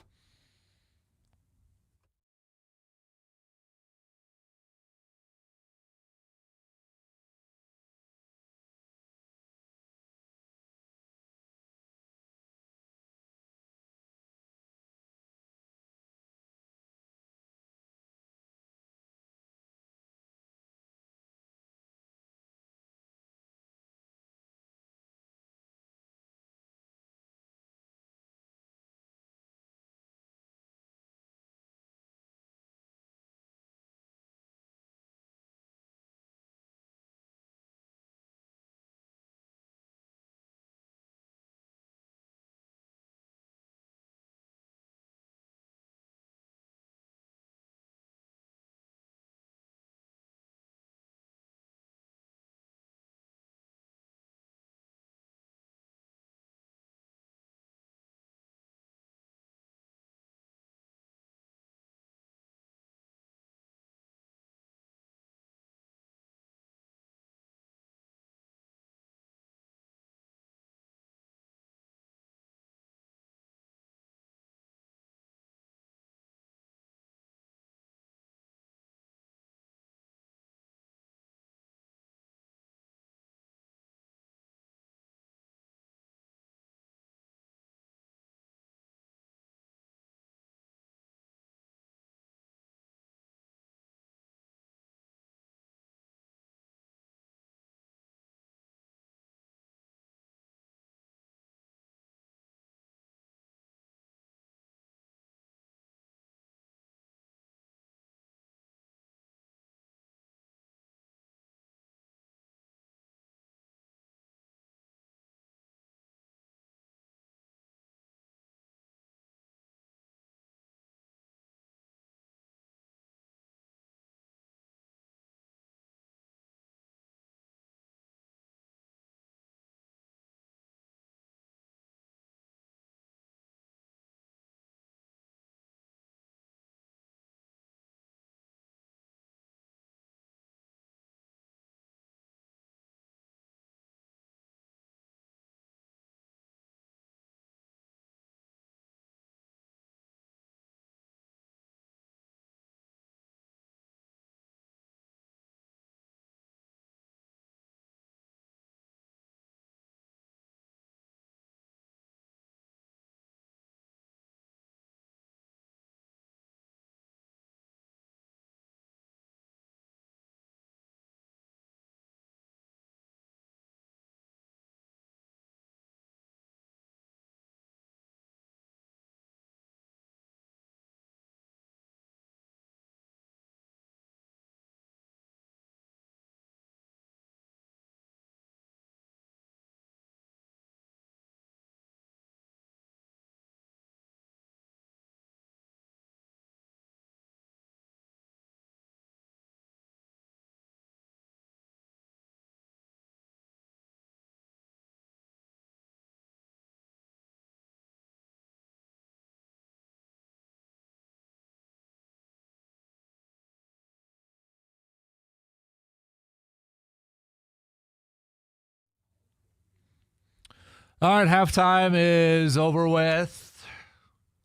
All right, halftime is over with.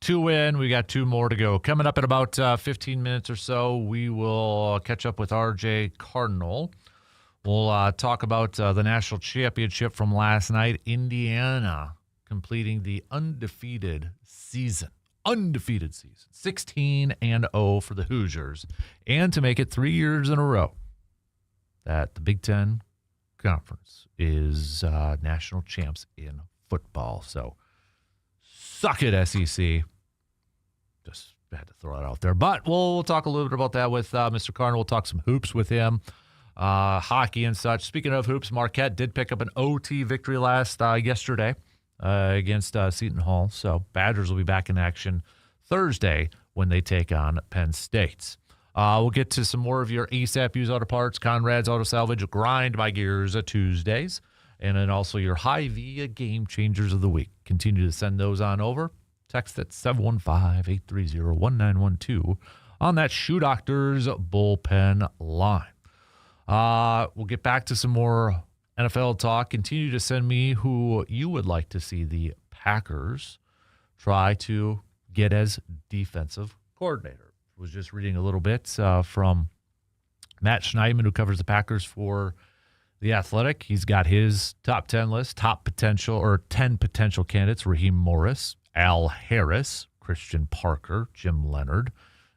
2 in. We got 2 more to go. Coming up in about 15 minutes or so, we will catch up with RJ Cardinal. We'll talk about the national championship from last night. Indiana completing the undefeated season. 16-0 for the Hoosiers. And to make it 3 years in a row that the Big Ten Conference is national champs in football. So suck it, SEC. Just had to throw it out there. But we'll talk a little bit about that with Mr. Cardinal. We'll talk some hoops with him, hockey and such. Speaking of hoops, Marquette did pick up an OT victory yesterday against Seton Hall. So Badgers will be back in action Thursday when they take on Penn State. We'll get to some more of your ASAP Used Auto Parts, Conrad's Auto Salvage, Grind My Gears Tuesdays, and then also your Hy-Vee Game Changers of the Week. Continue to send those on over. Text at 715-830-1912 on that Shoe Doctors bullpen line. We'll get back to some more NFL talk. Continue to send me who you would like to see the Packers try to get as defensive coordinator. Was just reading a little bit from Matt Schneidman, who covers the Packers for The Athletic. He's got his top 10 list, 10 potential candidates: Raheem Morris, Al Harris, Christian Parker, Jim Leonard,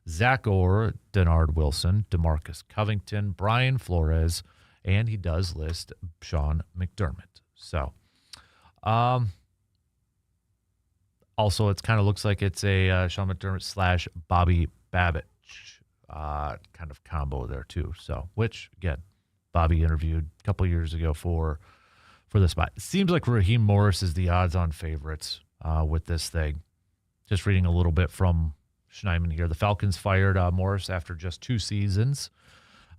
Zach Orr, Denard Wilson, DeMarcus Covington, Brian Flores, and he does list Sean McDermott. So, also, it kind of looks like it's a Sean McDermott / Bobby Babbitt kind of combo there too. So, which again, Bobby interviewed a couple years ago for the spot. It seems like Raheem Morris is the odds-on favorites with this thing. Just reading a little bit from Schneidman here. The Falcons fired Morris after just 2 seasons.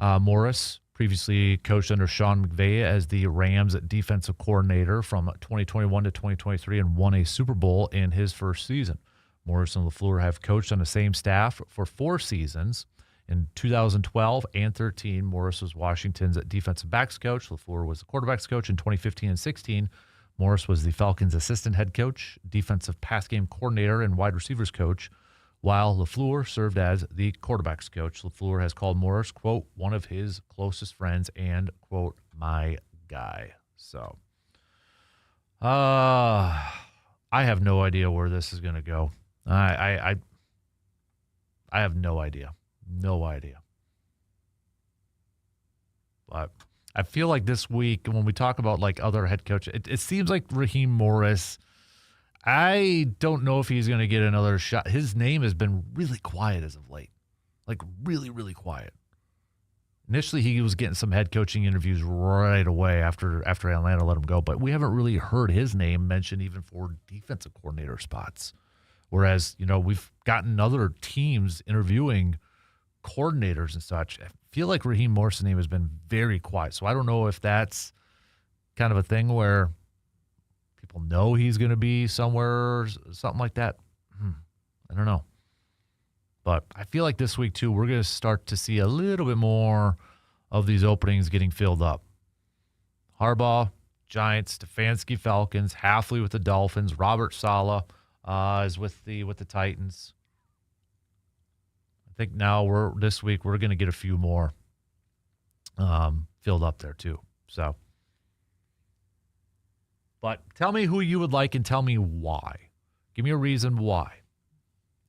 Morris previously coached under Sean McVay as the Rams defensive coordinator from 2021 to 2023 and won a Super Bowl in his first season. Morris and LaFleur have coached on the same staff for 4 seasons. In 2012 and 13, Morris was Washington's defensive backs coach. LaFleur was the quarterbacks coach in 2015 and 16. Morris was the Falcons' assistant head coach, defensive pass game coordinator, and wide receivers coach, while LaFleur served as the quarterbacks coach. LaFleur has called Morris, quote, one of his closest friends and, quote, my guy. So, I have no idea where this is going to go. I have no idea. No idea. But I feel like this week, when we talk about like other head coaches, it seems like Raheem Morris, I don't know if he's going to get another shot. His name has been really quiet as of late. Like really, really quiet. Initially, he was getting some head coaching interviews right away after Atlanta let him go, but we haven't really heard his name mentioned even for defensive coordinator spots. Whereas, we've gotten other teams interviewing coordinators and such. I feel like Raheem Morris' name has been very quiet. So I don't know if that's kind of a thing where people know he's going to be somewhere or something like that. I don't know. But I feel like this week, too, we're going to start to see a little bit more of these openings getting filled up. Harbaugh, Giants, Stefanski, Falcons, Halfley with the Dolphins, Robert Saleh is with the Titans. I think now this week we're going to get a few more filled up there too. So, but tell me who you would like and tell me why. Give me a reason why.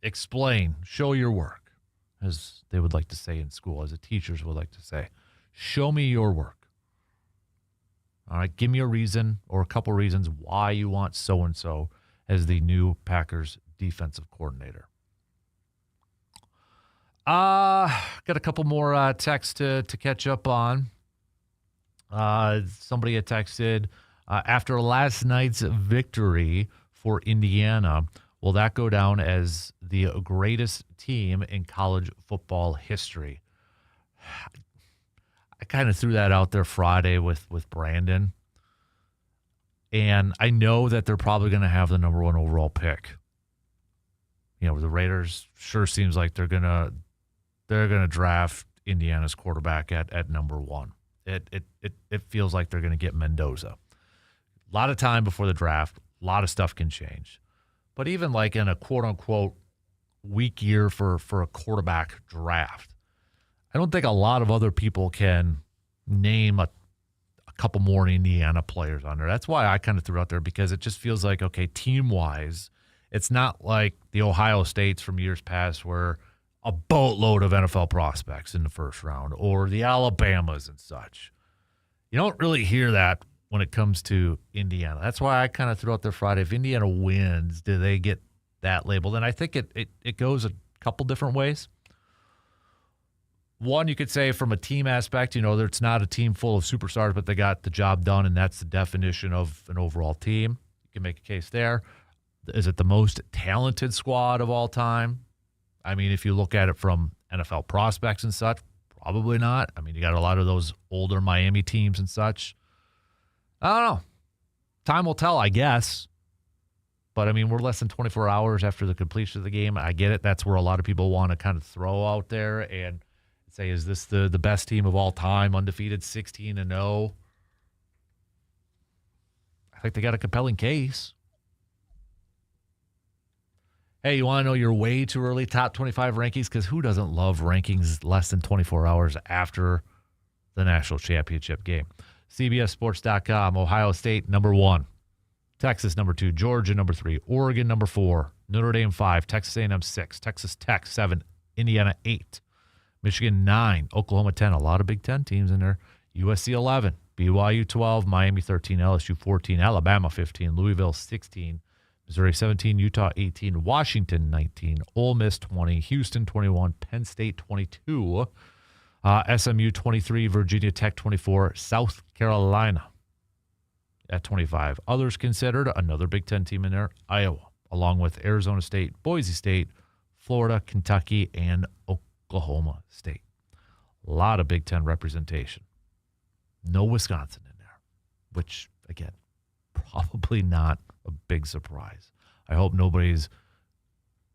Explain. Show your work, as they would like to say in school, as the teachers would like to say. Show me your work. All right, give me a reason or a couple reasons why you want so-and-so as the new Packers defensive coordinator. Got a couple more texts to catch up on. Somebody had texted, after last night's victory for Indiana, will that go down as the greatest team in college football history? I kind of threw that out there Friday with Brandon. And I know that they're probably going to have the number 1 overall pick. The Raiders sure seems like they're gonna draft Indiana's quarterback at number 1. It feels like they're going to get Mendoza. A lot of time before the draft. A lot of stuff can change. But even like in a quote-unquote weak year for a quarterback draft, I don't think a lot of other people can name a couple more Indiana players on there. That's why I kind of threw out there, because it just feels like, okay, team-wise, it's not like the Ohio States from years past where a boatload of NFL prospects in the first round, or the Alabamas and such. You don't really hear that when it comes to Indiana. That's why I kind of threw out there Friday. If Indiana wins, do they get that label? And I think it goes a couple different ways. One, you could say from a team aspect, it's not a team full of superstars, but they got the job done, and that's the definition of an overall team. You can make a case there. Is it the most talented squad of all time? I mean, if you look at it from NFL prospects and such, probably not. I mean, you got a lot of those older Miami teams and such. I don't know. Time will tell, I guess. But, I mean, we're less than 24 hours after the completion of the game. I get it. That's where a lot of people want to kind of throw out there and say, is this the best team of all time, undefeated 16-0? I think they got a compelling case. Hey, you want to know your way too early top 25 rankings? Because who doesn't love rankings less than 24 hours after the national championship game? CBSSports.com, Ohio State, number 1. Texas, number 2. Georgia, number 3. Oregon, number 4. Notre Dame, 5. Texas A&M, 6. Texas Tech, 7. Indiana, 8. Michigan, 9. Oklahoma, 10. A lot of Big Ten teams in there. USC, 11. BYU, 12. Miami, 13. LSU, 14. Alabama, 15. Louisville, 16. Missouri 17, Utah 18, Washington 19, Ole Miss 20, Houston 21, Penn State 22, SMU 23, Virginia Tech 24, South Carolina at 25. Others considered, another Big Ten team in there, Iowa, along with Arizona State, Boise State, Florida, Kentucky, and Oklahoma State. A lot of Big Ten representation. No Wisconsin in there, which, again, probably not a big surprise. I hope nobody's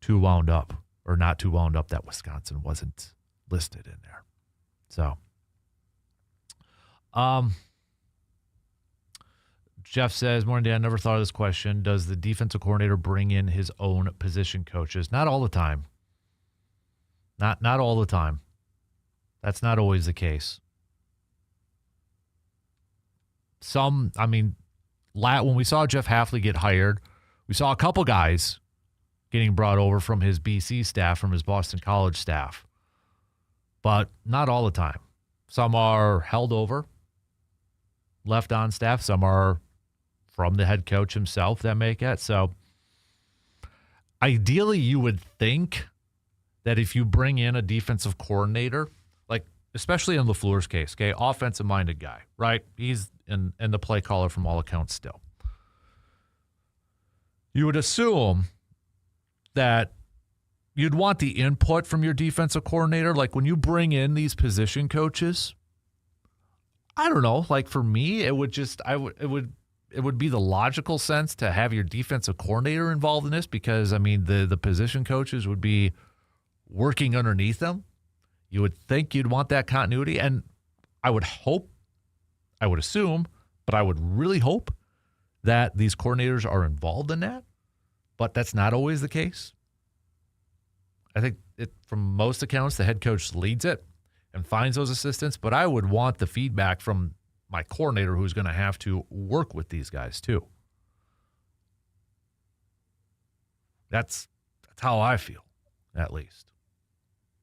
too wound up, or not too wound up, that Wisconsin wasn't listed in there. So, Jeff says, morning, Dan, never thought of this question. Does the defensive coordinator bring in his own position coaches? Not all the time. Not all the time. That's not always the case. When we saw Jeff Hafley get hired, we saw a couple guys getting brought over from his BC staff, from his Boston College staff. But not all the time. Some are held over, left on staff. Some are from the head coach himself that make it. So ideally, you would think that if you bring in a defensive coordinator, like especially in LaFleur's case, okay, offensive-minded guy, right? He's in the play caller from all accounts still. You would assume that you'd want the input from your defensive coordinator. Like when you bring in these position coaches, I don't know, like for me, it would be the logical sense to have your defensive coordinator involved in this, because I mean the position coaches would be working underneath them. You would think you'd want that continuity, and I would assume, but I would really hope that these coordinators are involved in that, but that's not always the case. I think from most accounts, the head coach leads it and finds those assistants, but I would want the feedback from my coordinator who's going to have to work with these guys too. That's how I feel, at least.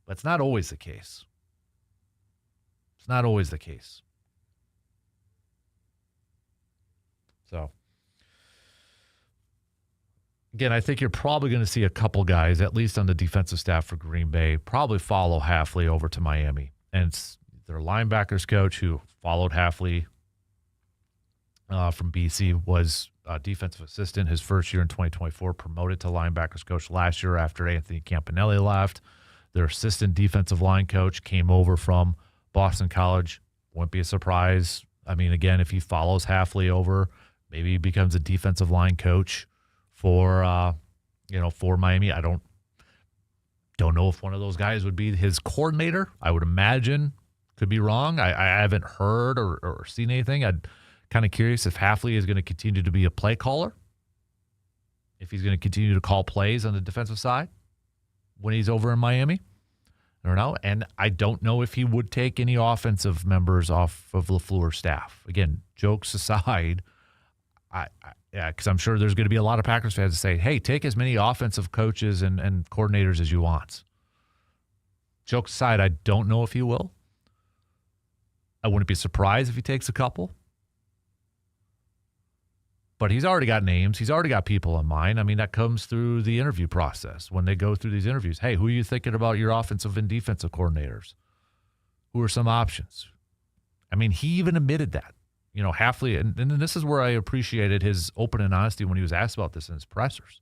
But it's not always the case. It's not always the case. So, again, I think you're probably going to see a couple guys, at least on the defensive staff for Green Bay, probably follow Hafley over to Miami. And it's their linebackers coach who followed Hafley from BC, was a defensive assistant his first year in 2024, promoted to linebackers coach last year after Anthony Campanelli left. Their assistant defensive line coach came over from Boston College. Wouldn't be a surprise. I mean, again, if he follows Hafley over, maybe he becomes a defensive line coach for Miami. I don't know if one of those guys would be his coordinator. I would imagine, could be wrong. I haven't heard or seen anything. I'd kind of curious if Hafley is going to continue to be a play caller, if he's going to continue to call plays on the defensive side when he's over in Miami. I don't know. And I don't know if he would take any offensive members off of LaFleur's staff. Again, jokes aside, because I'm sure there's going to be a lot of Packers fans that say, hey, take as many offensive coaches and coordinators as you want. Jokes aside, I don't know if he will. I wouldn't be surprised if he takes a couple. But he's already got names. He's already got people in mind. I mean, that comes through the interview process. When they go through these interviews, hey, who are you thinking about your offensive and defensive coordinators? Who are some options? I mean, he even admitted that. Hafley, and this is where I appreciated his open and honesty when he was asked about this in his pressers.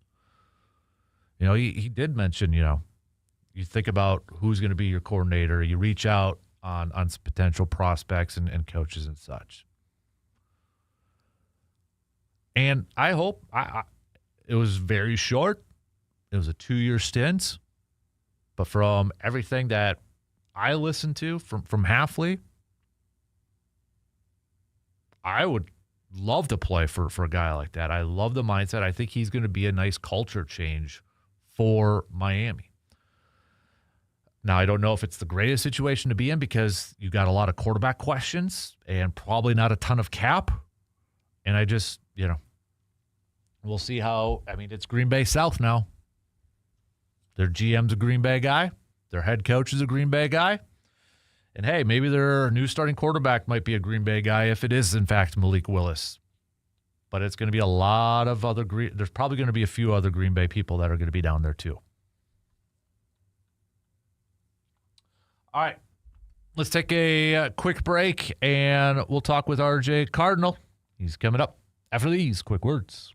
He did mention, you think about who's going to be your coordinator. You reach out on some potential prospects and coaches and such. And I hope it was very short. It was a 2-year stint. But from everything that I listened to from Hafley, I would love to play for a guy like that. I love the mindset. I think he's going to be a nice culture change for Miami. Now, I don't know if it's the greatest situation to be in because you got a lot of quarterback questions and probably not a ton of cap. And I just, we'll see how, it's Green Bay South now. Their GM's a Green Bay guy. Their head coach is a Green Bay guy. And, hey, maybe their new starting quarterback might be a Green Bay guy if it is, in fact, Malik Willis. But it's going to be a lot of other there's probably going to be a few other Green Bay people that are going to be down there too. All right, let's take a quick break, and we'll talk with RJ Cardinal. He's coming up after these quick words.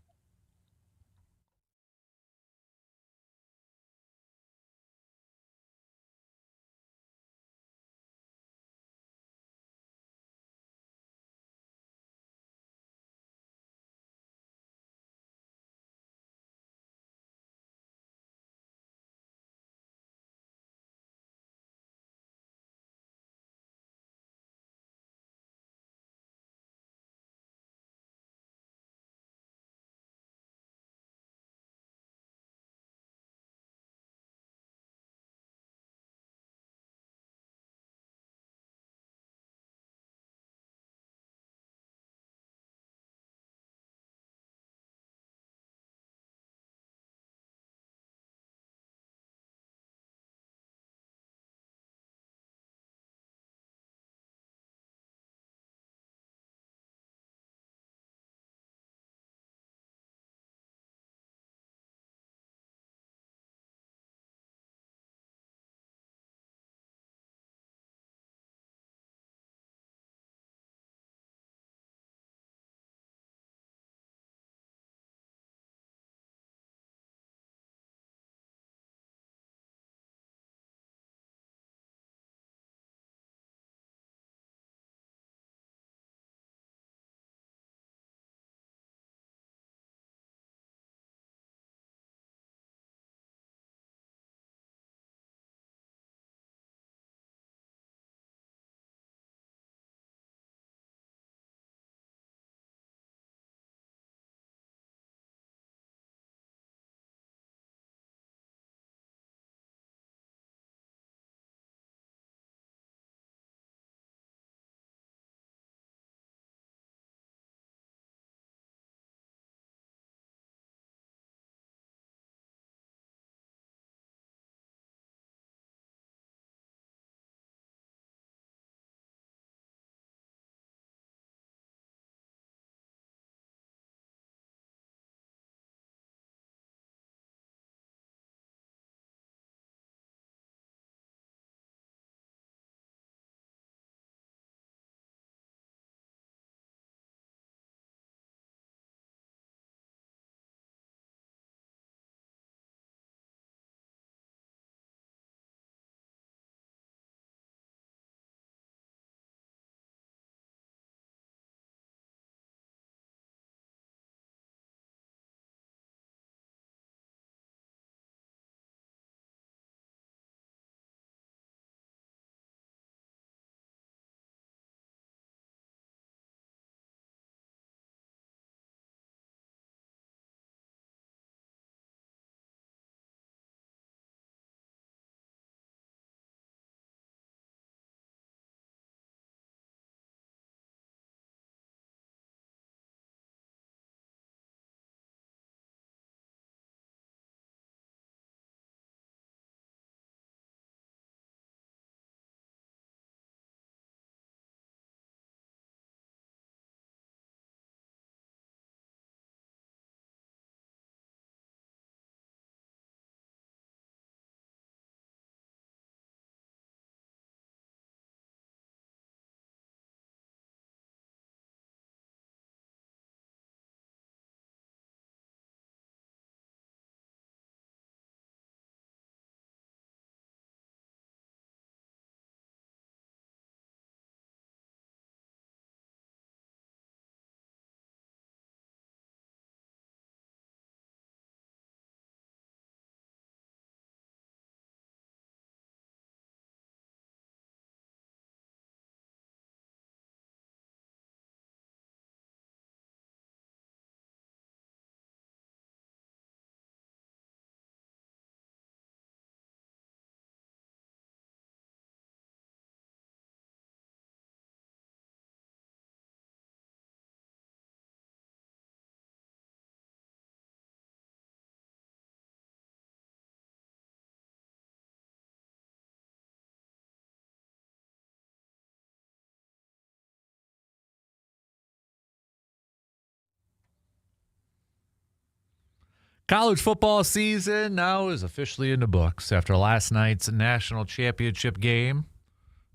College football season now is officially in the books after last night's national championship game.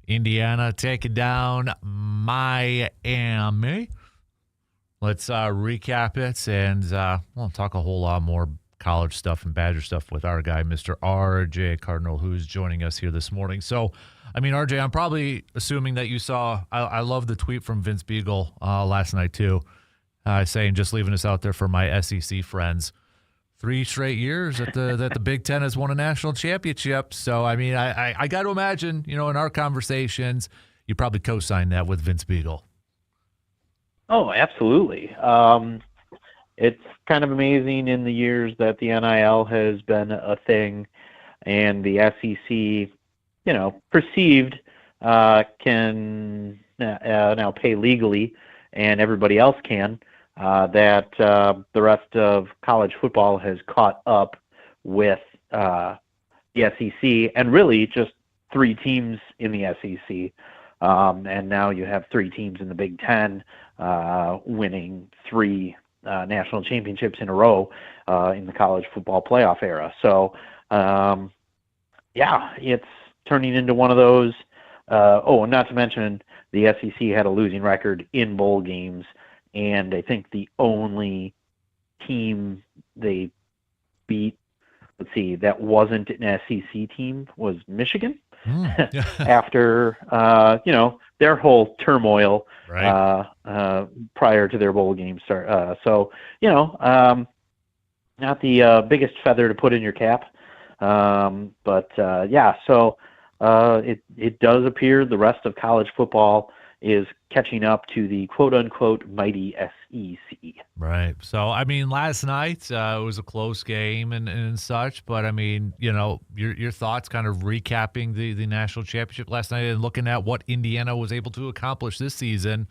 Indiana taking down Miami. Let's recap it, and we'll talk a whole lot more college stuff and Badger stuff with our guy, Mr. RJ Cardinal, who's joining us here this morning. So, I mean, RJ, I'm probably assuming that you saw, I love the tweet from Vince Beagle last night too, saying, just leaving us out there for my SEC friends. 3 straight years that the Big Ten has won a national championship. So, I mean, I got to imagine, in our conversations, you probably co-signed that with Vince Beagle. Oh, absolutely. It's kind of amazing in the years that the NIL has been a thing and the SEC, perceived can now pay legally and everybody else can. That the rest of college football has caught up with the SEC, and really just 3 teams in the SEC. And now you have 3 teams in the Big Ten winning 3 national championships in a row in the college football playoff era. So, it's turning into one of those. And not to mention the SEC had a losing record in bowl games. And I think the only team they beat, that wasn't an SEC team was Michigan. After, their whole turmoil right. Prior to their bowl game start. Not the biggest feather to put in your cap. It does appear the rest of college football is catching up to the quote-unquote mighty SEC. Right. So, I mean, last night it was a close game and such, but, I mean, your thoughts kind of recapping the national championship last night and looking at what Indiana was able to accomplish this season,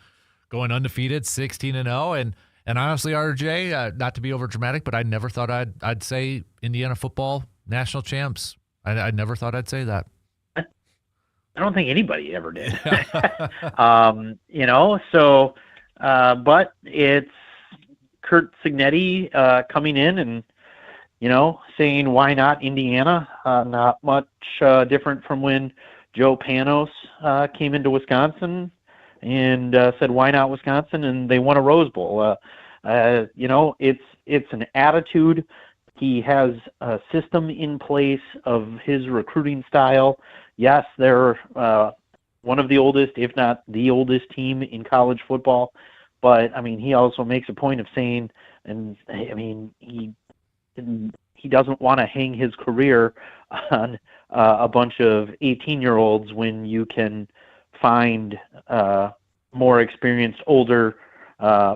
going undefeated, 16-0. And honestly, RJ, not to be overdramatic, but I never thought I'd say Indiana football national champs. I never thought I'd say that. I don't think anybody ever did. But it's Curt Cignetti coming in and, saying, why not Indiana? Not much different from when Joe Panos came into Wisconsin and said, why not Wisconsin? And they won a Rose Bowl. It's an attitude. He has a system in place of his recruiting style. Yes, they're one of the oldest, if not the oldest team in college football. But, I mean, he also makes a point of saying, and, I mean, he doesn't want to hang his career on a bunch of 18-year-olds when you can find more experienced, older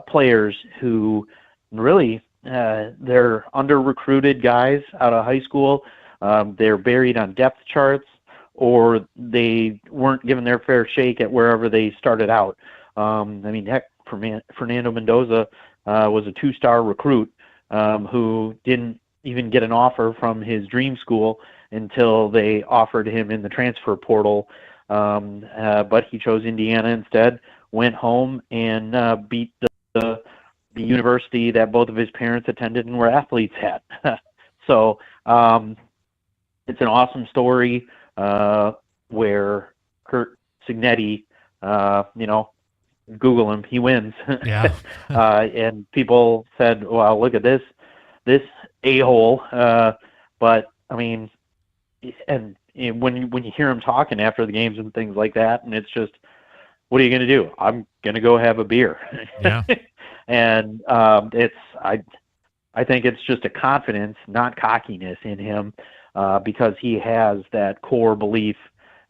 players who really they're under-recruited guys out of high school. They're buried on depth charts, or they weren't given their fair shake at wherever they started out. Heck, Fernando Mendoza was a 2-star recruit who didn't even get an offer from his dream school until they offered him in the transfer portal. But he chose Indiana instead, went home, and beat the university that both of his parents attended and were athletes at. So it's an awesome story where Curt Cignetti, Google him, he wins. Yeah. And people said, well, look at this a-hole. But, I mean, and when you hear him talking after the games and things like that, and it's just, what are you going to do? I'm going to go have a beer. Yeah. And I think it's just a confidence, not cockiness in him, because he has that core belief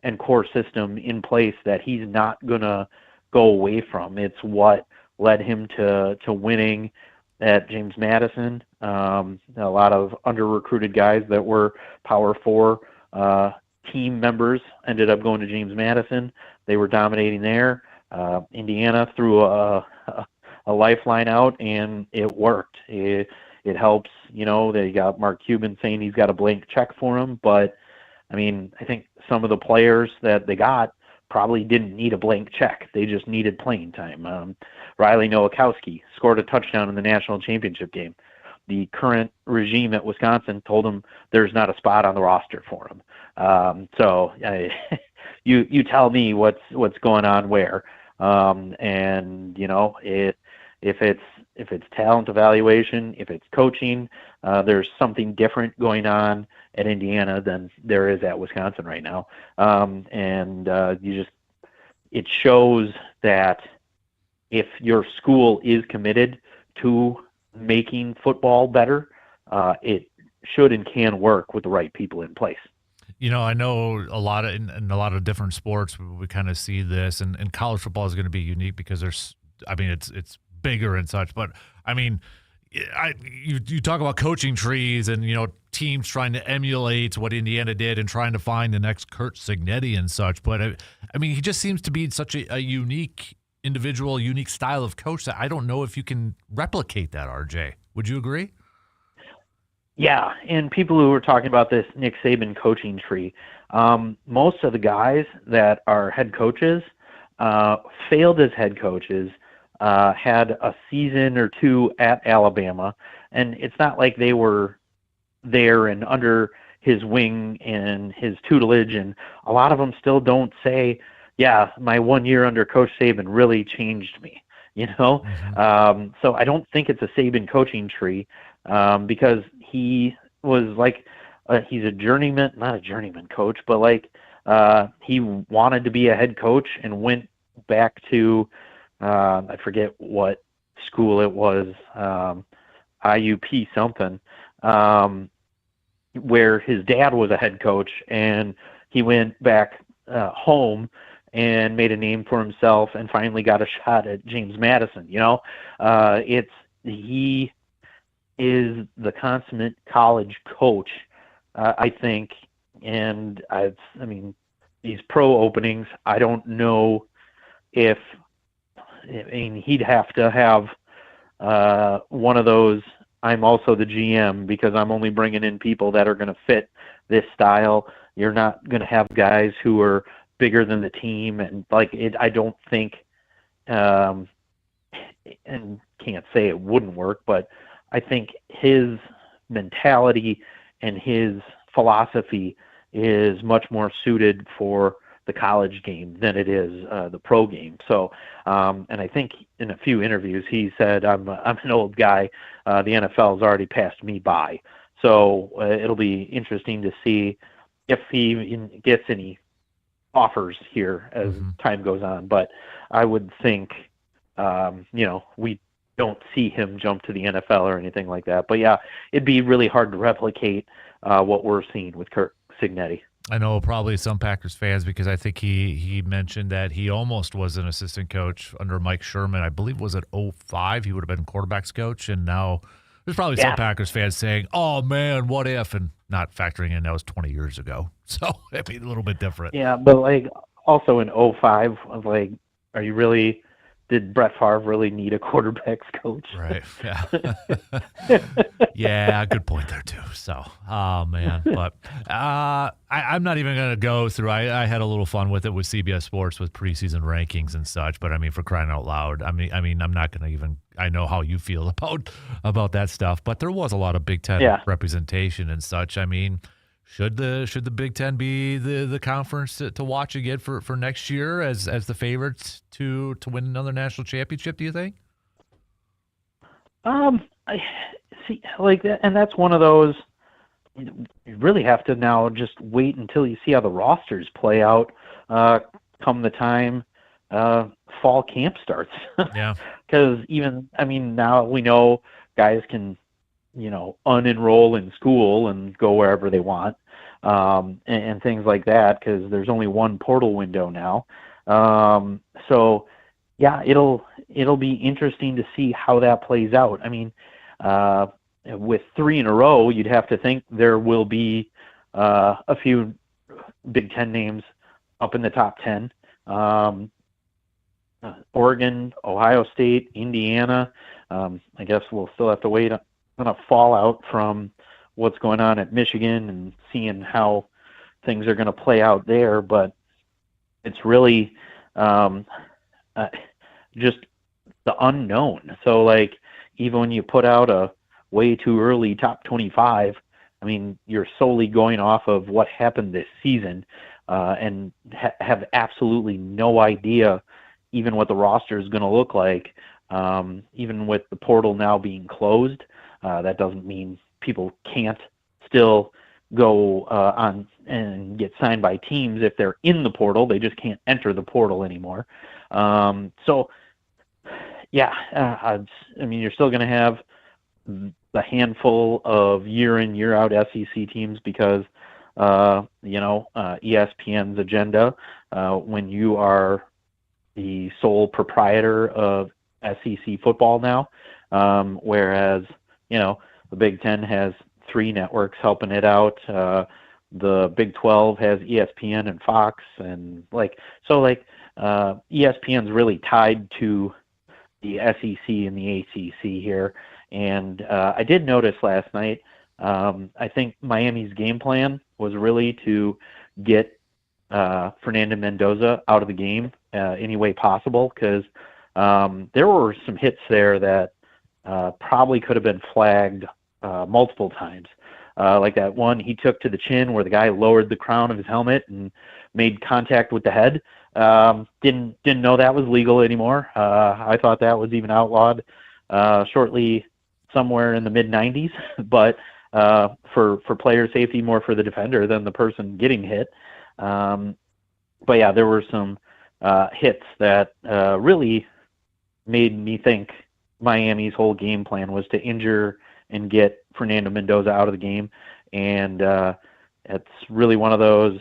and core system in place that he's not going to go away from. It's what led him to winning at James Madison. A lot of under-recruited guys that were Power 4 team members ended up going to James Madison. They were dominating there. Indiana threw a lifeline out, and it worked. It helps, they got Mark Cuban saying he's got a blank check for him, but I mean, I think some of the players that they got probably didn't need a blank check. They just needed playing time. Riley Nowakowski scored a touchdown in the national championship game. the current regime at Wisconsin told him there's not a spot on the roster for him. You tell me what's going on where. And if it's talent evaluation, if it's coaching, there's something different going on at Indiana than there is at Wisconsin right now. It shows that if your school is committed to making football better, it should and can work with the right people in place. I know in a lot of different sports we kind of see this, and college football is going to be unique because it's bigger and such. But you talk about coaching trees and teams trying to emulate what Indiana did and trying to find the next Curt Cignetti and such. But he just seems to be such a unique individual, unique style of coach that I don't know if you can replicate that. RJ, would you agree? Yeah, and people who were talking about this Nick Saban coaching tree, most of the guys that are head coaches failed as head coaches, had a season or two at Alabama, and it's not like they were there and under his wing and his tutelage, and a lot of them still don't say, yeah, my 1 year under Coach Saban really changed me, Mm-hmm. So I don't think it's a Saban coaching tree, because he was like, he's a journeyman, not a journeyman coach, but he wanted to be a head coach and went back to, I forget what school it was, IUP something, where his dad was a head coach, and he went back home and made a name for himself and finally got a shot at James Madison. He is the consummate college coach, I think. And these pro openings, I don't know if, he'd have to have one of those, I'm also the GM because I'm only bringing in people that are going to fit this style. You're not going to have guys who are bigger than the team, and I don't think, and can't say it wouldn't work, but I think his mentality and his philosophy is much more suited for the college game than it is the pro game. So, and I think in a few interviews he said, I'm an old guy. The NFL's already passed me by. So it'll be interesting to see if he gets any offers here as time goes on. But I would think, we don't see him jump to the NFL or anything like that. But yeah, it'd be really hard to replicate what we're seeing with Curt Cignetti. I know probably some Packers fans, because I think he mentioned that he almost was an assistant coach under Mike Sherman. I believe it was at 2005. He would have been quarterbacks coach, and now there's probably some Packers fans saying, "Oh man, what if?" and not factoring in that was 20 years ago. So it'd be a little bit different. Yeah, but also in 2005, are you really? Did Brett Favre really need a quarterbacks coach? Right. Yeah. Yeah, good point there too. So, oh man, but I'm not even going to go through. I had a little fun with it with CBS Sports with preseason rankings and such. But for crying out loud, I'm not going to even. I know how you feel about that stuff, but there was a lot of Big Ten representation and such. Should the Big Ten be the conference to watch again for next year as the favorites to win another national championship, do you think? I see that, and that's one of those you really have to now just wait until you see how the rosters play out come the time fall camp starts. Yeah. Because now we know guys can unenroll in school and go wherever they want, and things like that, because there's only one portal window now. So yeah, it'll be interesting to see how that plays out. With 3 in a row, you'd have to think there will be a few Big Ten names up in the top 10. Oregon, Ohio State, Indiana. I guess we'll still have to wait on a fallout from what's going on at Michigan and seeing how things are going to play out there. But it's really just the unknown. So even when you put out a way too early top 25, I mean, you're solely going off of what happened this season, and have absolutely no idea even what the roster is going to look like. Even with the portal now being closed, that doesn't mean people can't still go on and get signed by teams if they're in the portal. They just can't enter the portal anymore. So, yeah, I mean, you're still going to have the handful of year in, year out SEC teams because, ESPN's agenda, when you are the sole proprietor of SEC football now, whereas, the Big Ten has 3 networks helping it out. The Big 12 has ESPN and Fox, and ESPN's really tied to the SEC and the ACC here. And I did notice last night, I think Miami's game plan was really to get Fernando Mendoza out of the game any way possible, because there were some hits there that probably could have been flagged multiple times. Like that one he took to the chin where the guy lowered the crown of his helmet and made contact with the head. Didn't know that was legal anymore. I thought that was even outlawed shortly somewhere in the mid-90s, but for player safety, more for the defender than the person getting hit. But yeah, there were some hits that really made me think Miami's whole game plan was to injure and get Fernando Mendoza out of the game. And it's really one of those,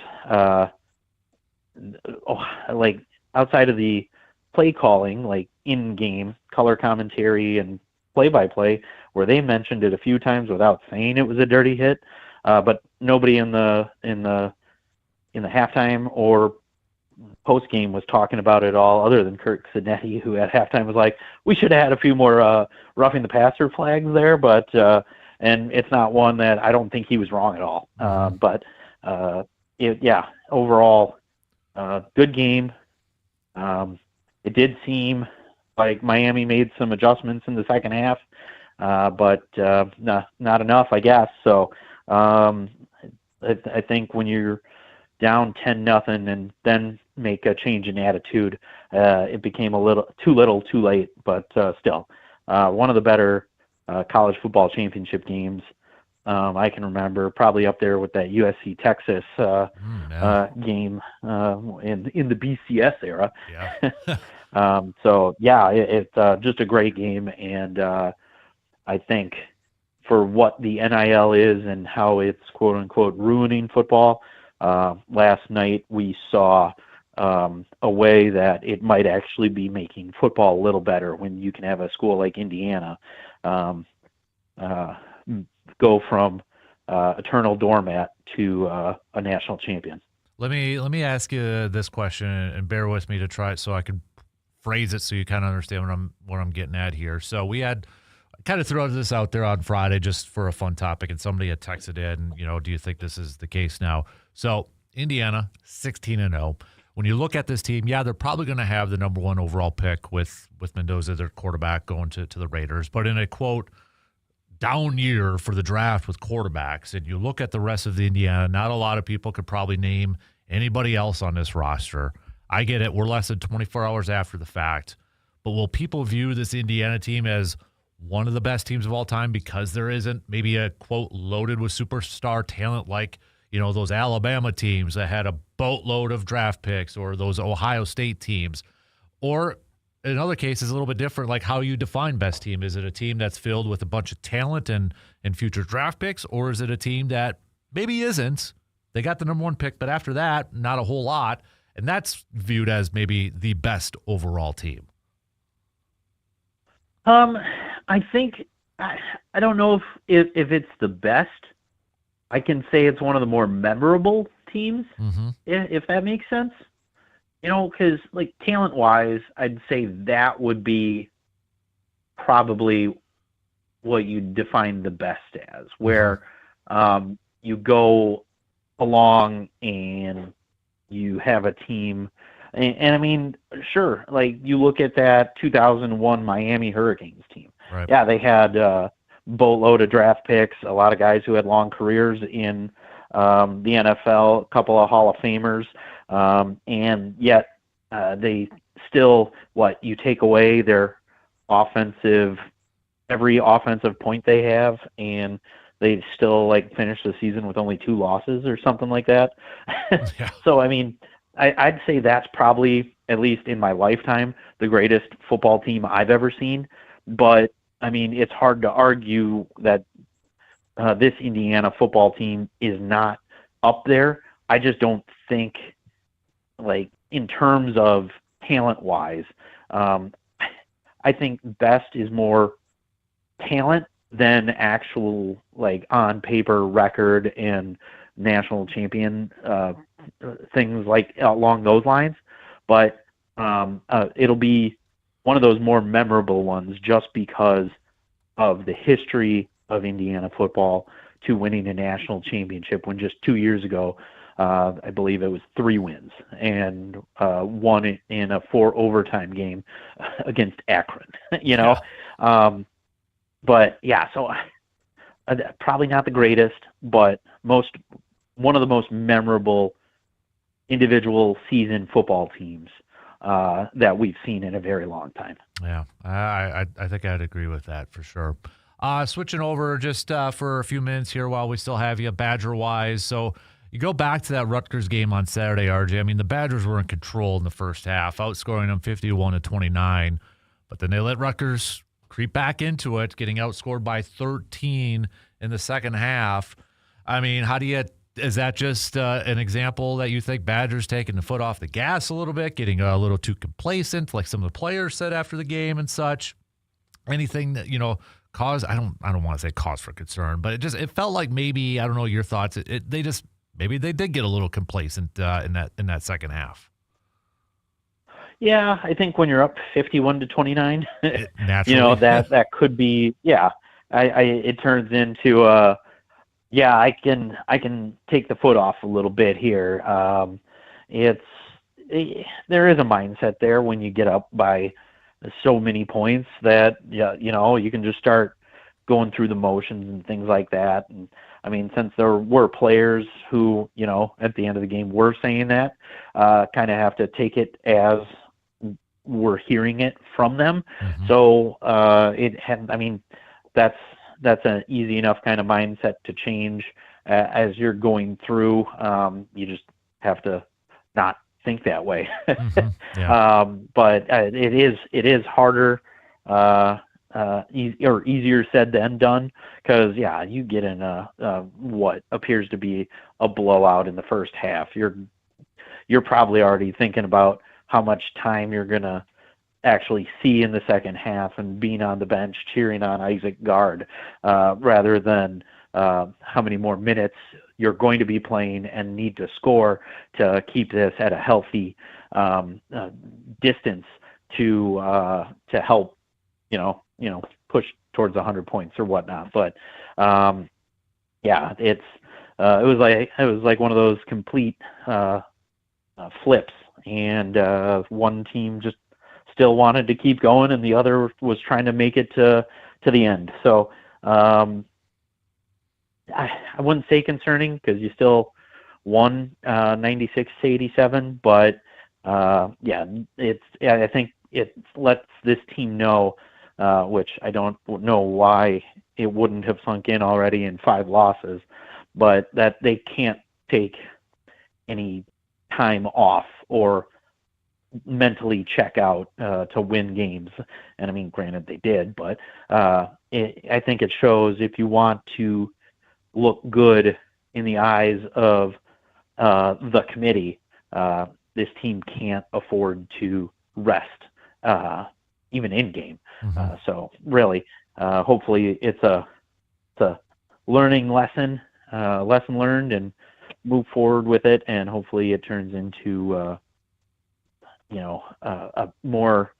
like outside of the play calling, like in-game color commentary and play-by-play, where they mentioned it a few times without saying it was a dirty hit, but nobody in the halftime or post game was talking about it all, other than Kirk Cinetti, who at halftime was like, "We should have had a few more roughing the passer flags there," but and it's not one that I don't think he was wrong at all. But overall, good game. It did seem like Miami made some adjustments in the second half, but not enough, I guess. So I think when you're down 10-0 and then make a change in attitude, it became a little too late, but still one of the better college football championship games I can remember, probably up there with that USC Texas game in the BCS era. Yeah. So yeah, it's just a great game, and I think for what the NIL is and how it's quote unquote ruining football, last night we saw a way that it might actually be making football a little better when you can have a school like Indiana go from eternal doormat to a national champion. Let me ask you this question, and bear with me to try it so I can phrase it so you kind of understand what I'm getting at here. So we had kind of thrown this out there on Friday just for a fun topic, and somebody had texted in, do you think this is the case now? So Indiana, 16-0. When you look at this team, yeah, they're probably going to have the number 1 overall pick with Mendoza, their quarterback, going to the Raiders. But in a, quote, down year for the draft with quarterbacks, and you look at the rest of the Indiana, not a lot of people could probably name anybody else on this roster. I get it. We're less than 24 hours after the fact. But will people view this Indiana team as one of the best teams of all time because there isn't maybe a, quote, loaded with superstar talent like, those Alabama teams that had a boatload of draft picks, or those Ohio State teams? Or in other cases, a little bit different, like how you define best team. Is it a team that's filled with a bunch of talent and future draft picks, or is it a team that maybe isn't? They got the number 1 pick, but after that, not a whole lot, and that's viewed as maybe the best overall team. I think I don't know if it's the best. I can say it's one of the more memorable teams, if that makes sense. Because like talent-wise, I'd say that would be probably what you define the best as, where you go along and you have a team. And I mean, sure, like you look at that 2001 Miami Hurricanes team. Right. Yeah, they had boatload of draft picks, a lot of guys who had long careers in the NFL, a couple of Hall of Famers, and yet they still, you take away their every offensive point they have, and they still finish the season with only 2 losses or something like that. Yeah. So, I mean, I'd say that's probably, at least in my lifetime, the greatest football team I've ever seen. But, I mean, it's hard to argue that this Indiana football team is not up there. I just don't think, in terms of talent-wise, I think best is more talent than actual, on paper record and national champion things along those lines. But it'll be one of those more memorable ones just because of the history of Indiana football to winning a national championship, when just 2 years ago, I believe it was 3 wins and 1 in a 4 overtime game against Akron, Yeah. But yeah, so probably not the greatest, but one of the most memorable individual season football teams that we've seen in a very long time. Yeah, I think I'd agree with that for sure. Switching over just for a few minutes here while we still have you, Badger-wise. So you go back to that Rutgers game on Saturday, RJ. I mean, the Badgers were in control in the first half, outscoring them 51-29, but then they let Rutgers creep back into it, getting outscored by 13 in the second half. I mean, is that just an example that you think Badgers taking the foot off the gas a little bit, getting a little too complacent, like some of the players said after the game and such? Anything that, cause, I don't want to say cause for concern, but it felt like maybe, I don't know your thoughts, maybe they did get a little complacent in that second half. Yeah, I think when you're up 51-29, Naturally. that could be, it turns into I can take the foot off a little bit here. There is a mindset there when you get up by so many points that you can just start going through the motions and things like that. And I mean, since there were players who at the end of the game were saying that, kind of have to take it as we're hearing it from them. Mm-hmm. So that's an easy enough kind of mindset to change as you're going through. You just have to not think that way. Mm-hmm. Yeah. But it is harder or easier said than done, because you get in what appears to be a blowout in the first half. You're probably already thinking about how much time you're going to actually see in the second half and being on the bench cheering on Isaac Gard, rather than how many more minutes you're going to be playing and need to score to keep this at a healthy distance to help push towards 100 points or whatnot. But it was like one of those complete flips, and one team just still wanted to keep going, and the other was trying to make it to the end. So I wouldn't say concerning, because you still won 96-87, but I think it lets this team know, which I don't know why it wouldn't have sunk in already in 5 losses, but that they can't take any time off or mentally check out to win games. And I mean, granted they did, but I think it shows, if you want to look good in the eyes of the committee, this team can't afford to rest, even in game. Mm-hmm. So really, hopefully it's a learning lesson learned, and move forward with it, and hopefully it turns into a more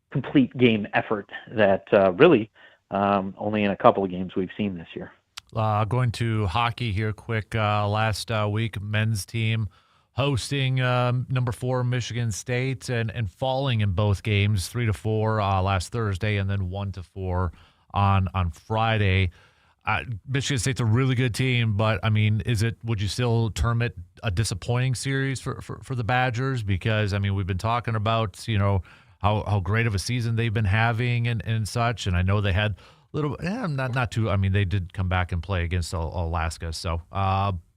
complete game effort that really only in a couple of games we've seen this year. Going to hockey here quick. Last week, men's team hosting number 4 Michigan State and falling in both games, 3-4 last Thursday, and then 1-4 on Friday. Michigan State's a really good team, but I mean, would you still term it a disappointing series for the Badgers? Because I mean, we've been talking about, how great of a season they've been having and such, and I know they had a little not too. I mean, they did come back and play against Alaska, so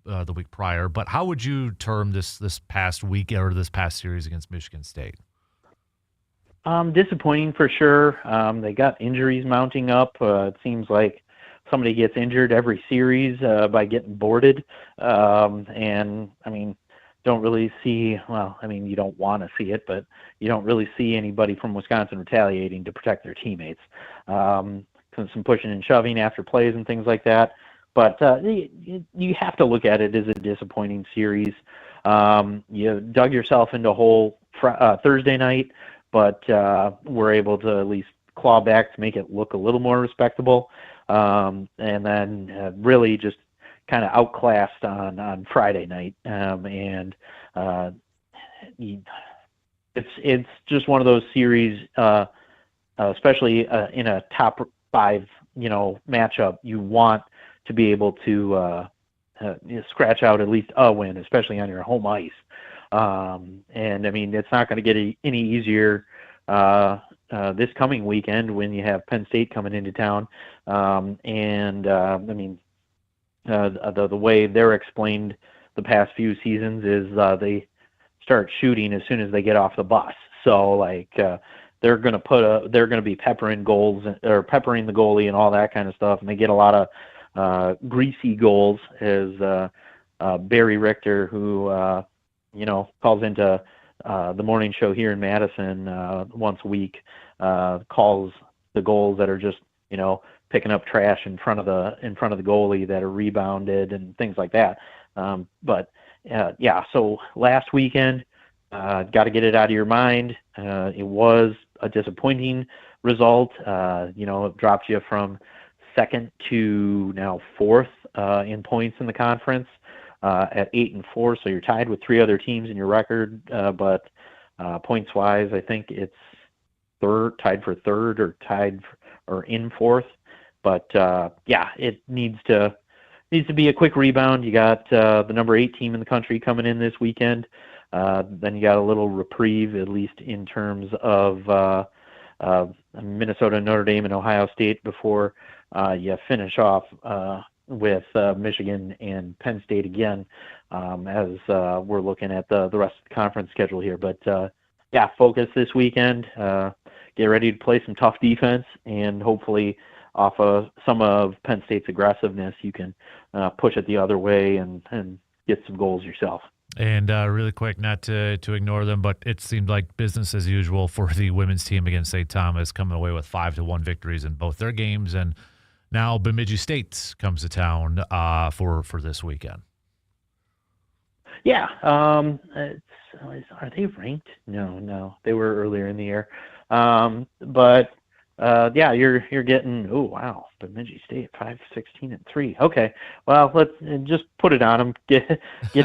the week prior. But how would you term this past week or this past series against Michigan State? Disappointing for sure. They got injuries mounting up. It seems like somebody gets injured every series by getting boarded. And, I mean, don't really see, well, I mean, you don't want to see it, but you don't really see anybody from Wisconsin retaliating to protect their teammates. Some pushing and shoving after plays and things like that. But you have to look at it as a disappointing series. You dug yourself into a hole Thursday night, but were able to at least claw back to make it look a little more respectable. And then really just kind of outclassed on Friday night. And it's just one of those series, especially in a top 5, matchup, you want to be able to scratch out at least a win, especially on your home ice. And I mean, it's not going to get any easier this coming weekend when you have Penn State coming into town. I mean, the way they're explained the past few seasons is they start shooting as soon as they get off the bus. So like they're going to be peppering goals or peppering the goalie and all that kind of stuff, and they get a lot of greasy goals, as Barry Richter, who calls into the morning show here in Madison once a week, calls the goals that are just picking up trash in front of the goalie that are rebounded and things like that. So last weekend, got to get it out of your mind. It was a disappointing result. It dropped you from second to now fourth in points in the conference at 8-4. So you're tied with 3 other teams in your record. But points wise, I think it's tied for third or in fourth. But it needs to be a quick rebound. You got the number 8 team in the country coming in this weekend. Then you got a little reprieve, at least in terms of Minnesota, Notre Dame, and Ohio State before you finish off with Michigan and Penn State again, as we're looking at the rest of the conference schedule here. But focus this weekend. Get ready to play some tough defense, and hopefully off of some of Penn State's aggressiveness, you can push it the other way and get some goals yourself. And really quick, not to ignore them, but it seemed like business as usual for the women's team against St. Thomas, coming away with 5-1 victories in both their games. And now Bemidji State comes to town for this weekend. Yeah. Are they ranked? No. They were earlier in the year. You're getting, oh, wow, Bemidji State 5-16-3. Okay, well, let's just put it on them. Get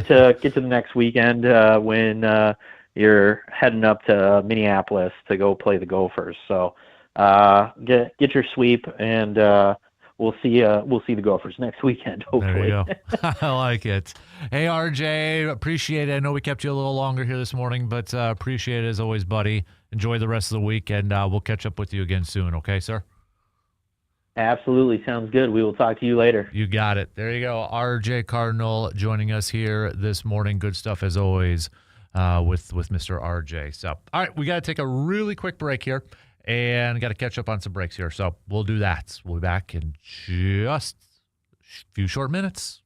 to the next weekend when you're heading up to Minneapolis to go play the Gophers. So get your sweep, and we'll see the Gophers next weekend, hopefully. There you go. I like it. Hey, RJ, appreciate it. I know we kept you a little longer here this morning, but appreciate it as always, buddy. Enjoy the rest of the week, and we'll catch up with you again soon. Okay, sir? Absolutely. Sounds good. We will talk to you later. You got it. There you go. RJ Cardinal joining us here this morning. Good stuff as always with Mr. RJ. So, all right, we got to take a really quick break here and got to catch up on some breaks here. So we'll do that. We'll be back in just a few short minutes.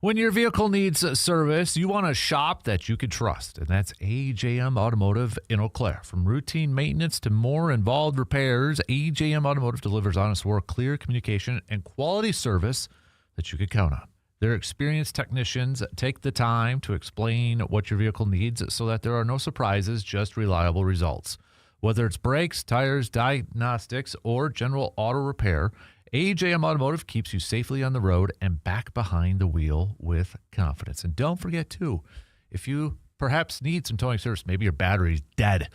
When your vehicle needs service, you want a shop that you can trust, and that's AJM Automotive in Eau Claire. From routine maintenance to more involved repairs, AJM Automotive delivers honest work, clear communication, and quality service that you can count on. Their experienced technicians take the time to explain what your vehicle needs so that there are no surprises, just reliable results. Whether it's brakes, tires, diagnostics, or general auto repair, AJM Automotive keeps you safely on the road and back behind the wheel with confidence. And don't forget, too, if you perhaps need some towing service, maybe your battery's dead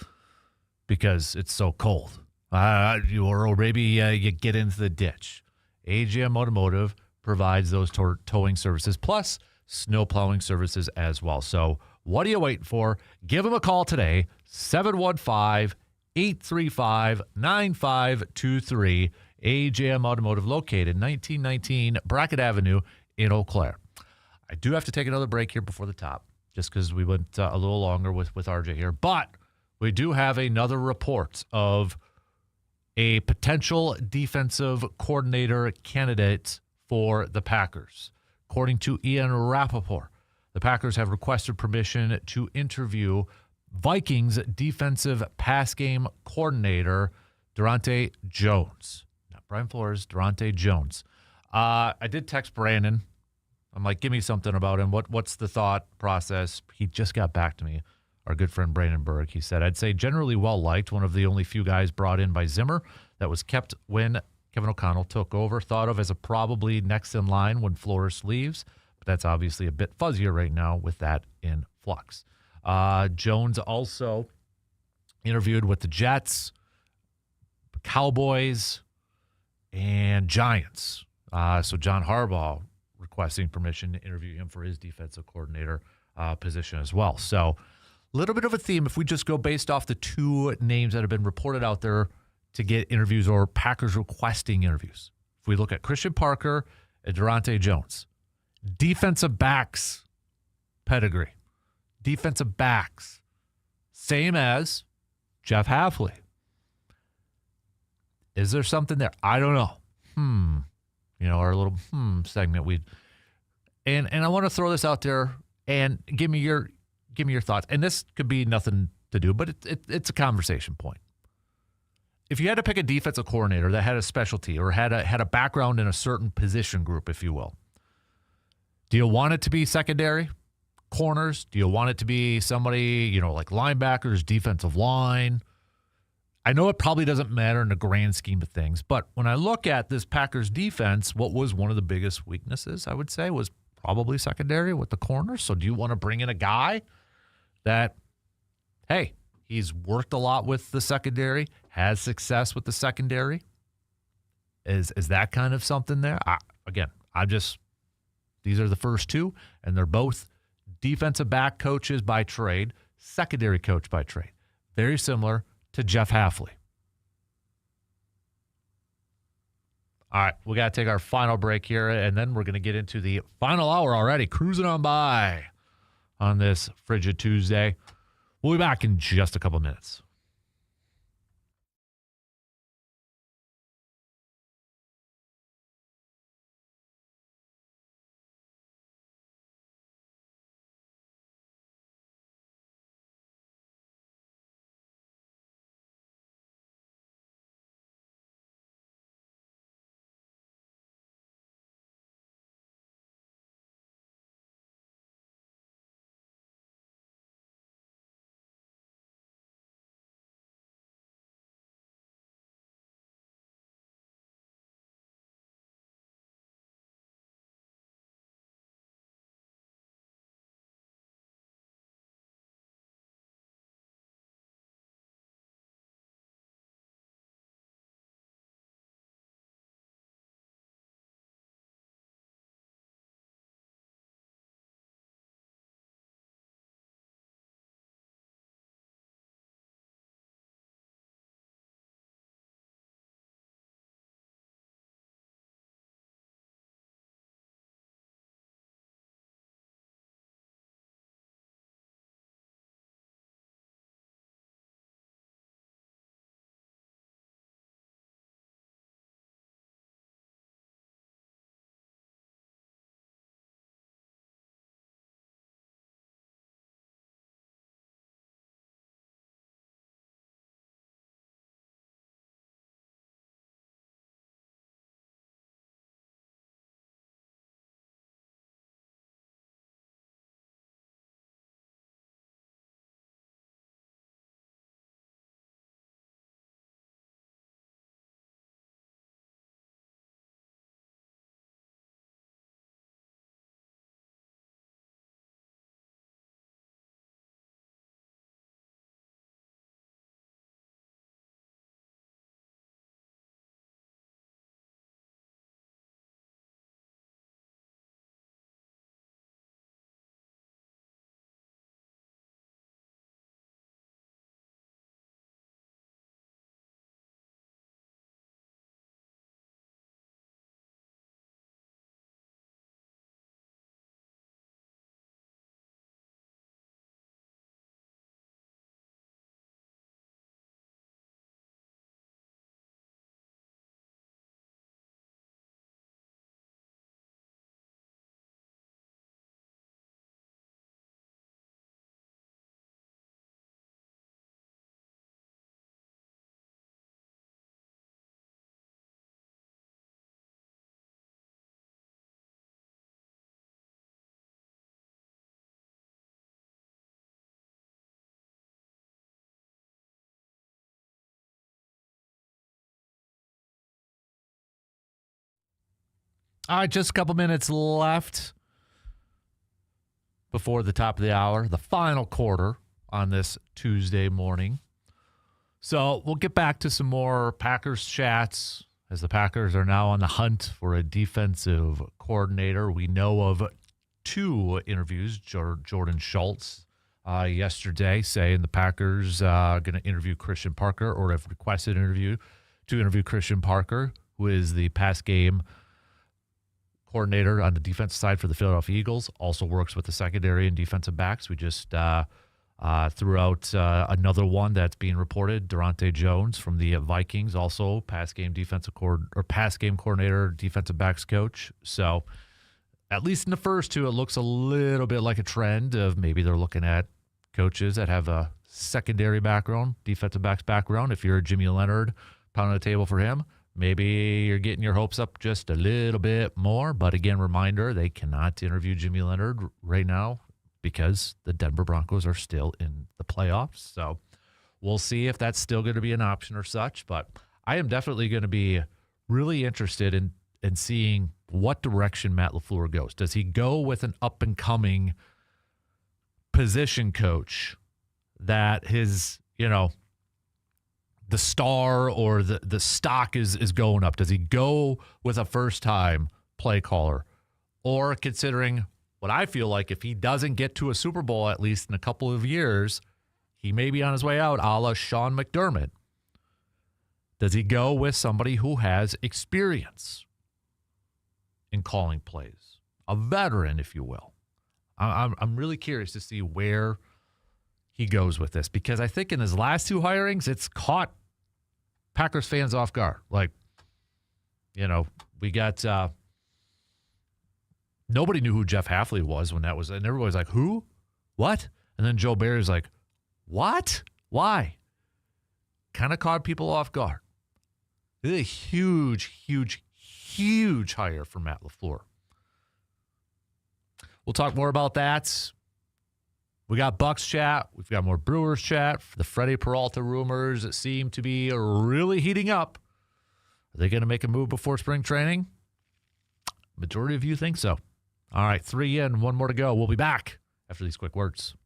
because it's so cold, or maybe you get into the ditch. AJM Automotive provides those towing services, plus snow plowing services as well. So what are you waiting for? Give them a call today, 715-835-9523. AJM Automotive, located 1919 Brackett Avenue in Eau Claire. I do have to take another break here before the top, just because we went a little longer with RJ here. But we do have another report of a potential defensive coordinator candidate for the Packers. According to Ian Rappaport, the Packers have requested permission to interview Vikings defensive pass game coordinator Durante Jones. Not Brian Flores, Durante Jones. I did text Brandon. I'm like, give me something about him. What's the thought process? He just got back to me, our good friend Brandon Berg. He said, I'd say generally well-liked, one of the only few guys brought in by Zimmer that was kept when Kevin O'Connell took over, thought of as a probably next in line when Flores leaves, but that's obviously a bit fuzzier right now with that in flux. Jones also interviewed with the Jets, Cowboys, and Giants. So John Harbaugh requesting permission to interview him for his defensive coordinator position as well. So a little bit of a theme if we just go based off the two names that have been reported out there to get interviews or Packers requesting interviews. If we look at Christian Parker and Durante Jones, defensive backs pedigree, defensive backs, same as Jeff Hafley. Is there something there? I don't know. Our little segment. And I want to throw this out there and give me your thoughts. And this could be nothing to do, but it's a conversation point. If you had to pick a defensive coordinator that had a specialty or had a background in a certain position group, if you will, do you want it to be secondary, corners? Do you want it to be somebody, like linebackers, defensive line? I know it probably doesn't matter in the grand scheme of things, but when I look at this Packers defense, what was one of the biggest weaknesses, I would say, was probably secondary with the corners. So do you want to bring in a guy that, hey, he's worked a lot with the secondary, has success with the secondary? Is that kind of something there? These are the first two, and they're both defensive back coaches by trade, secondary coach by trade. Very similar to Jeff Hafley. All right, we got to take our final break here, and then we're going to get into the final hour already, cruising on by on this frigid Tuesday. We'll be back in just a couple minutes. All right, just a couple minutes left before the top of the hour, the final quarter on this Tuesday morning. So we'll get back to some more Packers chats as the Packers are now on the hunt for a defensive coordinator. We know of 2 interviews. Jordan Schultz yesterday saying the Packers are going to interview Christian Parker, or have requested an interview to interview Christian Parker, who is the pass game coordinator on the defensive side for the Philadelphia Eagles, also works with the secondary and defensive backs. We just threw out another one that's being reported, Durante Jones from the Vikings, also pass game coordinator, defensive backs coach. So at least in the first 2, it looks a little bit like a trend of maybe they're looking at coaches that have a secondary background, defensive backs background. If you're a Jimmy Leonard, pounding the table for him, maybe you're getting your hopes up just a little bit more. But again, reminder, they cannot interview Jimmy Leonard right now because the Denver Broncos are still in the playoffs. So we'll see if that's still going to be an option or such. But I am definitely going to be really interested in seeing what direction Matt LaFleur goes. Does he go with an up-and-coming position coach that his, the star or the stock is going up? Does he go with a first-time play caller? Or considering what I feel like, if he doesn't get to a Super Bowl at least in a couple of years, he may be on his way out, a la Sean McDermott. Does he go with somebody who has experience in calling plays? A veteran, if you will. I'm really curious to see where he goes with this, because I think in his last 2 hirings, it's caught Packers fans off guard. Like, we got nobody knew who Jeff Hafley was when that was, and everybody's like, who? What? And then Joe Barry's like, what? Why? Kind of caught people off guard. This is a huge, huge, huge hire for Matt LaFleur. We'll talk more about that. We got Bucks chat. We've got more Brewers chat. The Freddie Peralta rumors seem to be really heating up. Are they going to make a move before spring training? Majority of you think so. All right, 3 in, 1 more to go. We'll be back after these quick words.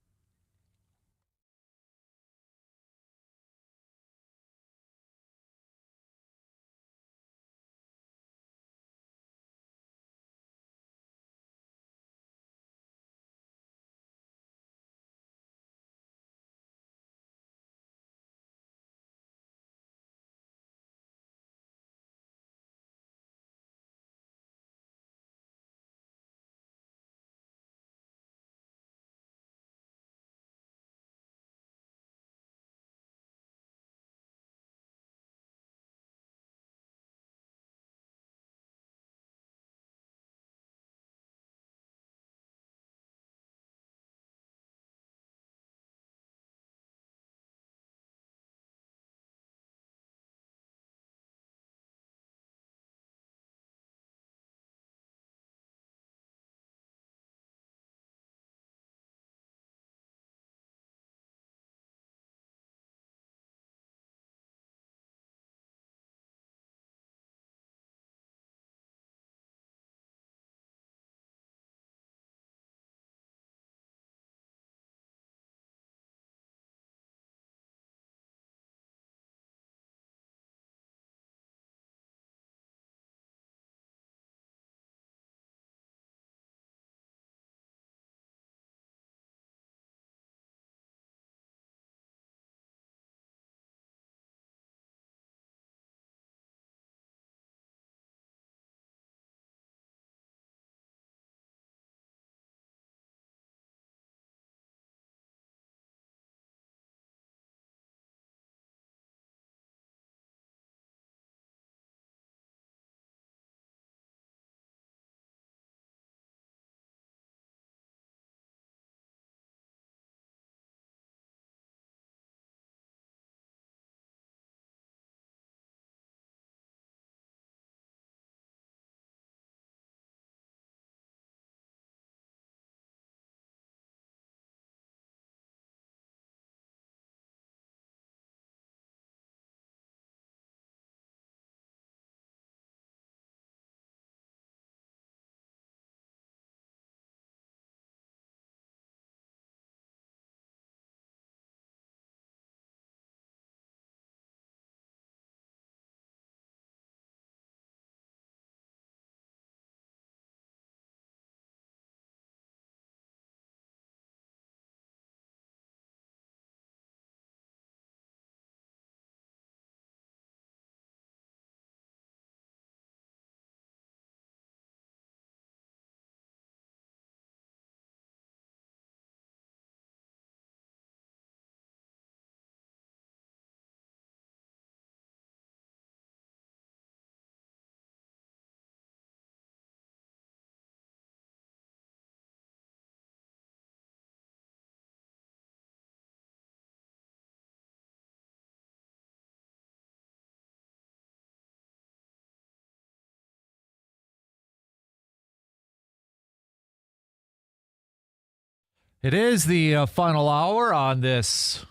It is the final hour on this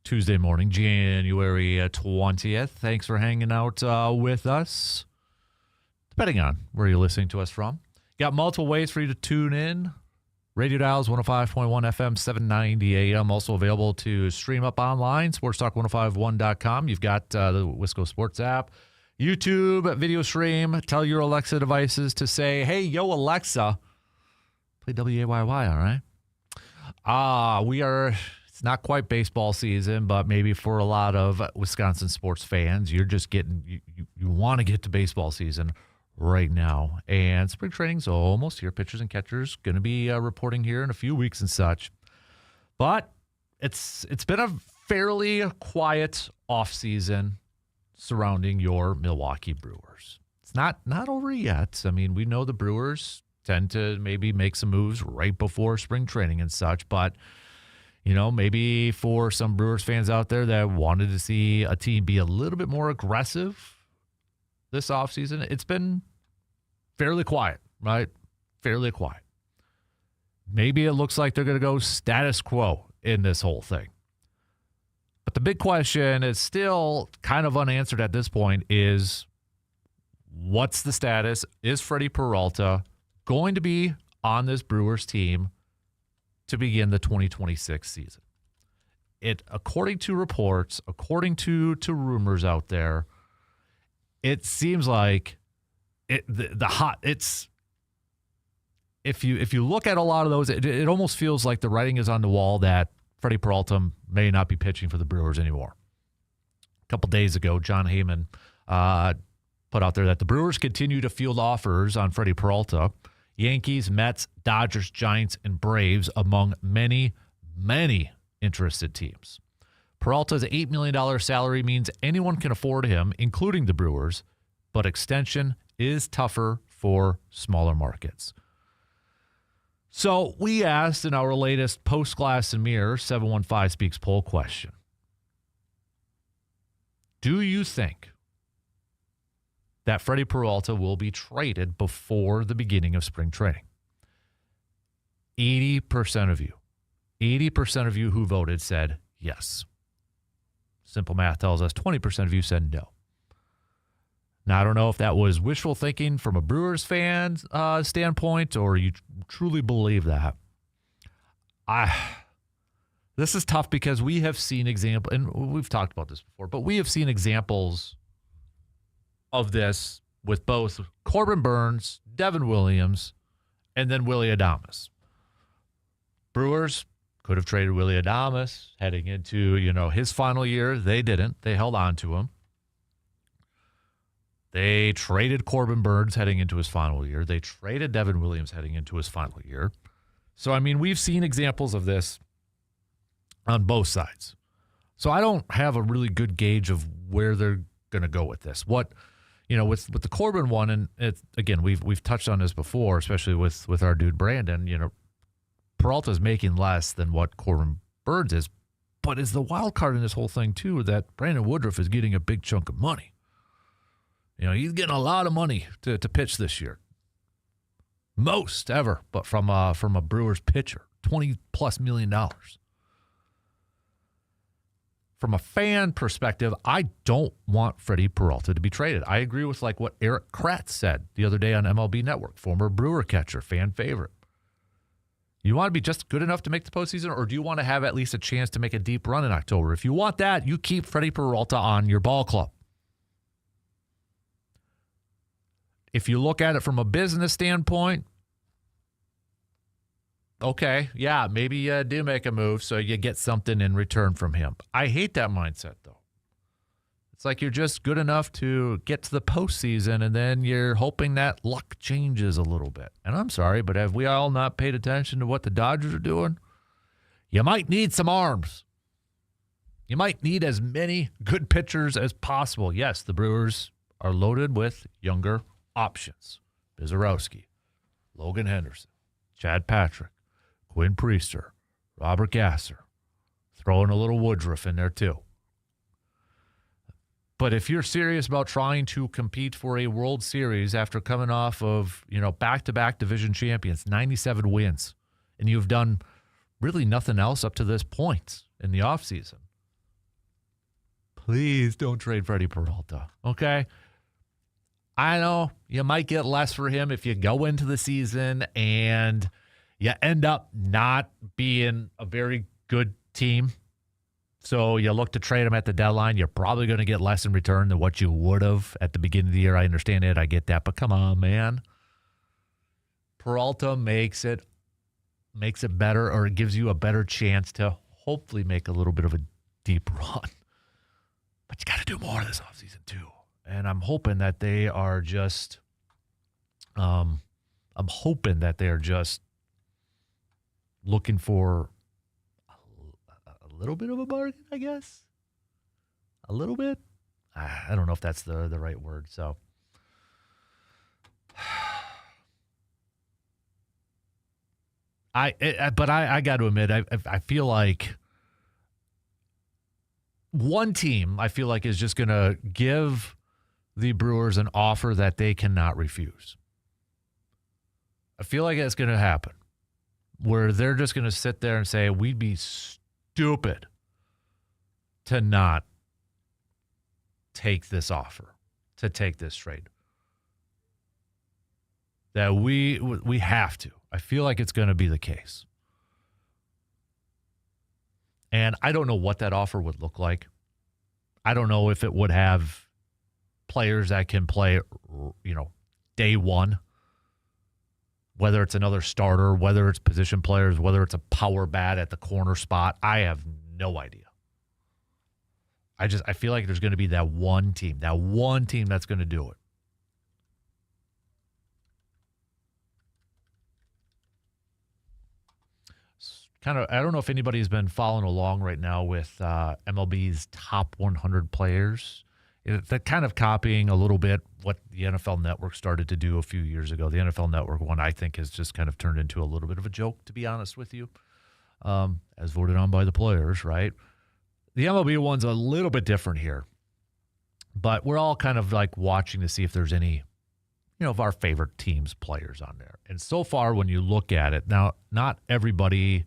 Tuesday morning, January 20th. Thanks for hanging out with us, depending on where you're listening to us from. Got multiple ways for you to tune in. Radio dials 105.1 FM, 790 AM. Also available to stream up online, sportstalk1051.com. You've got the Wisco Sports App, YouTube, video stream. Tell your Alexa devices to say, hey, yo, Alexa, play WAYY, all right? It's not quite baseball season, but maybe for a lot of Wisconsin sports fans, you're just getting, you want to get to baseball season right now. And spring training's almost here. Pitchers and catchers going to be reporting here in a few weeks and such. But it's been a fairly quiet offseason surrounding your Milwaukee Brewers. It's not over yet. I mean, we know the Brewers tend to maybe make some moves right before spring training and such, but maybe for some Brewers fans out there that wanted to see a team be a little bit more aggressive this offseason, it's been fairly quiet, right? Fairly quiet. Maybe it looks like they're going to go status quo in this whole thing. But the big question is still kind of unanswered at this point is, what's the status? Is Freddie Peralta going to be on this Brewers team to begin the 2026 season? According to reports, according to rumors out there, it seems like if you look at a lot of those, it almost feels like the writing is on the wall that Freddie Peralta may not be pitching for the Brewers anymore. A couple days ago, John Heyman put out there that the Brewers continue to field offers on Freddie Peralta. Yankees, Mets, Dodgers, Giants, and Braves among many, many interested teams. Peralta's $8 million salary means anyone can afford him, including the Brewers, but extension is tougher for smaller markets. So we asked in our latest Post Glass and Mirror 715 Speaks poll question, do you think that Freddie Peralta will be traded before the beginning of spring training? 80% of you who voted said yes. Simple math tells us 20% of you said no. Now, I don't know if that was wishful thinking from a Brewers fan standpoint or you truly believe that. This is tough because we have seen examples, and we've talked about this before, but we have seen examples of this with both Corbin Burns, Devin Williams, and then Willy Adames. Brewers could have traded Willy Adames heading into, his final year. They didn't. They held on to him. They traded Corbin Burns heading into his final year. They traded Devin Williams heading into his final year. So, we've seen examples of this on both sides. So I don't have a really good gauge of where they're going to go with this. With the Corbin one, and again, we've touched on this before, especially with our dude Brandon. Peralta's making less than what Corbin Burns is, but is the wild card in this whole thing too that Brandon Woodruff is getting a big chunk of money. He's getting a lot of money to pitch this year, most ever, but from a Brewers pitcher, $20+ million. From a fan perspective, I don't want Freddie Peralta to be traded. I agree with what Eric Kratz said the other day on MLB Network, former Brewer catcher, fan favorite. You want to be just good enough to make the postseason, or do you want to have at least a chance to make a deep run in October? If you want that, you keep Freddie Peralta on your ball club. If you look at it from a business standpoint, okay, yeah, maybe you do make a move so you get something in return from him. I hate that mindset, though. It's like you're just good enough to get to the postseason, and then you're hoping that luck changes a little bit. And I'm sorry, but have we all not paid attention to what the Dodgers are doing? You might need some arms. You might need as many good pitchers as possible. Yes, the Brewers are loaded with younger options. Bizarowski, Logan Henderson, Chad Patrick, Quinn Priester, Robert Gasser. Throw in a little Woodruff in there too. But if you're serious about trying to compete for a World Series after coming off of, back-to-back division champions, 97 wins, and you've done really nothing else up to this point in the offseason. Please don't trade Freddie Peralta, okay? I know you might get less for him if you go into the season and you end up not being a very good team. So you look to trade him at the deadline. You're probably going to get less in return than what you would have at the beginning of the year. I understand it. I get that. But come on, man. Peralta makes it better, or it gives you a better chance to hopefully make a little bit of a deep run. But you got to do more this offseason too. And I'm hoping that they are just looking for a little bit of a bargain, I guess. A little bit. I don't know if that's the right word. So I got to admit, I feel like one team I feel like is just going to give the Brewers an offer that they cannot refuse. I feel like it's going to happen where they're just going to sit there and say, we'd be stupid to not take this offer, to take this trade. That we have to. I feel like it's going to be the case. And I don't know what that offer would look like. I don't know if it would have players that can play, day one, whether it's another starter, whether it's position players, whether it's a power bat at the corner spot. I have no idea. I feel like there's going to be that one team that's going to do it. I don't know if anybody's been following along right now with MLB's top 100 players. They're kind of copying a little bit what the NFL Network started to do a few years ago. The NFL Network one, I think, has just kind of turned into a little bit of a joke, to be honest with you, as voted on by the players, right? The MLB one's a little bit different here, but we're all kind of like watching to see if there's any, of our favorite teams' players on there. And so far, when you look at it, now, not everybody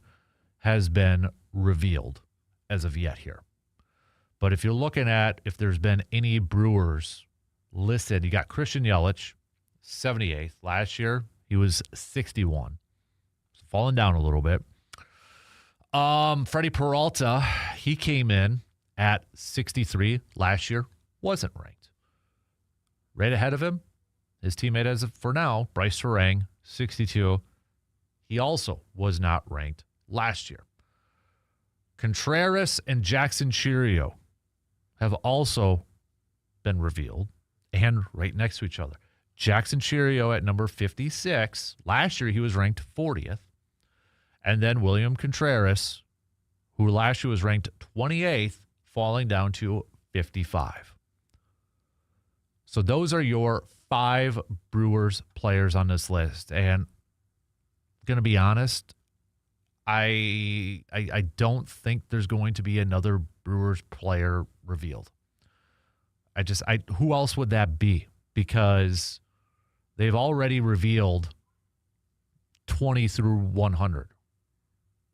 has been revealed as of yet here. But if you're looking at if there's been any Brewers listed, you got Christian Yelich, 78th. Last year, he was 61. So falling down a little bit. Freddie Peralta, he came in at 63 last year, wasn't ranked. Right ahead of him, his teammate as of for now, Bryce Harang, 62. He also was not ranked last year. Contreras and Jackson Chourio have also been revealed and right next to each other. Jackson Chourio at number 56. Last year, he was ranked 40th. And then William Contreras, who last year was ranked 28th, falling down to 55. So those are your 5 Brewers players on this list. And going to be honest, I don't think there's going to be another Brewers player revealed. Who else would that be? Because they've already revealed 20 through 100.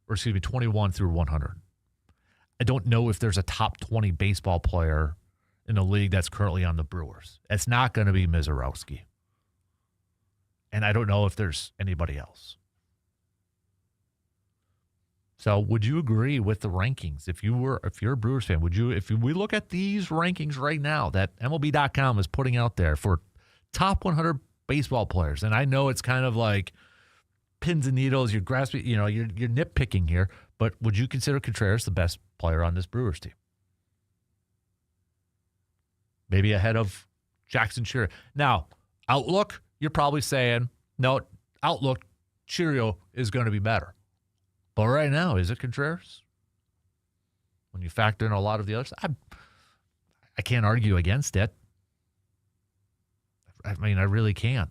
Or excuse me, 21 through 100. I don't know if there's a top 20 baseball player in the league that's currently on the Brewers. It's not going to be Mizorowski. And I don't know if there's anybody else. So would you agree with the rankings? If you're a Brewers fan, if we look at these rankings right now that MLB.com is putting out there for top 100 baseball players, and I know it's kind of like pins and needles, you're grasping, you're nitpicking here, but would you consider Contreras the best player on this Brewers team? Maybe ahead of Jackson Chourio. Now, outlook, you're probably saying, no, outlook, Chourio is going to be better. But right now, is it Contreras? When you factor in a lot of the others, I can't argue against it. I mean, I really can't.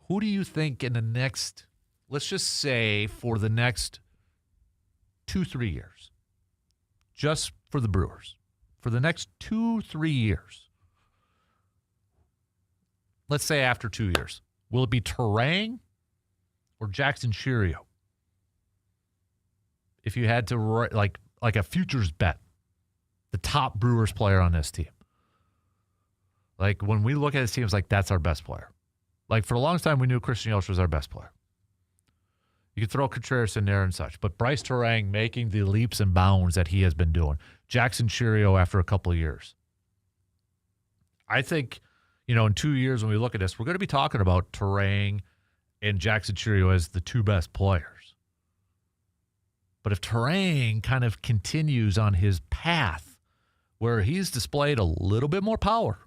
Who do you think in the next, let's just say for the next 2-3 years, just for the Brewers, for the next 2-3 years, let's say after 2 years, will it be Terang or Jackson Cheerio? If you had to like a futures bet, the top Brewers player on this team. Like when we look at this team, it's like that's our best player. Like for a long time, we knew Christian Yelich was our best player. You could throw Contreras in there and such, but Bryce Terang making the leaps and bounds that he has been doing. Jackson Cheerio after a couple of years. I think, in 2 years when we look at this, we're going to be talking about Terang and Jackson Cheerio as the two best players. But if Terang kind of continues on his path where he's displayed a little bit more power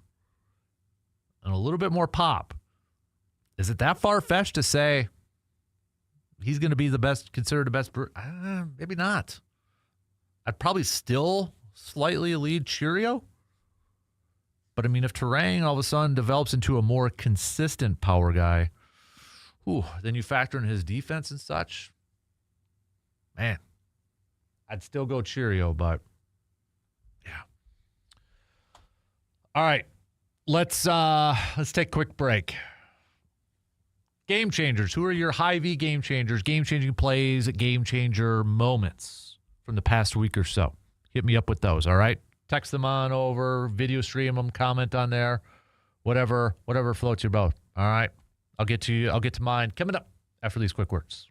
and a little bit more pop, is it that far-fetched to say he's going to be considered the best? Maybe not. I'd probably still slightly lead Cheerio. But, if Terang all of a sudden develops into a more consistent power guy, then you factor in his defense and such, man, I'd still go Cheerio, but, yeah. All right, let's take a quick break. Game changers. Who are your Hy-Vee game changers, game-changing plays, game-changer moments from the past week or so? Hit me up with those, all right? Text them on over, video stream them, comment on there, whatever floats your boat, all right? I'll get to you. I'll get to mine coming up after these quick words.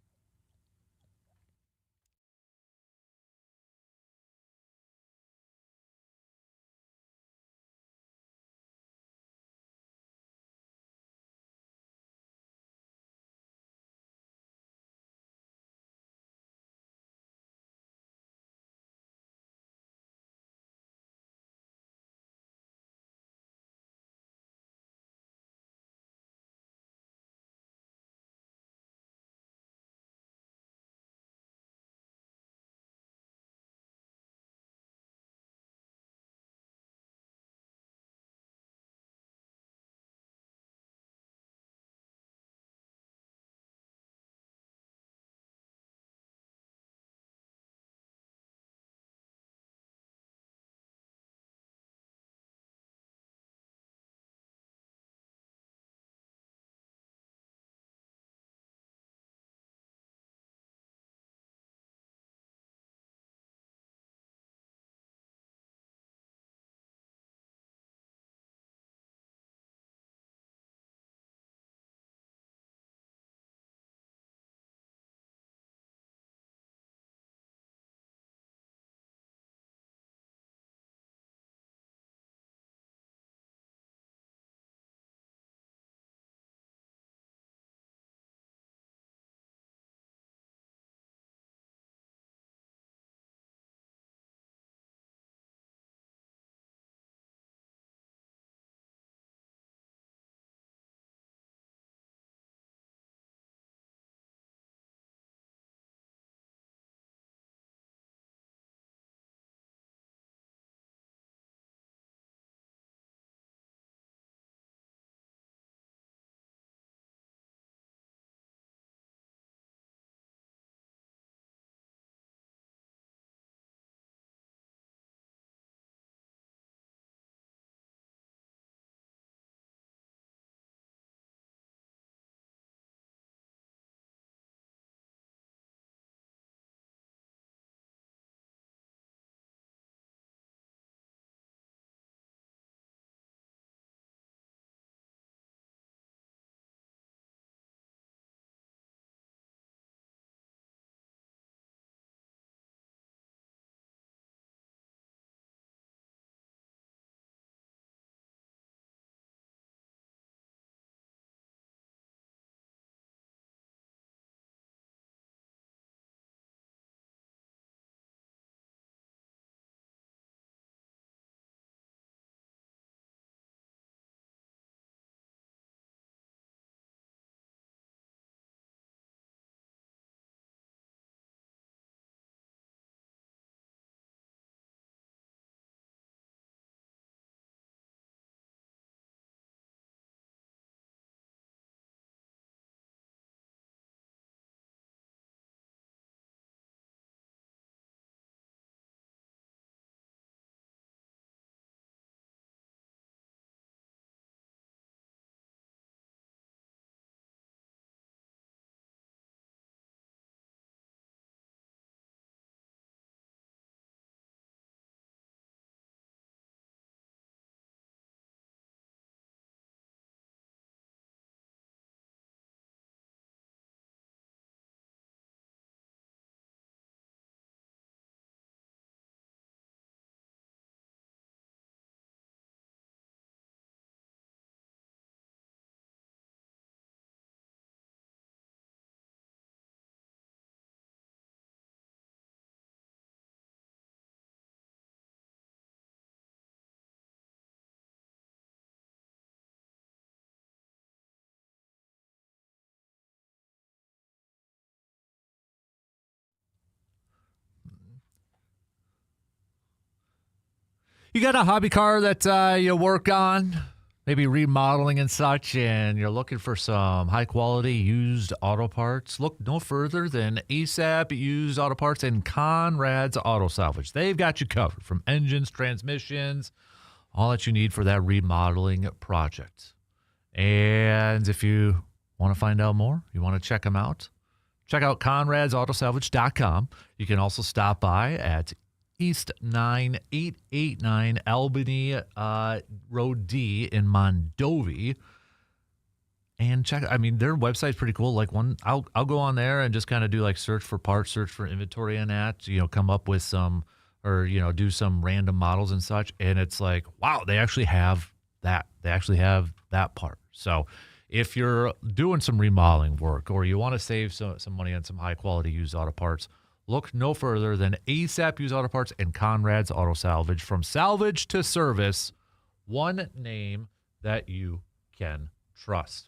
You got a hobby car that you work on, maybe remodeling and such, and you're looking for some high-quality used auto parts? Look no further than ASAP Used Auto Parts and Conrad's Auto Salvage. They've got you covered from engines, transmissions, all that you need for that remodeling project. And if you want to find out more, you want to check them out, check out Conrad'sAutosalvage.com. You can also stop by at East 9889 Albany Road D in Mondovi. And check, I mean, their website's pretty cool. Like I'll go on there and just kind of do like search for parts, search for inventory and that, come up with some, or, do some random models and such. And it's like, wow, they actually have that. They actually have that part. So if you're doing some remodeling work or you want to save some money on some high quality used auto parts, look no further than ASAP Used Auto Parts and Conrad's Auto Salvage. From salvage to service, one name that you can trust.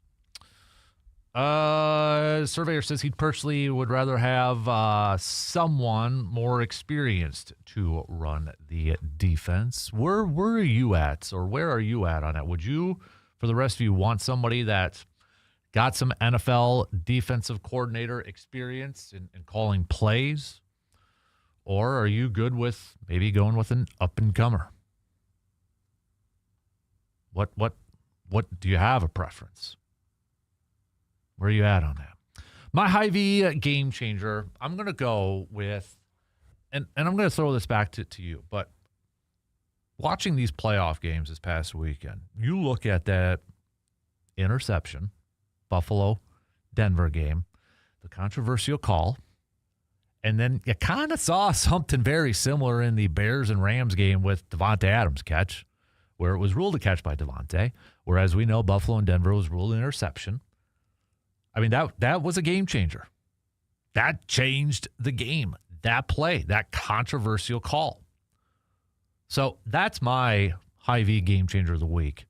Surveyor says he personally would rather have someone more experienced to run the defense. Where are you at, or where are you at on that? Would you, for the rest of you, want somebody that got some NFL defensive coordinator experience in calling plays? Or are you good with maybe going with an up-and-comer? What do you have a preference? Where are you at on that? My Hy-Vee game changer, I'm going to go with, and I'm going to throw this back to you, but watching these playoff games this past weekend, you look at that interception, Buffalo-Denver game, the controversial call, and then you kind of saw something very similar in the Bears and Rams game with Devontae Adams' catch, where it was ruled a catch by Devontae, whereas we know Buffalo and Denver was ruled an interception. I mean, that was a game changer. That changed the game, that play, that controversial call. So that's my Hy-Vee game changer of the week.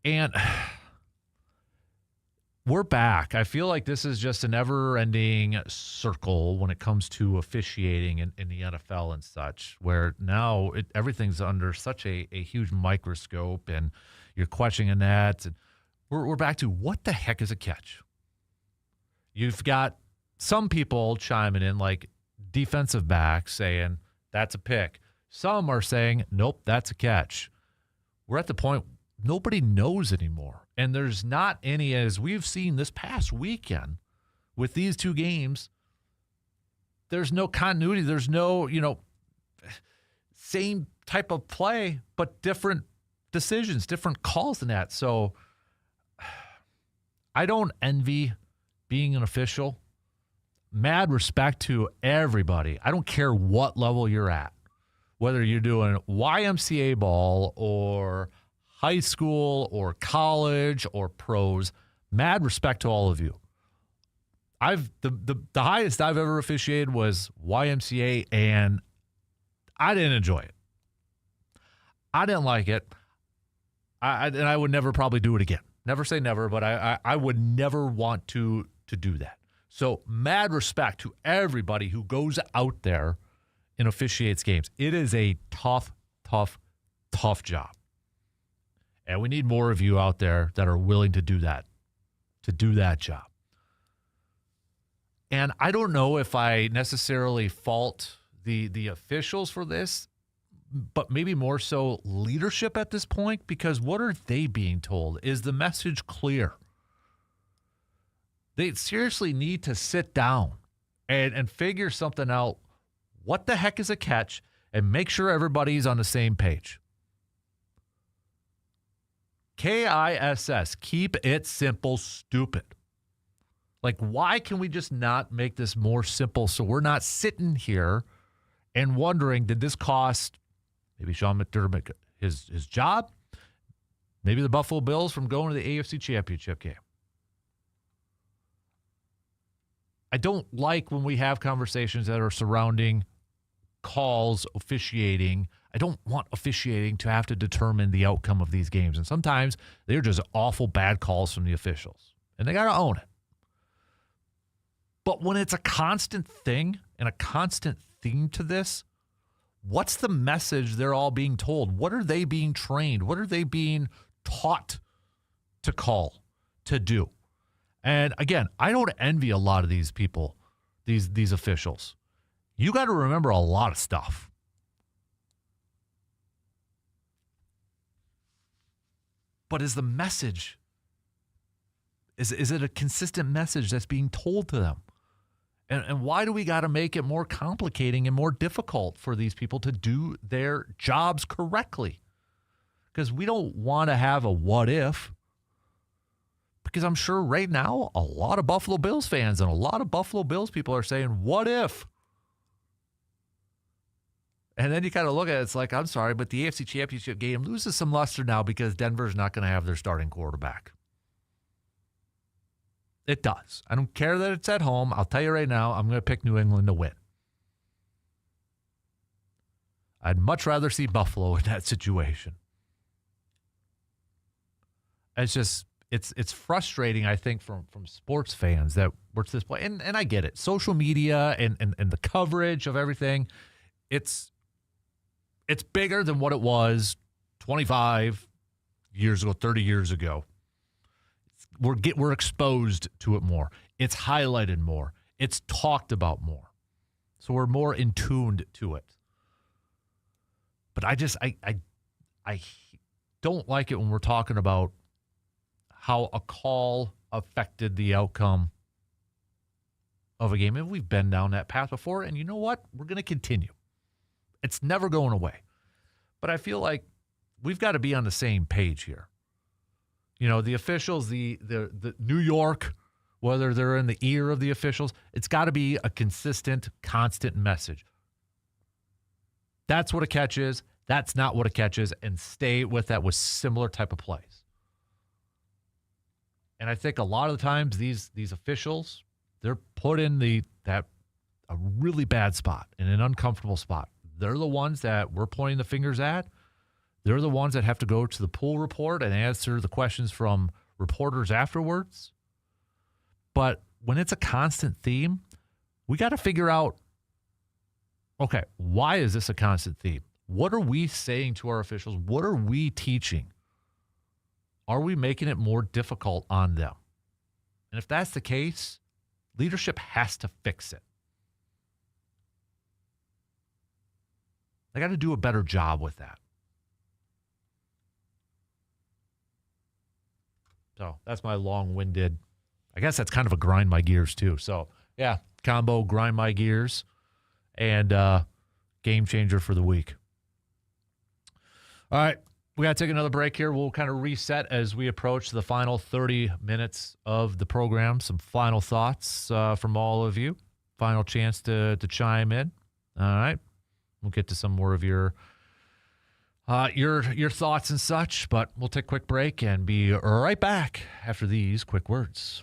And we're back. I feel like this is just a never-ending circle when it comes to officiating in the NFL and such, where now everything's under such a huge microscope, and you're questioning that. And we're back to, what the heck is a catch? You've got some people chiming in, like defensive backs, saying that's a pick. Some are saying, nope, that's a catch. We're at the point nobody knows anymore. And there's not any, as we've seen this past weekend with these two games, there's no continuity. There's no, same type of play, but different decisions, different calls than that. So I don't envy being an official. Mad respect to everybody. I don't care what level you're at, whether you're doing YMCA ball or high school or college or pros. Mad respect to all of you. The highest I've ever officiated was YMCA, and I didn't enjoy it. I didn't like it. And I would never probably do it again. Never say never, but I would never want to do that. So mad respect to everybody who goes out there and officiates games. It is a tough job. And we need more of you out there that are willing to do that job. And I don't know if I necessarily fault the officials for this, but maybe more so leadership at this point, because what are they being told? Is the message clear? They seriously need to sit down and figure something out. What the heck is a catch? And make sure everybody's on the same page. KISS, keep it simple, stupid. Like, why can we just not make this more simple so we're not sitting here and wondering, did this cost maybe Sean McDermott his job? Maybe the Buffalo Bills from going to the AFC Championship game? I don't like when we have conversations that are surrounding calls, officiating. I don't want officiating to have to determine the outcome of these games. And sometimes they're just awful bad calls from the officials. And they got to own it. But when it's a constant thing and a constant theme to this, What's the message they're all being told? What are they being trained? What are they being taught to call, to do? And again, I don't envy a lot of these people, these officials. You got to remember a lot of stuff. But is the message, is it a consistent message that's being told to them? And why do we got to make it more complicating and more difficult for these people to do their jobs correctly? Because we don't want to have a what if. Because I'm sure right now a lot of Buffalo Bills fans and a lot of Buffalo Bills people are saying, what if? And then you kind of look at it, it's like, I'm sorry, but the AFC Championship game loses some luster now because Denver's not going to have their starting quarterback. It does. I don't care that it's at home. I'll tell you right now, I'm going to pick New England to win. I'd much rather see Buffalo in that situation. It's just, it's frustrating, I think, from sports fans that we're to this point. And I get it. Social media and the coverage of everything, it's bigger than what it was 25 years ago, 30 years ago. We're exposed to it more. It's highlighted more. It's talked about more. So we're more in tuned to it. But I don't like it when we're talking about how a call affected the outcome of a game. And we've been down that path before. And you know what? We're going to continue. It's never going away. But I feel like we've got to be on the same page here. You know, the officials, the New York, whether they're in the ear of the officials, it's got to be a consistent, constant message. That's what a catch is. That's not what a catch is. And stay with that with similar type of plays. And I think a lot of the times these officials, they're put in a really bad spot, in an uncomfortable spot. They're the ones that we're pointing the fingers at. They're the ones that have to go to the pool report and answer the questions from reporters afterwards. But when it's a constant theme, we got to figure out, okay, why is this a constant theme? What are we saying to our officials? What are we teaching? Are we making it more difficult on them? And if that's the case, leadership has to fix it. They got to do a better job with that. So that's my long-winded, I guess that's kind of a grind my gears too. So yeah, combo, grind my gears, and game changer for the week. All right, we got to take another break here. We'll kind of reset as we approach the final 30 minutes of the program. Some final thoughts from all of you. Final chance to chime in. All right, we'll get to some more of your thoughts and such, but we'll take a quick break and be right back after these quick words.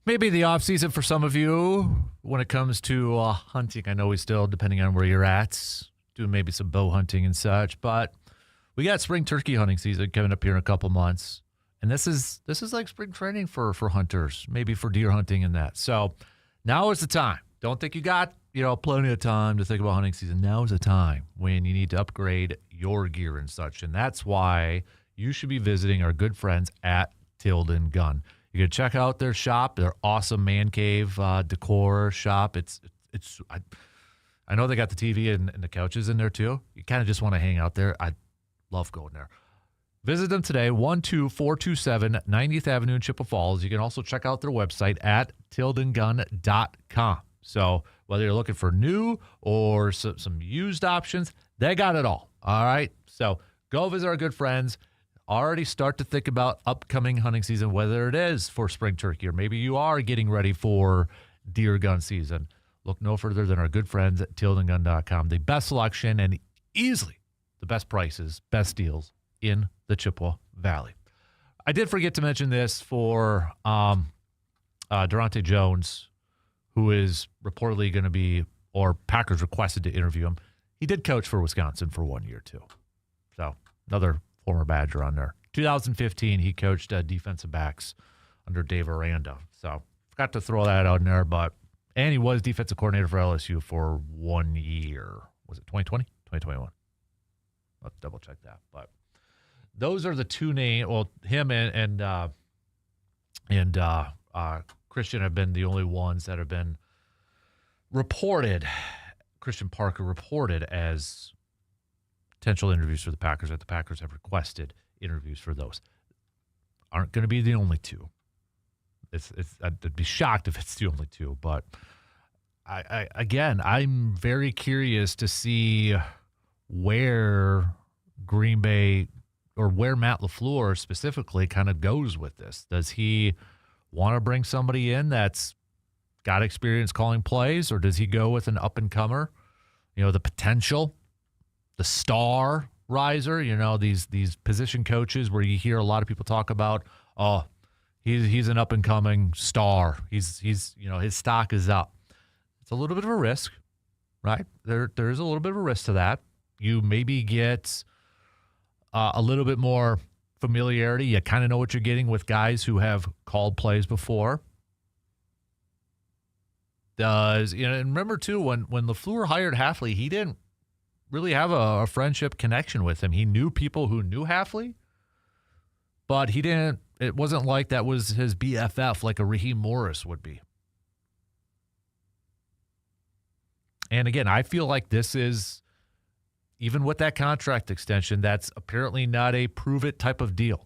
Maybe the off season for some of you when it comes to hunting. I know we still, depending on where you're at, doing maybe some bow hunting and such, but we got spring turkey hunting season coming up here in a couple months. And this is like spring training for hunters, maybe for deer hunting and that. So now is the time. Don't think you got, plenty of time to think about hunting season. Now is the time when you need to upgrade your gear and such. And that's why you should be visiting our good friends at Tilden Gun. You can check out their shop, their awesome man cave decor shop. I know they got the TV and the couches in there too. You kind of just want to hang out there. I love going there. Visit them today, 12427 90th Avenue in Chippewa Falls. You can also check out their website at tildengun.com. So whether you're looking for new or some used options, they got it all. All right. So go visit our good friends. Already start to think about upcoming hunting season, whether it is for spring turkey or maybe you are getting ready for deer gun season. Look no further than our good friends at tildengun.com. The best selection and easily the best prices, best deals in the Chippewa Valley. I did forget to mention this for Durante Jones, who is reportedly going to be, or Packers requested to interview him. He did coach for Wisconsin for 1 year too. So another former Badger on there. 2015, he coached defensive backs under Dave Aranda. So forgot to throw that out in there, and he was defensive coordinator for LSU for 1 year. Was it 2020? 2021. Let's double check that. But those are the two names. Well, him and Christian have been the only ones that have been reported. Christian Parker reported as potential interviews for the Packers, that the Packers have requested interviews for those. Aren't going to be the only two. I'd be shocked if it's the only two, but I'm very curious to see where Green Bay or where Matt LaFleur specifically kind of goes with this. Does he want to bring somebody in that's got experience calling plays, or does he go with an up-and-comer, the potential, the star riser, these position coaches where you hear a lot of people talk about, he's an up-and-coming star. He's his stock is up. It's a little bit of a risk, right? There's a little bit of a risk to that. You maybe get a little bit more familiarity. You kind of know what you're getting with guys who have called plays before. And remember too, when LaFleur hired Hafley, he didn't really have a friendship connection with him. He knew people who knew Hafley, but it wasn't like that was his BFF like a Raheem Morris would be. And again, I feel like this is, even with that contract extension, that's apparently not a prove-it type of deal.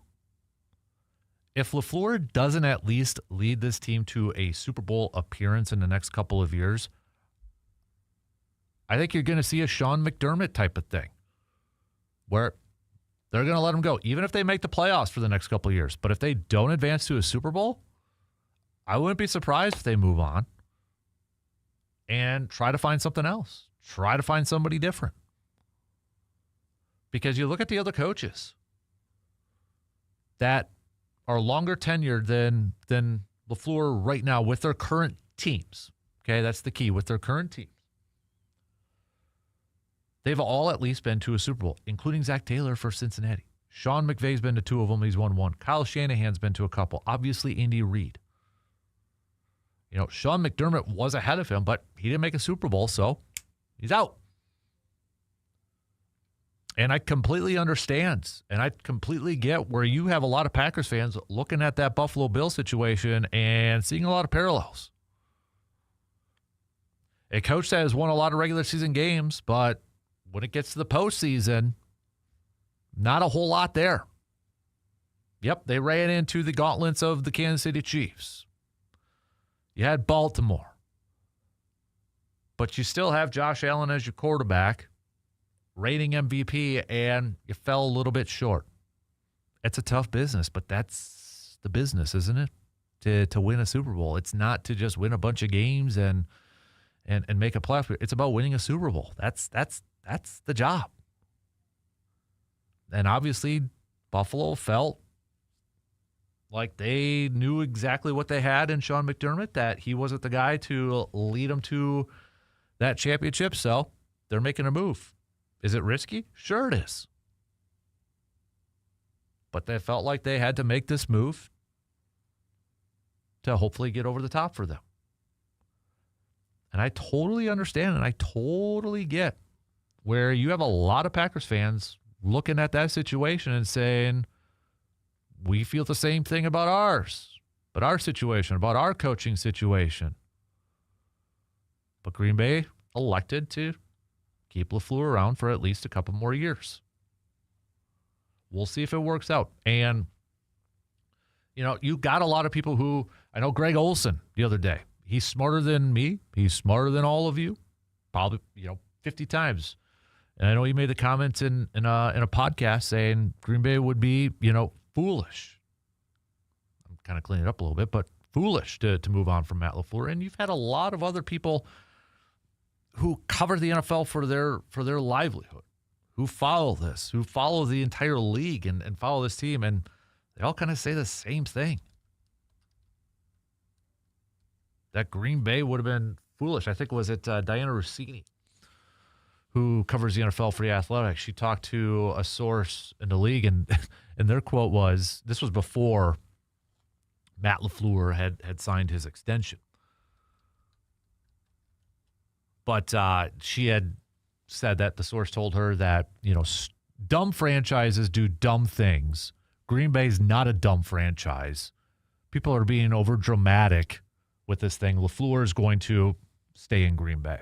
If LaFleur doesn't at least lead this team to a Super Bowl appearance in the next couple of years, I think you're going to see a Sean McDermott type of thing where they're going to let him go, even if they make the playoffs for the next couple of years. But if they don't advance to a Super Bowl, I wouldn't be surprised if they move on and try to find something else. Try to find somebody different. Because you look at the other coaches that are longer tenured than LaFleur right now with their current teams. Okay, that's the key, with their current teams. They've all at least been to a Super Bowl, including Zach Taylor for Cincinnati. Sean McVay's been to two of them. He's won one. Kyle Shanahan's been to a couple. Obviously, Andy Reid. Sean McDermott was ahead of him, but he didn't make a Super Bowl, so he's out. And I completely understand, and I completely get where you have a lot of Packers fans looking at that Buffalo Bills situation and seeing a lot of parallels. A coach that has won a lot of regular season games, but when it gets to the postseason, not a whole lot there. Yep, they ran into the gauntlets of the Kansas City Chiefs. You had Baltimore. But you still have Josh Allen as your quarterback, reigning MVP, and you fell a little bit short. It's a tough business, but that's the business, isn't it? To win a Super Bowl. It's not to just win a bunch of games and make a playoff. It's about winning a Super Bowl. That's the job. And obviously, Buffalo felt like they knew exactly what they had in Sean McDermott, that he wasn't the guy to lead them to that championship. So they're making a move. Is it risky? Sure it is. But they felt like they had to make this move to hopefully get over the top for them. And I totally understand and I totally get where you have a lot of Packers fans looking at that situation and saying, we feel the same thing about our situation, about our coaching situation. But Green Bay elected to keep LaFleur around for at least a couple more years. We'll see if it works out. And, you got a lot of people who, I know Greg Olson the other day, he's smarter than me. He's smarter than all of you, probably, 50 times. And I know he made the comments in a podcast saying Green Bay would be, foolish. I'm kind of cleaning it up a little bit, but foolish to move on from Matt LaFleur. And you've had a lot of other people who cover the NFL for their livelihood, who follow this, who follow the entire league and follow this team, and they all kind of say the same thing. That Green Bay would have been foolish. I think, was it Diana Rossini, who covers the NFL for The Athletic? She talked to a source in the league, and their quote was, this was before Matt LaFleur had signed his extension. But she had said that the source told her that, dumb franchises do dumb things. Green Bay's not a dumb franchise. People are being over dramatic with this thing. LaFleur is going to stay in Green Bay.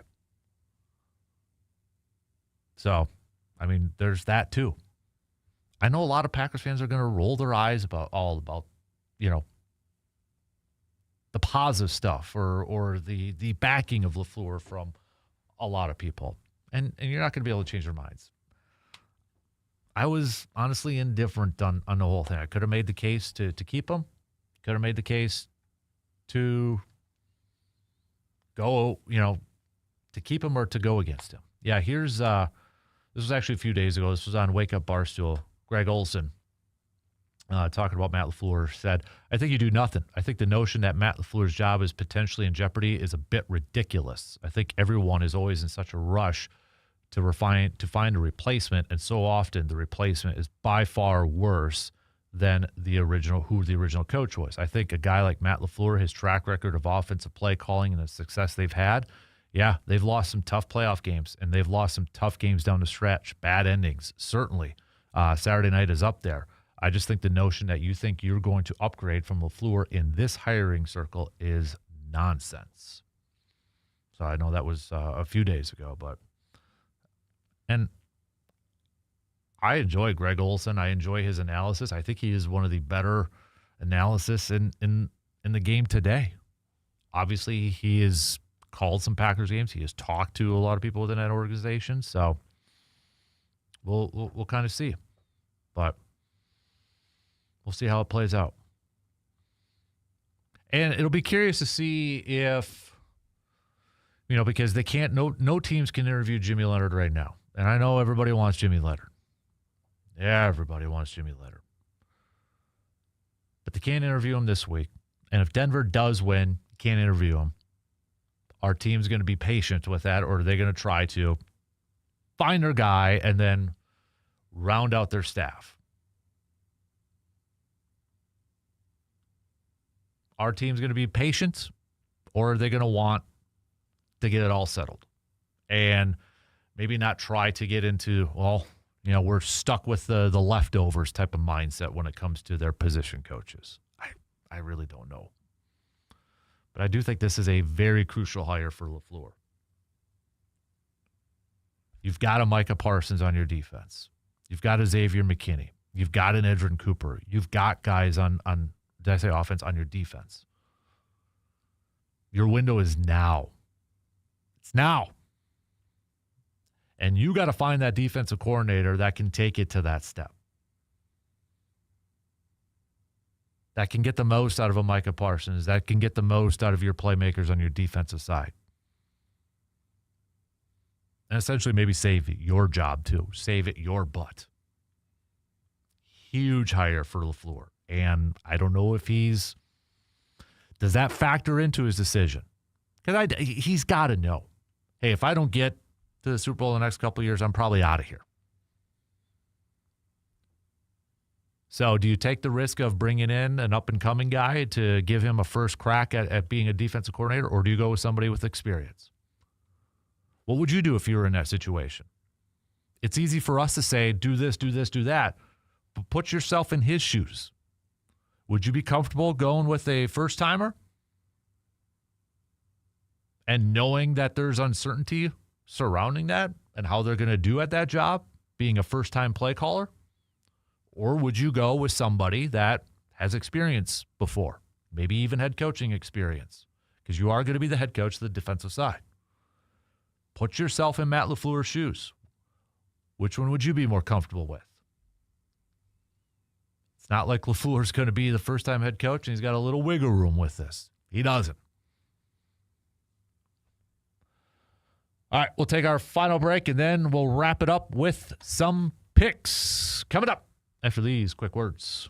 So, there's that too. I know a lot of Packers fans are going to roll their eyes about the positive stuff or the backing of LaFleur from a lot of people. And you're not going to be able to change their minds. I was honestly indifferent on the whole thing. I could have made the case to keep him. Could have made the case to go, to keep him or to go against him. Yeah, here's this was actually a few days ago. This was on Wake Up Barstool. Greg Olson, talking about Matt LaFleur, said, I think you do nothing. I think the notion that Matt LaFleur's job is potentially in jeopardy is a bit ridiculous. I think everyone is always in such a rush to find a replacement, and so often the replacement is by far worse than who the original coach was. I think a guy like Matt LaFleur, his track record of offensive play calling and the success they've had, yeah, they've lost some tough playoff games, and they've lost some tough games down the stretch, bad endings, certainly. Saturday night is up there. I just think the notion that you think you're going to upgrade from LaFleur in this hiring circle is nonsense. So I know that was a few days ago, and I enjoy Greg Olson. I enjoy his analysis. I think he is one of the better analysis in the game today. Obviously, he has called some Packers games. He has talked to a lot of people within that organization. So we'll kind of see, but we'll see how it plays out. And it'll be curious to see if, because they can't. No teams can interview Jimmy Leonard right now. And I know everybody wants Jimmy Leonard. Yeah, everybody wants Jimmy Leonard. But they can't interview him this week. And if Denver does win, you can't interview him. Our team's going to be patient with that, or are they going to try to find their guy and then round out their staff? Our team's going to be patient, or are they going to want to get it all settled? And maybe not try to get into, we're stuck with the leftovers type of mindset when it comes to their position coaches. I really don't know. But I do think this is a very crucial hire for LaFleur. You've got a Micah Parsons on your defense. You've got a Xavier McKinney. You've got an Edrin Cooper. You've got guys on did I say offense, on your defense. Your window is now. It's now. And you got to find that defensive coordinator that can take it to that step. That can get the most out of a Micah Parsons. That can get the most out of your playmakers on your defensive side. And essentially maybe save your job too. Save it your butt. Huge hire for LaFleur. And I don't know if does that factor into his decision? Because he's got to know, hey, if I don't get to the Super Bowl in the next couple of years, I'm probably out of here. So do you take the risk of bringing in an up-and-coming guy to give him a first crack at being a defensive coordinator, or do you go with somebody with experience? What would you do if you were in that situation? It's easy for us to say, do this, do this, do that, but put yourself in his shoes. Would you be comfortable going with a first-timer and knowing that there's uncertainty surrounding that and how they're going to do at that job, being a first-time play caller? Or would you go with somebody that has experience before, maybe even head coaching experience, because you are going to be the head coach of the defensive side? Put yourself in Matt LaFleur's shoes. Which one would you be more comfortable with? It's not like LaFleur's going to be the first-time head coach and he's got a little wiggle room with this. He doesn't. All right, we'll take our final break and then we'll wrap it up with some picks coming up after these quick words.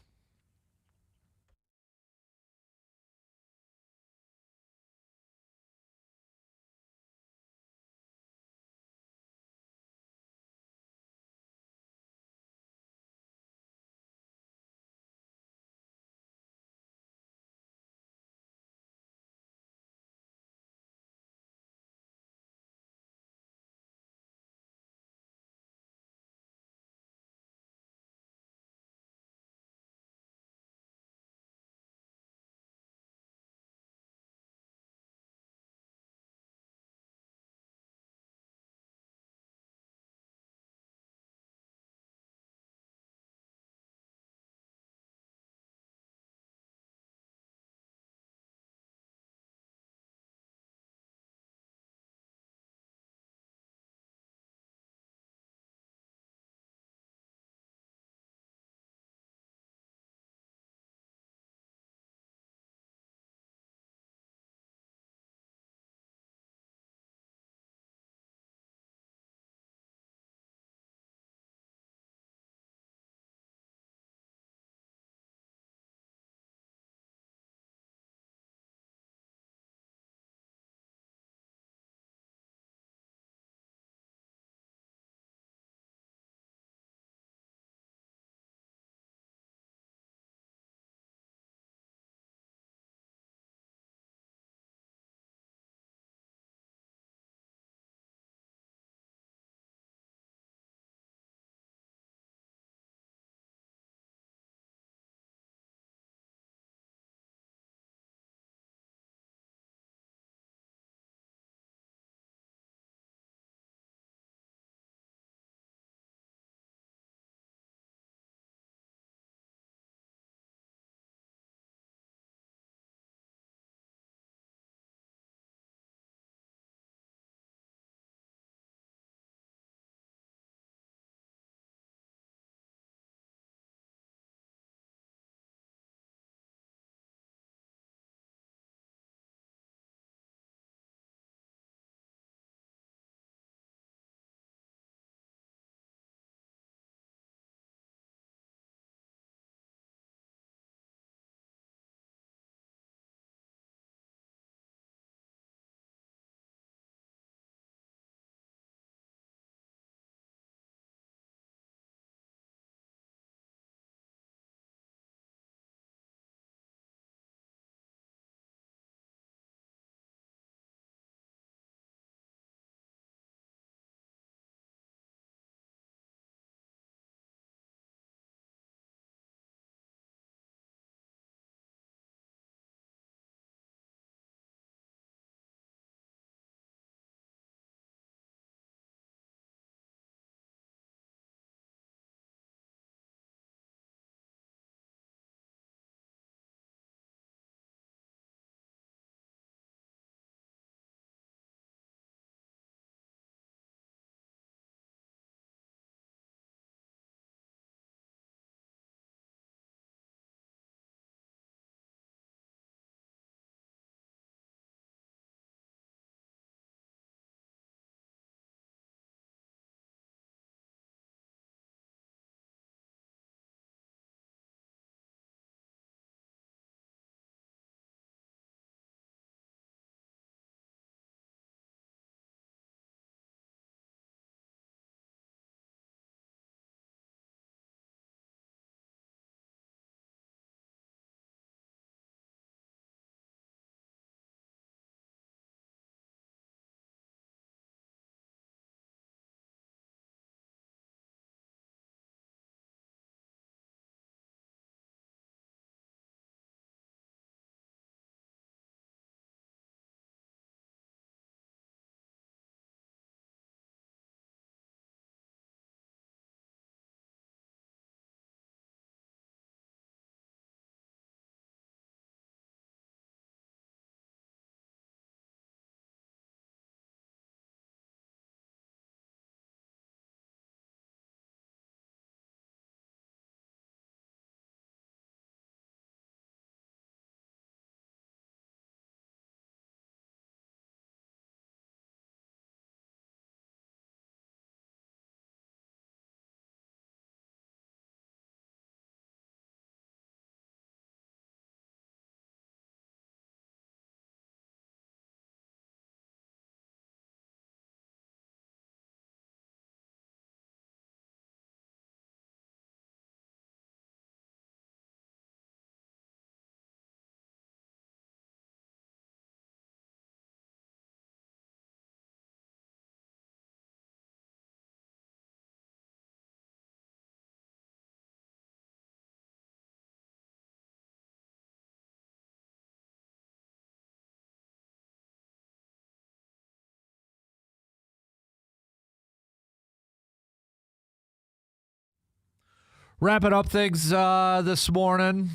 Wrapping up things this morning.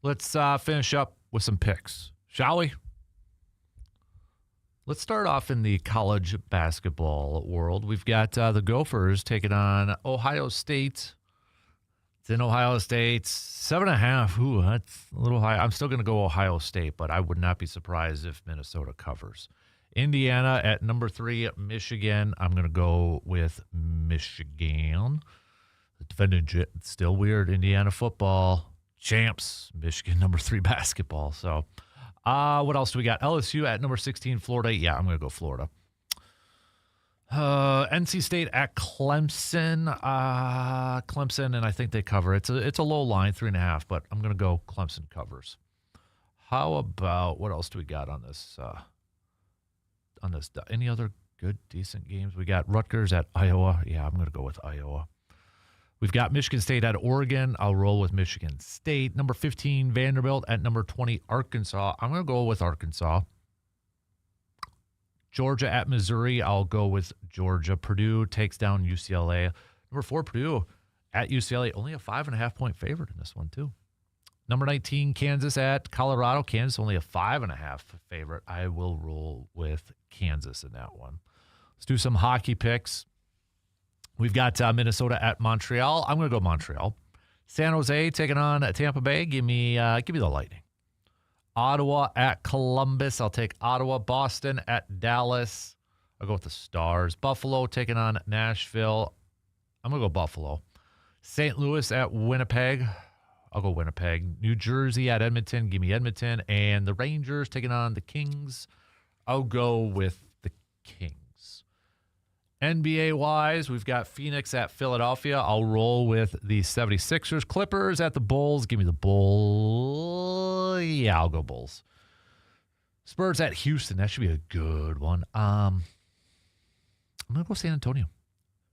Let's finish up with some picks, shall we? Let's start off in the college basketball world. We've got the Gophers taking on Ohio State. It's in Ohio State, 7.5. Ooh, that's a little high. I'm still going to go Ohio State, but I would not be surprised if Minnesota covers. Indiana at number 3, Michigan. I'm going to go with Michigan. The defending, still weird, Indiana football. Champs, Michigan, number 3 basketball. So, what else do we got? LSU at number 16, Florida. Yeah, I'm going to go Florida. NC State at Clemson. Clemson, and I think they cover. It's a low line, 3.5, but I'm going to go Clemson covers. How about, what else do we got on this? Any other good, decent games? We got Rutgers at Iowa. Yeah, I'm going to go with Iowa. We've got Michigan State at Oregon. I'll roll with Michigan State. Number 15, Vanderbilt at number 20, Arkansas. I'm going to go with Arkansas. Georgia at Missouri. I'll go with Georgia. Purdue takes down UCLA. Number 4, Purdue at UCLA. Only a 5.5-point favorite in this one, too. Number 19, Kansas at Colorado. Kansas only a 5.5 favorite. I will roll with Kansas in that one. Let's do some hockey picks. We've got Minnesota at Montreal. I'm going to go Montreal. San Jose taking on Tampa Bay. Give me the Lightning. Ottawa at Columbus. I'll take Ottawa. Boston at Dallas. I'll go with the Stars. Buffalo taking on Nashville. I'm going to go Buffalo. St. Louis at Winnipeg. I'll go Winnipeg. New Jersey at Edmonton. Give me Edmonton. And the Rangers taking on the Kings. I'll go with the Kings. NBA-wise, we've got Phoenix at Philadelphia. I'll roll with the 76ers. Clippers at the Bulls. Give me the Bulls. Yeah, I'll go Bulls. Spurs at Houston. That should be a good one. I'm going to go San Antonio.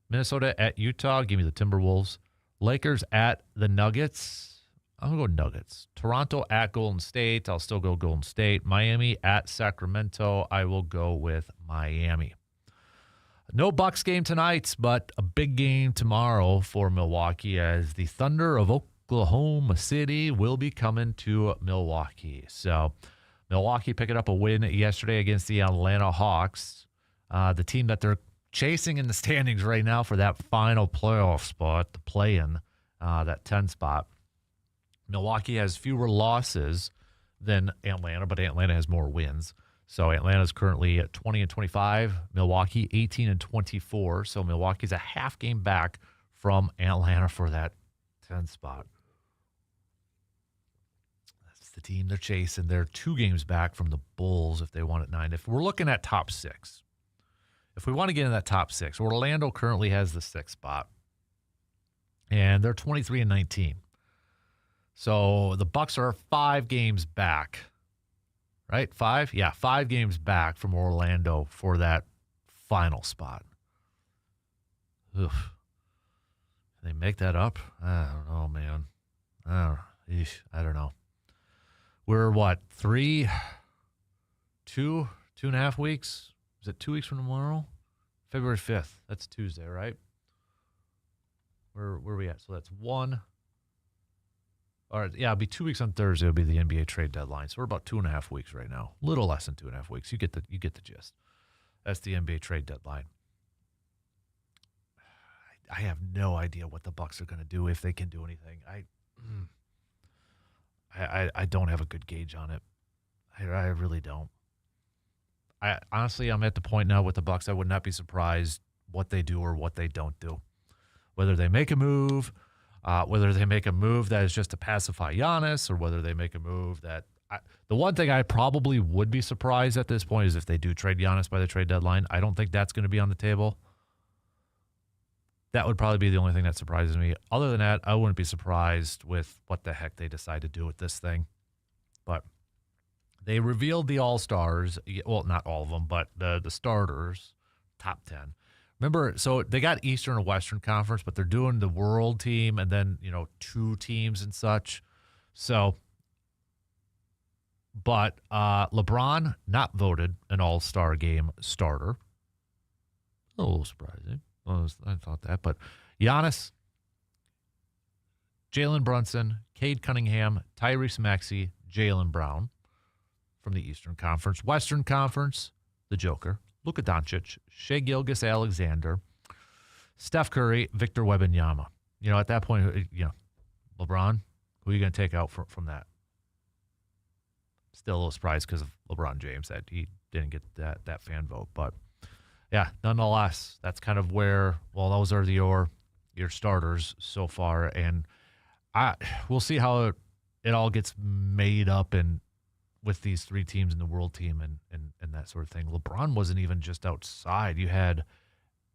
Minnesota at Utah. Give me the Timberwolves. Lakers at the Nuggets. I'm going to go Nuggets. Toronto at Golden State. I'll still go Golden State. Miami at Sacramento. I will go with Miami. No Bucks game tonight, but a big game tomorrow for Milwaukee as the Thunder of Oklahoma City will be coming to Milwaukee. So Milwaukee picking up a win yesterday against the Atlanta Hawks, the team that they're chasing in the standings right now for that final playoff spot, the play-in, that 10 spot. Milwaukee has fewer losses than Atlanta, but Atlanta has more wins. So Atlanta's currently at 20-25, Milwaukee 18-24. So Milwaukee's a half game back from Atlanta for that 10 spot. That's the team they're chasing. They're 2 games back from the Bulls if they want it 9. If we're looking at top 6, if we want to get in that top 6, Orlando currently has the 6th spot, and they're 23-19. So the Bucks are 5 games back. Right? 5? Yeah, 5 games back from Orlando for that final spot. Ugh. Can they make that up? I don't know, man. I don't know. We're what? 2.5 weeks? Is it 2 weeks from tomorrow? February 5th. That's Tuesday, right? Where are we at? So that's 1. All right, yeah, it'll be 2 weeks on Thursday. It'll be the NBA trade deadline. So we're about 2.5 weeks right now. A little less than 2.5 weeks. You get the gist. That's the NBA trade deadline. I have no idea what the Bucks are going to do, if they can do anything. I don't have a good gauge on it. I really don't. Honestly, I'm at the point now with the Bucks. I would not be surprised what they do or what they don't do. Whether they make a move. Whether they make a move that is just to pacify Giannis, or whether they make a move that the one thing I probably would be surprised at this point is if they do trade Giannis by the trade deadline. I don't think that's going to be on the table. That would probably be the only thing that surprises me. Other than that, I wouldn't be surprised with what the heck they decide to do with this thing. But they revealed the All-Stars. Well, not all of them, but the starters, top 10. Remember, so they got Eastern and Western Conference, but they're doing the World team and then, 2 teams and such. So, but LeBron not voted an All-Star game starter. A little surprising. I thought that. But Giannis, Jalen Brunson, Cade Cunningham, Tyrese Maxey, Jalen Brown from the Eastern Conference. Western Conference, the Joker, Luka Doncic, Shai Gilgeous-Alexander, Steph Curry, Victor Wembanyama. At that point, LeBron, who are you going to take out from that? Still a little surprised because of LeBron James that he didn't get that fan vote. But, yeah, nonetheless, that's kind of where, those are your starters so far. And we'll see how it all gets made up and with these three teams in the world team and that sort of thing. LeBron wasn't even just outside. You had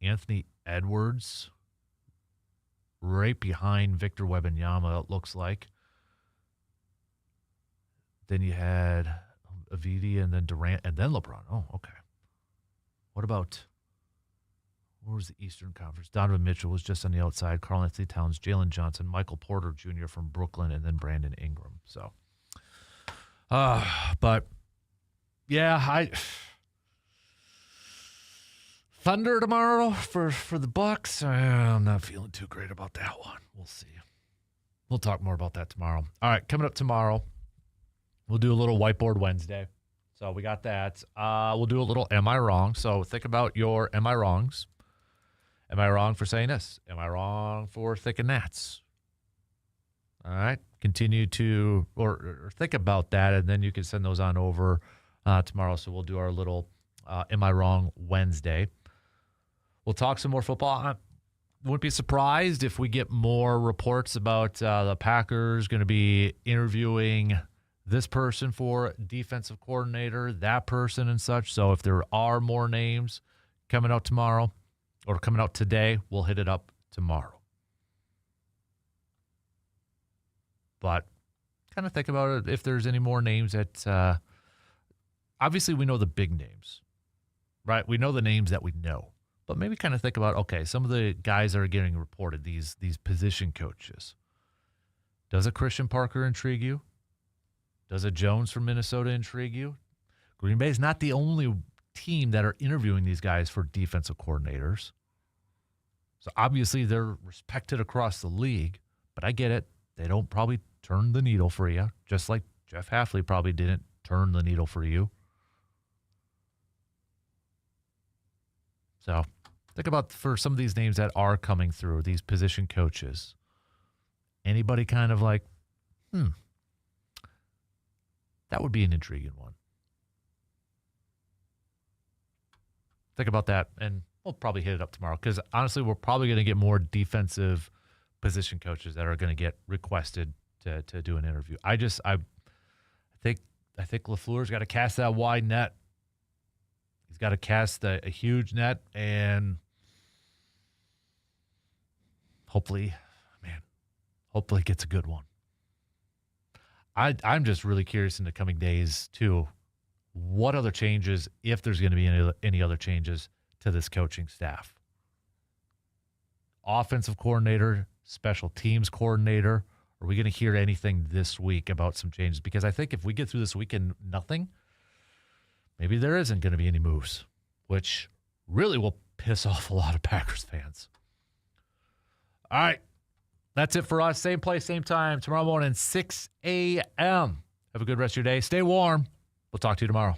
Anthony Edwards right behind Victor Wembanyama, it looks like. Then you had Hy-Vee and then Durant and then LeBron. Oh, okay. What was the Eastern Conference? Donovan Mitchell was just on the outside. Karl Anthony Towns, Jalen Johnson, Michael Porter Jr. from Brooklyn, and then Brandon Ingram. So, but yeah, Thunder tomorrow for the Bucks. I'm not feeling too great about that one. We'll see. We'll talk more about that tomorrow. All right, coming up tomorrow, we'll do a little Whiteboard Wednesday. So we got that. We'll do a little Am I Wrong? So think about your Am I Wrongs. Am I wrong for saying this? Am I wrong for thinking that? All right. Continue to or think about that, and then you can send those on over tomorrow. So we'll do our little Am I Wrong Wednesday. We'll talk some more football. I wouldn't be surprised if we get more reports about the Packers going to be interviewing this person for defensive coordinator, that person and such. So if there are more names coming out tomorrow or coming out today, we'll hit it up tomorrow. But kind of think about it if there's any more names that obviously we know the big names, right? We know the names that we know. But maybe kind of think about, okay, some of the guys that are getting reported, these position coaches. Does a Christian Parker intrigue you? Does a Jones from Minnesota intrigue you? Green Bay is not the only team that are interviewing these guys for defensive coordinators. So obviously they're respected across the league, but I get it. They don't probably turn the needle for you, just like Jeff Hafley probably didn't turn the needle for you. So think about for some of these names that are coming through, these position coaches. Anybody kind of like, that would be an intriguing one. Think about that, and we'll probably hit it up tomorrow because honestly, we're probably going to get more defensive position coaches that are going to get requested to do an interview. I think LaFleur's got to cast that wide net. He's got to cast a huge net, and hopefully gets a good one. I'm just really curious in the coming days, too, what other changes, if there's going to be any other changes to this coaching staff. Offensive coordinator, special teams coordinator. Are we going to hear anything this week about some changes? Because I think if we get through this week and nothing, maybe there isn't going to be any moves, which really will piss off a lot of Packers fans. All right. That's it for us. Same place, same time. Tomorrow morning, 6 a.m. Have a good rest of your day. Stay warm. We'll talk to you tomorrow.